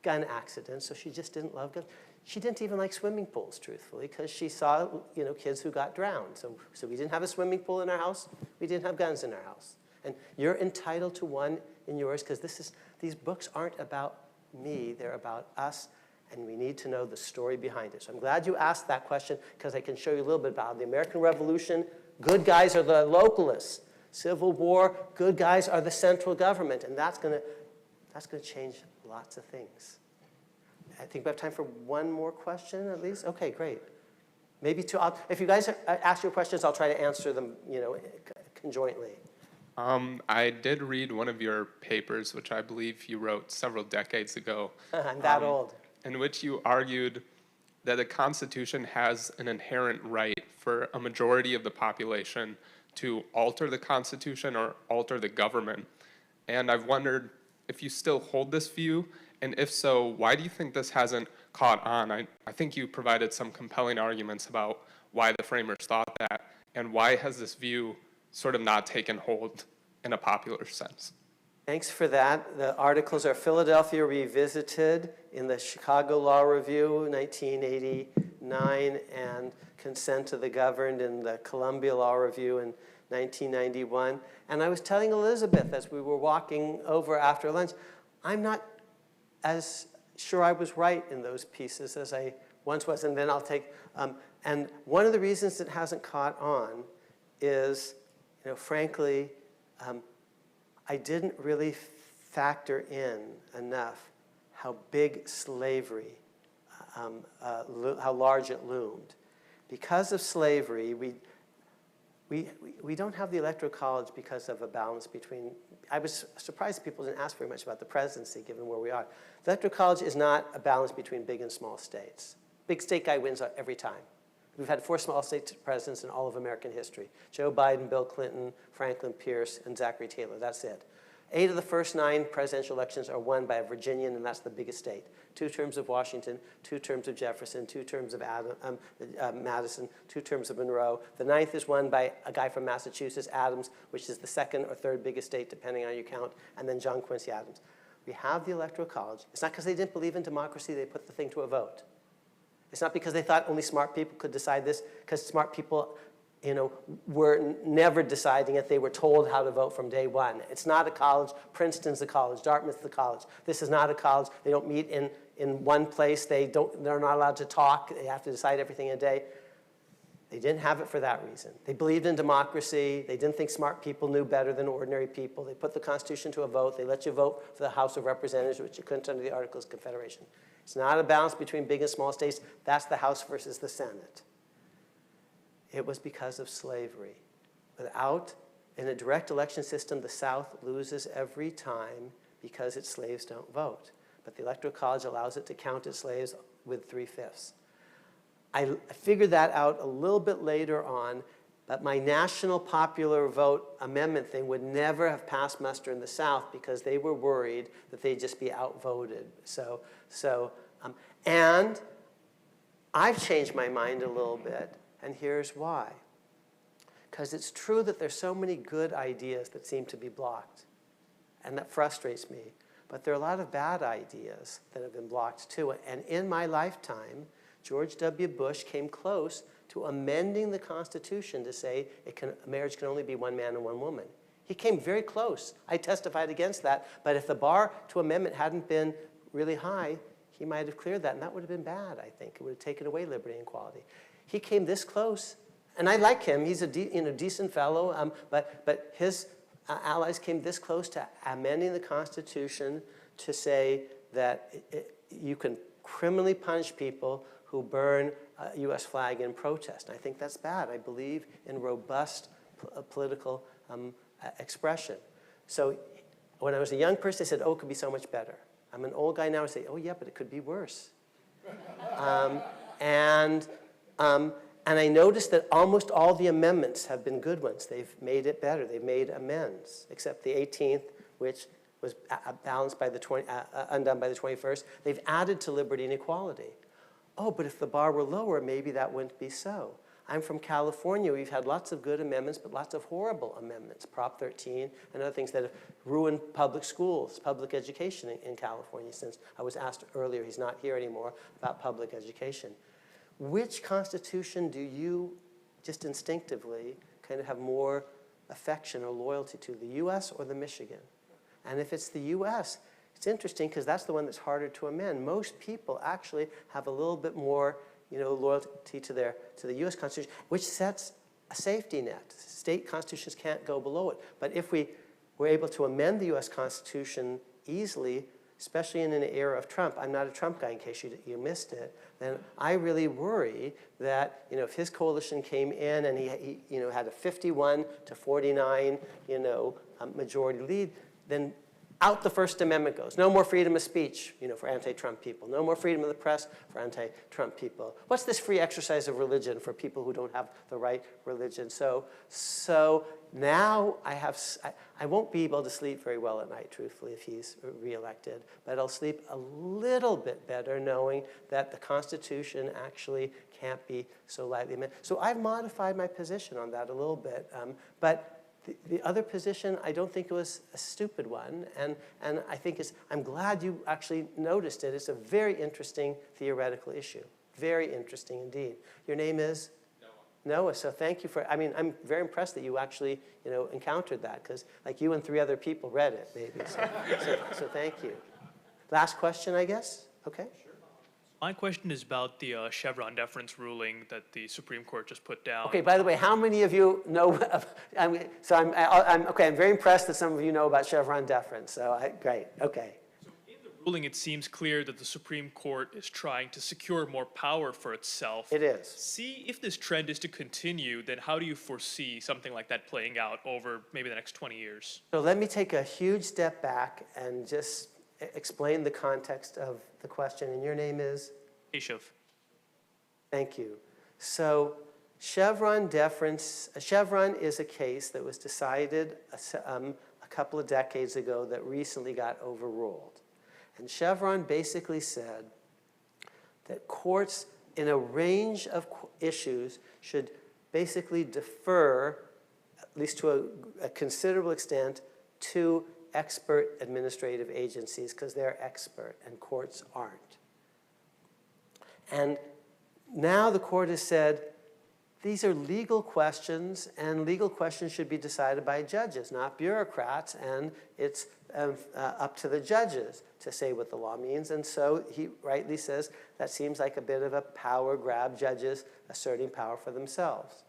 gun accidents, so she just didn't love guns. She didn't even like swimming pools, truthfully, because she saw, kids who got drowned. So we didn't have a swimming pool in our house. We didn't have guns in our house. And you're entitled to one in yours, because these books aren't about me. They're about us, and we need to know the story behind it. So I'm glad you asked that question, because I can show you a little bit about the American Revolution. Good guys are the localists. Civil War, good guys are the central government, and that's going to change lots of things. I think we have time for one more question at least. Okay, great. Maybe two. If you guys ask your questions, I'll try to answer them, conjointly. I did read one of your papers, which I believe you wrote several decades ago. I'm that old. In which you argued that the Constitution has an inherent right for a majority of the population to alter the Constitution or alter the government. And I've wondered if you still hold this view, and if so, why do you think this hasn't caught on? I think you provided some compelling arguments about why the framers thought that, and why has this view sort of not taken hold in a popular sense? Thanks for that. The articles are Philadelphia Revisited in the Chicago Law Review, 1989, and Consent to the Governed in the Columbia Law Review in 1991. And I was telling Elizabeth as we were walking over after lunch, I'm not as sure I was right in those pieces as I once was. And then I'll take, and one of the reasons it hasn't caught on is, frankly, I didn't really factor in enough how big slavery, how large it loomed. Because of slavery, we don't have the Electoral College because of a balance between, I was surprised people didn't ask very much about the presidency given where we are. The Electoral College is not a balance between big and small states. Big state guy wins every time. We've had 4 small state presidents in all of American history. Joe Biden, Bill Clinton, Franklin Pierce, and Zachary Taylor. That's it. 8 of the first 9 presidential elections are won by a Virginian, and that's the biggest state. 2 terms of Washington, 2 terms of Jefferson, 2 terms of Madison, 2 terms of Monroe. The 9th is won by a guy from Massachusetts, Adams, which is the 2nd or 3rd biggest state, depending on your count, and then John Quincy Adams. We have the Electoral College. It's not because they didn't believe in democracy, they put the thing to a vote. It's not because they thought only smart people could decide this, because smart people, were never deciding it. They were told how to vote from day one. It's not a college. Princeton's a college. Dartmouth's the college. This is not a college. They don't meet in one place. They're not allowed to talk. They have to decide everything in a day. They didn't have it for that reason. They believed in democracy. They didn't think smart people knew better than ordinary people. They put the Constitution to a vote. They let you vote for the House of Representatives, which you couldn't under the Articles of Confederation. It's not a balance between big and small states. That's the House versus the Senate. It was because of slavery. In a direct election system, the South loses every time because its slaves don't vote. But the Electoral College allows it to count its slaves with 3/5. I figured that out a little bit later on, but my national popular vote amendment thing would never have passed muster in the South because they were worried that they'd just be outvoted. And I've changed my mind a little bit, and here's why. Because it's true that there's so many good ideas that seem to be blocked, and that frustrates me. But there are a lot of bad ideas that have been blocked too. And in my lifetime, George W. Bush came close to amending the Constitution to say marriage can only be one man and one woman. He came very close. I testified against that. But if the bar to amendment hadn't been really high, he might have cleared that, and that would have been bad, I think. It would have taken away liberty and equality. He came this close, and I like him. He's a decent fellow, but his allies came this close to amending the Constitution to say that you can criminally punish people who burn a U.S. flag in protest. And I think that's bad. I believe in robust political expression. So when I was a young person, I said, oh, it could be so much better. I'm an old guy now, I say, oh yeah, but it could be worse. And I noticed that almost all the amendments have been good ones. They've made it better. They've made amends, except the 18th, which was balanced by undone by the 21st. They've added to liberty and equality. Oh, but if the bar were lower, maybe that wouldn't be so. I'm from California. We've had lots of good amendments, but lots of horrible amendments. Prop 13 and other things that have ruined public schools, public education in California, since I was asked earlier, he's not here anymore, about public education. Which constitution do you just instinctively kind of have more affection or loyalty to, the US or the Michigan? And if it's the US, it's interesting because that's the one that's harder to amend. Most people actually have a little bit more loyalty to the US Constitution, which sets a safety net. State constitutions can't go below it. But if we were able to amend the US Constitution easily, especially in an era of Trump, I'm not a Trump guy in case you missed it, then I really worry that if his coalition came in and he had a 51 to 49 majority lead, then out the First Amendment goes. No more freedom of speech, for anti-Trump people. No more freedom of the press for anti-Trump people. What's this free exercise of religion for people who don't have the right religion? So now I won't be able to sleep very well at night, truthfully, if he's reelected. But I'll sleep a little bit better knowing that the Constitution actually can't be so lightly amended. So I've modified my position on that a little bit. But the other position, I don't think it was a stupid one, and I think I'm glad you actually noticed it. It's a very interesting theoretical issue, very interesting indeed. Your name is? Noah. So thank you for, I'm very impressed that you actually, encountered that, because like you and 3 other people read it, maybe. So thank you. Last question, I guess? Okay. My question is about the Chevron deference ruling that the Supreme Court just put down. Okay, by the way, how many of you know, I'm very impressed that some of you know about Chevron deference, so great, okay. So in the ruling, it seems clear that the Supreme Court is trying to secure more power for itself. It is. See, if this trend is to continue, then how do you foresee something like that playing out over maybe the next 20 years? So let me take a huge step back and just explain the context of the question. And your name is? Keshav. Thank you. So Chevron deference, Chevron is a case that was decided a couple of decades ago that recently got overruled. And Chevron basically said that courts in a range of issues should basically defer, at least to a considerable extent, to expert administrative agencies because they're expert and courts aren't. And now the court has said these are legal questions, and legal questions should be decided by judges, not bureaucrats, and it's up to the judges to say what the law means. And so he rightly says that seems like a bit of a power grab, judges asserting power for themselves.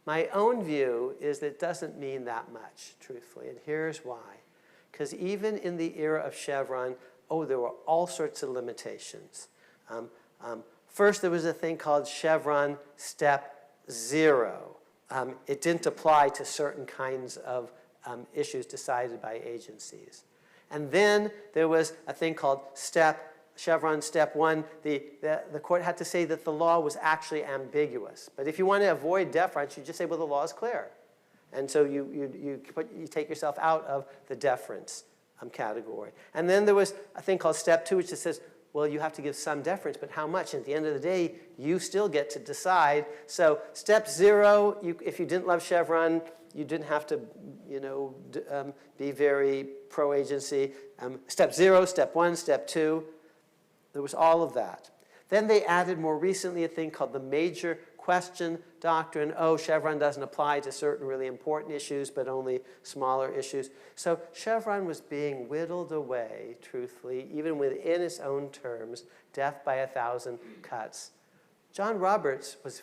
My own view is that it doesn't mean that much, truthfully, and here's why. Because even in the era of Chevron, there were all sorts of limitations. First, there was a thing called Chevron Step 0. It didn't apply to certain kinds of issues decided by agencies. And then there was a thing called Chevron Step 1. The court had to say that the law was actually ambiguous. But if you want to avoid deference, you just say, well, the law is clear. And so you take yourself out of the deference category. And then there was a thing called Step 2, which just says, well, you have to give some deference, but how much? And at the end of the day, you still get to decide. So Step 0, if you didn't love Chevron, you didn't have to, be very pro-agency. Step 0, Step 1, Step 2, there was all of that. Then they added more recently a thing called the major question doctrine. Chevron doesn't apply to certain really important issues, but only smaller issues. So Chevron was being whittled away, truthfully, even within its own terms, death by 1,000 cuts. John Roberts was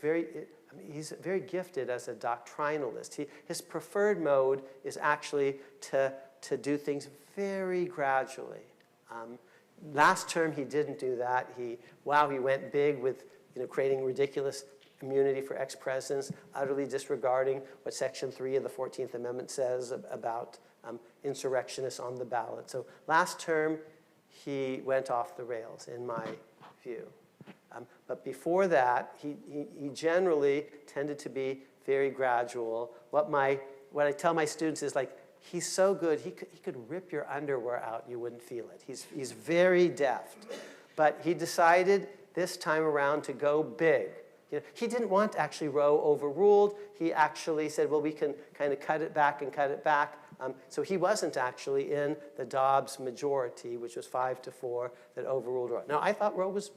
he's very gifted as a doctrinalist. His preferred mode is actually to do things very gradually. Last term, he didn't do that. He went big with creating ridiculous immunity for ex-presidents, utterly disregarding what Section 3 of the 14th Amendment says about insurrectionists on the ballot. So last term, he went off the rails, in my view. But before that, he generally tended to be very gradual. What I tell my students is, like, he's so good, he could rip your underwear out, you wouldn't feel it. He's very deft. But he decided this time around to go big. He didn't want actually Roe overruled. He actually said, well, we can kind of cut it back and cut it back. So he wasn't actually in the Dobbs majority, which was 5-4, that overruled Roe. Now, I thought Roe was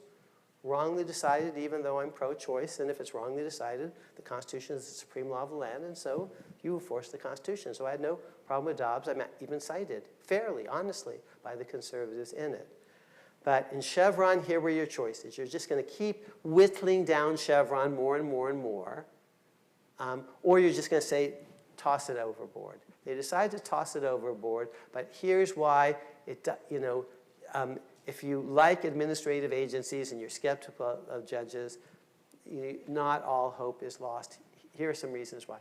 wrongly decided, even though I'm pro-choice. And if it's wrongly decided, the Constitution is the supreme law of the land, and so you enforce the Constitution. So I had no problem with Dobbs. I'm even cited fairly, honestly, by the conservatives in it. But in Chevron, here were your choices. You're just going to keep whittling down Chevron more and more and more, or you're just going to say, toss it overboard. They decided to toss it overboard, but here's why if you like administrative agencies and you're skeptical of judges, not all hope is lost. Here are some reasons why.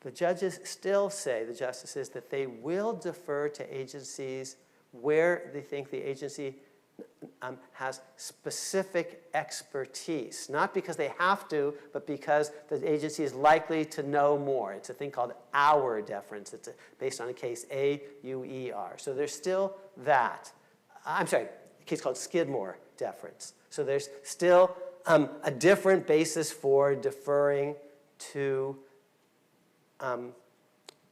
The judges still say, the justices, that they will defer to agencies where they think the agency has specific expertise, not because they have to, but because the agency is likely to know more. It's a thing called Auer deference. It's based on a case, A-U-E-R. So there's still that. I'm sorry, a case called Skidmore deference. So there's still a different basis for deferring to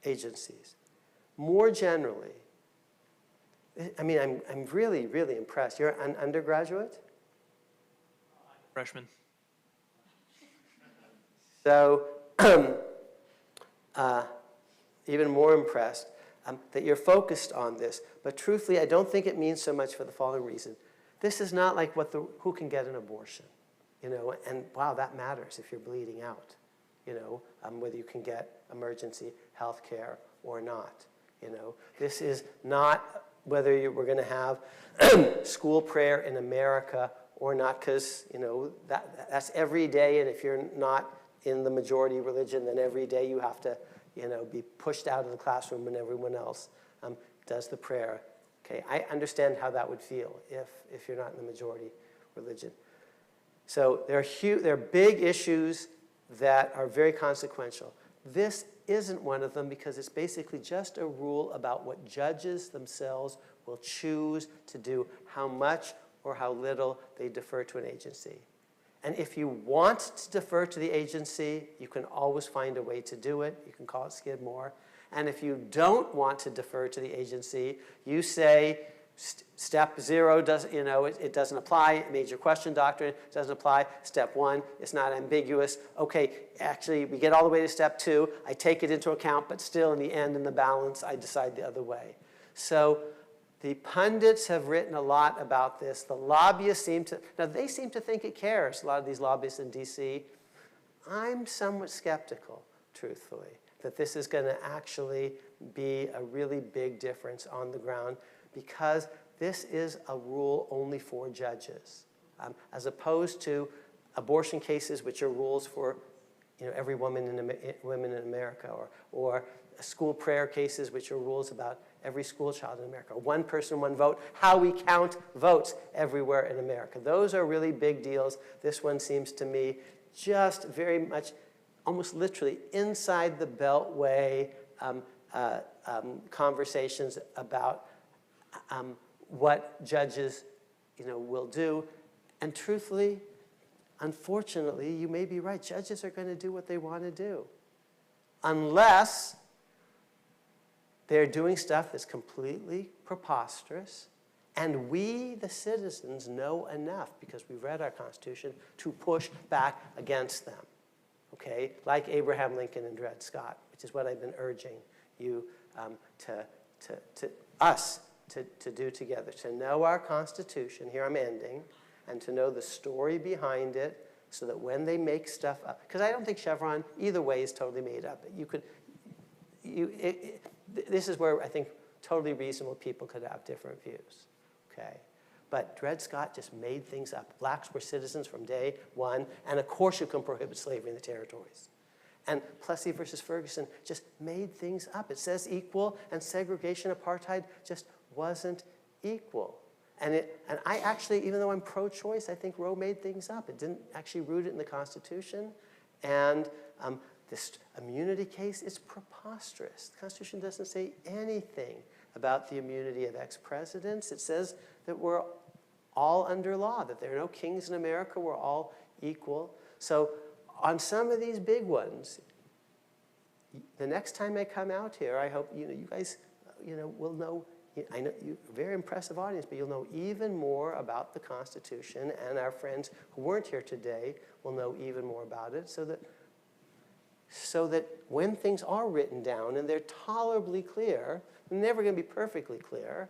agencies. More generally, I mean, I'm really, really impressed. You're an undergraduate? Freshman. So even more impressed that you're focused on this. But truthfully, I don't think it means so much for the following reason. This is not like who can get an abortion, and wow, that matters if you're bleeding out, whether you can get emergency health care or not. This is not whether we're going to have school prayer in America or not, because that's every day, and if you're not in the majority religion, then every day you have to be pushed out of the classroom when everyone else does the prayer. Okay, I understand how that would feel if you're not in the majority religion. So there are big issues that are very consequential. This isn't one of them because it's basically just a rule about what judges themselves will choose to do, how much or how little they defer to an agency. And if you want to defer to the agency, you can always find a way to do it. You can call it Skidmore. And if you don't want to defer to the agency, you say, step 0 it doesn't apply. Major question doctrine doesn't apply. Step 1, it's not ambiguous. Okay, actually, we get all the way to step 2. I take it into account, but still, in the end, in the balance, I decide the other way. So the pundits have written a lot about this. The lobbyists seem to think it cares. A lot of these lobbyists in D.C. I'm somewhat skeptical, truthfully, that this is going to actually be a really big difference on the ground, because this is a rule only for judges, as opposed to abortion cases, which are rules for every woman in America, or school prayer cases, which are rules about every school child in America. One person, one vote, how we count votes everywhere in America. Those are really big deals. This one seems to me just very much, almost literally, inside the beltway conversations about what judges, will do. And truthfully, unfortunately, you may be right. Judges are going to do what they want to do, unless they're doing stuff that's completely preposterous, and we, the citizens, know enough, because we've read our Constitution, to push back against them, okay? Like Abraham Lincoln and Dred Scott, which is what I've been urging you to do together, to know our Constitution, here I'm ending, and to know the story behind it, so that when they make stuff up, because I don't think Chevron, either way, is totally made up. This is where I think totally reasonable people could have different views, okay? But Dred Scott just made things up. Blacks were citizens from day one, and of course you can prohibit slavery in the territories. And Plessy versus Ferguson just made things up. It says equal, and segregation, apartheid just wasn't equal. And I actually, even though I'm pro-choice, I think Roe made things up. It didn't actually root it in the Constitution. And this immunity case is preposterous. The Constitution doesn't say anything about the immunity of ex-presidents. It says that we're all under law, that there are no kings in America, we're all equal. So on some of these big ones, the next time I come out here, I hope you guys will know. I know you're a very impressive audience, but you'll know even more about the Constitution, and our friends who weren't here today will know even more about it, so that when things are written down and they're tolerably clear, they're never going to be perfectly clear,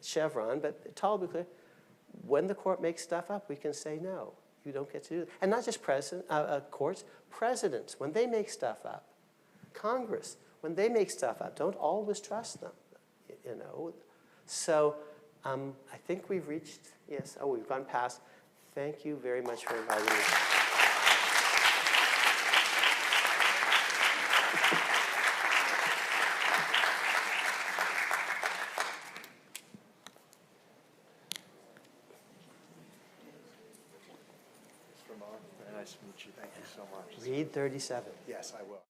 Chevron, but tolerably clear, when the court makes stuff up, we can say no. You don't get to do that. And not just courts, presidents, when they make stuff up, Congress, when they make stuff up, don't always trust them, So I think we've reached, yes, we've gone past. Thank you very much for inviting me. Nice to meet you. Thank you so much. Read 37. Yes, I will.